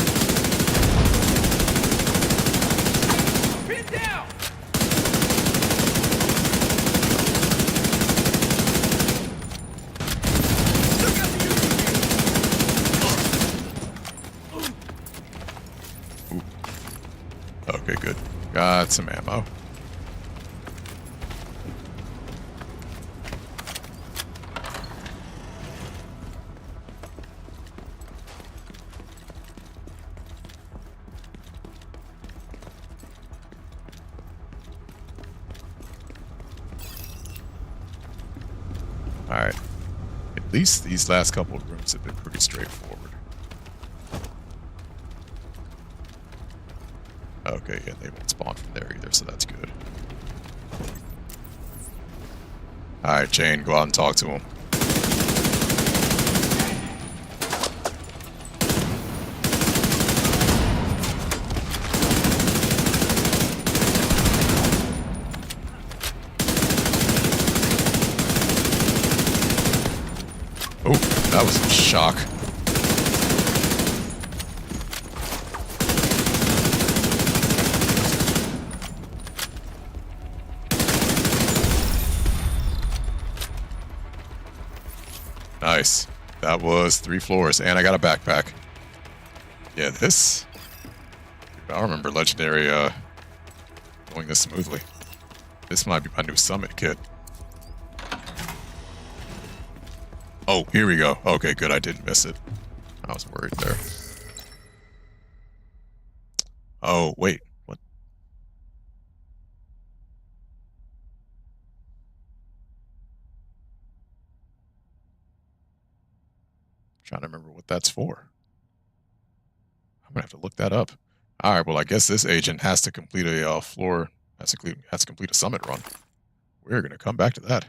[SPEAKER 1] Okay, good. Got some ammo. Alright. At least these last couple of rooms have been pretty straightforward. Okay, yeah, they won't spawn from there either, so that's good. Alright, Jane, go out and talk to him. Oh, that was a shock. Nice. That was 3 floors, and I got a backpack. Yeah, this... I remember Legendary going this smoothly. This might be my new summit kit. Oh, here we go. Okay, good. I didn't miss it. I was worried there. Oh, wait. What? I'm trying to remember what that's for. I'm gonna have to look that up. All right. Well, I guess this agent has to complete a floor. Has to complete a summit run. We're gonna come back to that.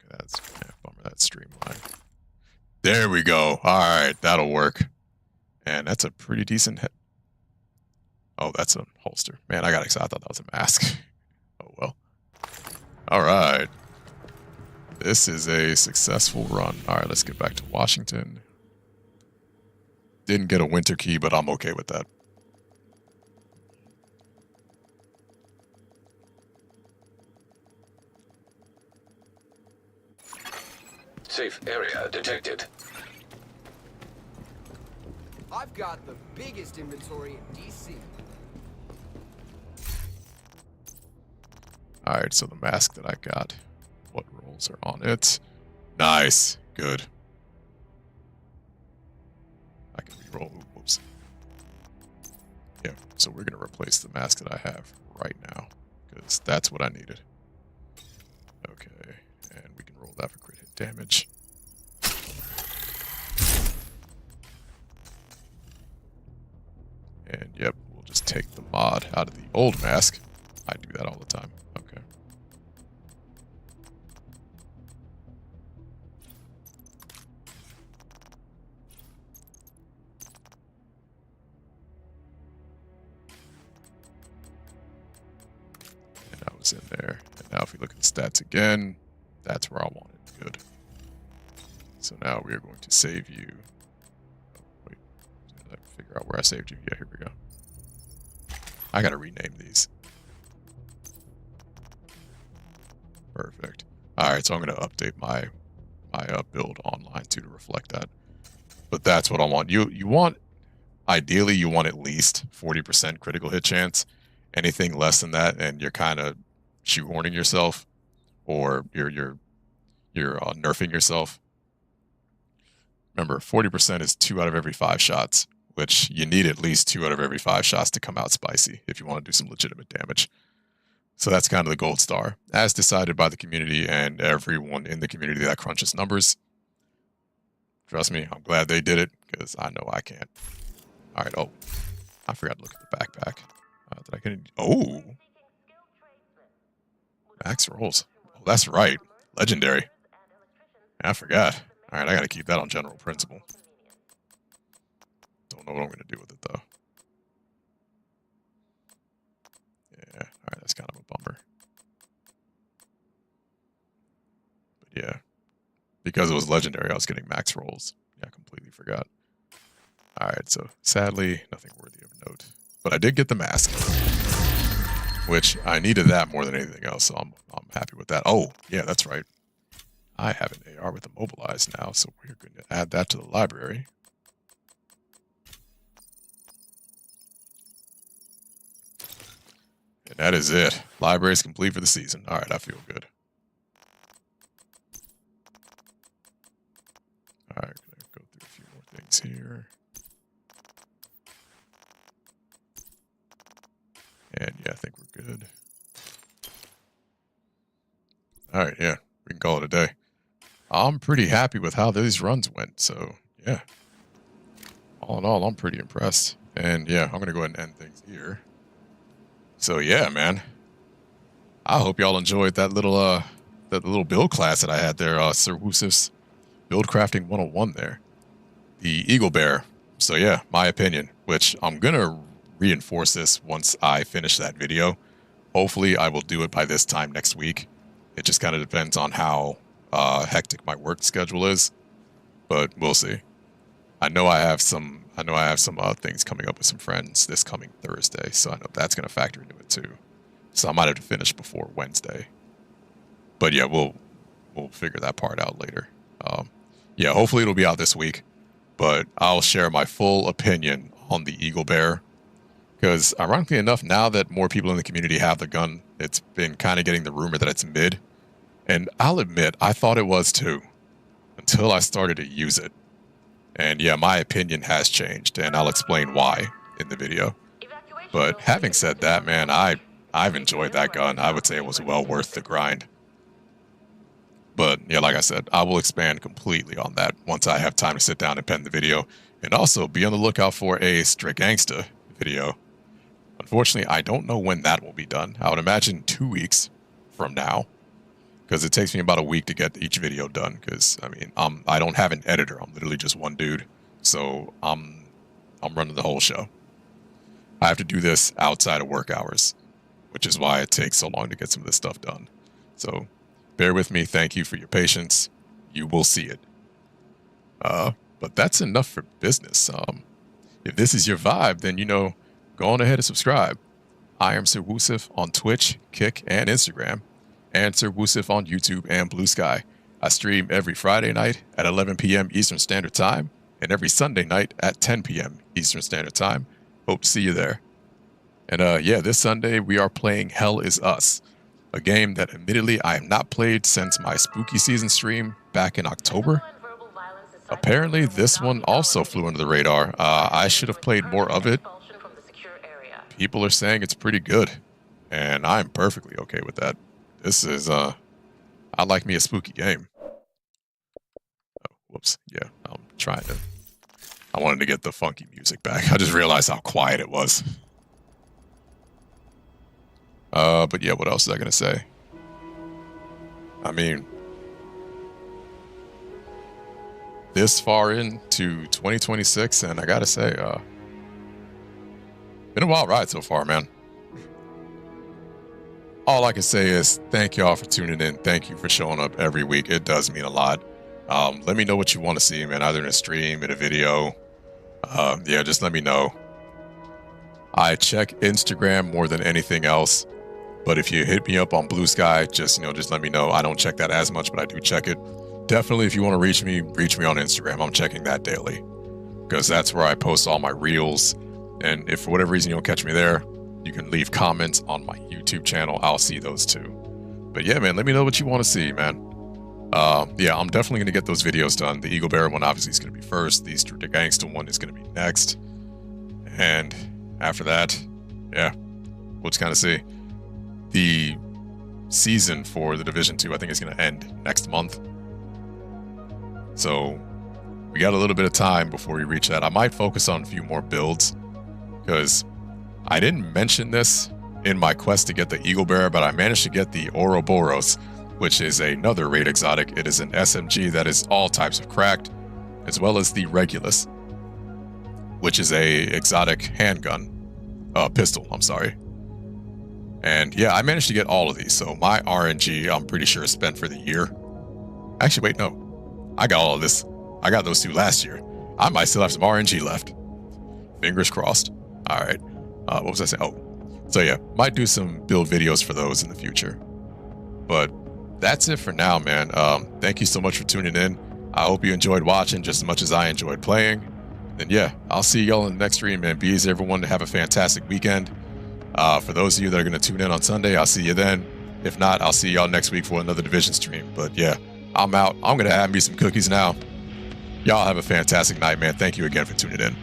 [SPEAKER 1] That's bummer. That's streamlined. There we go. All right, that'll work. And that's a pretty decent hit. Oh, that's a holster. Man, I got excited. I thought that was a mask. Oh well. All right. This is a successful run. All right, let's get back to Washington. Didn't get a winter key, but I'm okay with that.
[SPEAKER 4] Safe area detected.
[SPEAKER 6] I've got the biggest inventory in DC.
[SPEAKER 1] Alright, so the mask that I got, what rolls are on it? Nice. Good. I can reroll. Whoops. Yeah, so we're going to replace the mask that I have right now, because that's what I needed. Okay, and we can roll that for crit hit damage. And yep, we'll just take the mod out of the old mask. I do that all the time. Okay. And I was in there. And now if we look at the stats again, that's where I want it. Good. So now we are going to save you. Oh, wait. Did I figure out where I saved you? Yeah, here we go. I gotta rename these. Perfect. All right, so I'm gonna update my build online too to reflect that. But that's what I want. You want, ideally, you want at least 40% critical hit chance. Anything less than that, and you're kind of shoehorning yourself, or you're nerfing yourself. Remember, 40% is 2 out of every 5 shots, which you need at least 2 out of every 5 shots to come out spicy if you want to do some legitimate damage. So that's kind of the gold star, as decided by the community and everyone in the community that crunches numbers. Trust me, I'm glad they did it, because I know I can't. All right, oh, I forgot to look at the backpack. Did I get any? Oh, Max rolls. Oh, that's right. Legendary. I forgot. All right, I got to keep that on general principle. Don't know what I'm going to do with it, though. Yeah, all right, that's kind of a bummer. But yeah, because it was legendary, I was getting max rolls. Yeah, I completely forgot. All right, so sadly, nothing worthy of note. But I did get the mask, which I needed that more than anything else, so I'm happy with that. Oh, yeah, that's right. I have an AR with immobilized now, so we're going to add that to the library. And that is it. Library is complete for the season. All right, I feel good. All right, gonna go through a few more things here. And yeah, I think we're good. All right, yeah, we can call it a day. I'm pretty happy with how these runs went, so yeah. All in all, I'm pretty impressed. And yeah, I'm gonna go ahead and end things here. So yeah, man. I hope y'all enjoyed that little build class that I had there, Sir Woosif's Build Crafting 101 there. The Eagle Bear. So yeah, my opinion, which I'm gonna reinforce this once I finish that video. Hopefully I will do it by this time next week. It just kind of depends on how hectic my work schedule is, but we'll see. I know I have some things coming up with some friends this coming Thursday, so I know that's going to factor into it too. So I might have to finish before Wednesday. But yeah, we'll figure that part out later. Yeah, hopefully it'll be out this week, but I'll share my full opinion on the Eagle Bear. Because ironically enough, now that more people in the community have the gun, it's been kind of getting the rumor that it's mid. And I'll admit, I thought it was too, until I started to use it. And yeah, my opinion has changed, and I'll explain why in the video. But having said that, man, I've enjoyed that gun. I would say it was well worth the grind. But yeah, like I said, I will expand completely on that once I have time to sit down and pen the video. And also be on the lookout for a Strict Gangsta video. Unfortunately, I don't know when that will be done. I would imagine 2 weeks from now, because it takes me about a week to get each video done. Because I mean, I don't have an editor. I'm literally just one dude, so I'm running the whole show. I have to do this outside of work hours, which is why it takes so long to get some of this stuff done. So bear with me. Thank you for your patience. You will see it. But that's enough for business. If this is your vibe, then go on ahead and subscribe. I am Sir Woosif on Twitch, Kick, and Instagram, and Sir Woosif on YouTube and Blue Sky. I stream every Friday night at 11 p.m. Eastern Standard Time, and every Sunday night at 10 p.m. Eastern Standard Time. Hope to see you there. And yeah, this Sunday we are playing Hell Is Us, a game that admittedly I have not played since my spooky season stream back in October. Apparently this one also flew under the radar. I should have played more of it. People are saying it's pretty good, and I'm perfectly okay with that. This is, I like me a spooky game. Oh, whoops. Yeah, I wanted to get the funky music back. I just realized how quiet it was. But yeah, what else was I going to say? I mean, this far into 2026, and I got to say, been a wild ride so far, man. All I can say is thank y'all for tuning in. Thank you for showing up every week. It does mean a lot. Let me know what you want to see, man, either in a stream, in a video. Yeah, just let me know. I check Instagram more than anything else. But if you hit me up on Blue Sky, just let me know. I don't check that as much, but I do check it. Definitely, if you want to reach me on Instagram. I'm checking that daily, because that's where I post all my reels. And if for whatever reason you don't catch me there, you can leave comments on my YouTube channel. I'll see those too. But yeah, man, let me know what you want to see, man. Yeah, I'm definitely going to get those videos done. The Eagle Bear one obviously is going to be first. The Strict Gangsta one is going to be next. And after that, yeah, we'll just kind of see. The season for the Division 2, I think, is going to end next month. So we got a little bit of time before we reach that. I might focus on a few more builds, because I didn't mention this in my quest to get the Eagle Bearer, but I managed to get the Ouroboros, which is another raid exotic. It is an SMG that is all types of cracked, as well as the Regulus, which is a exotic handgun, pistol, I'm sorry. And yeah, I managed to get all of these, so my RNG, I'm pretty sure, is spent for the year. Actually, wait, no. I got all of this. I got those two last year. I might still have some RNG left. Fingers crossed. All right. What was I saying? Oh, so yeah, might do some build videos for those in the future. But that's it for now, man. Thank you so much for tuning in. I hope you enjoyed watching just as much as I enjoyed playing. And yeah, I'll see y'all in the next stream, man. Be easy, everyone, to have a fantastic weekend. For those of you that are going to tune in on Sunday, I'll see you then. If not, I'll see y'all next week for another Division stream. But yeah, I'm out. I'm going to have me some cookies now. Y'all have a fantastic night, man. Thank you again for tuning in.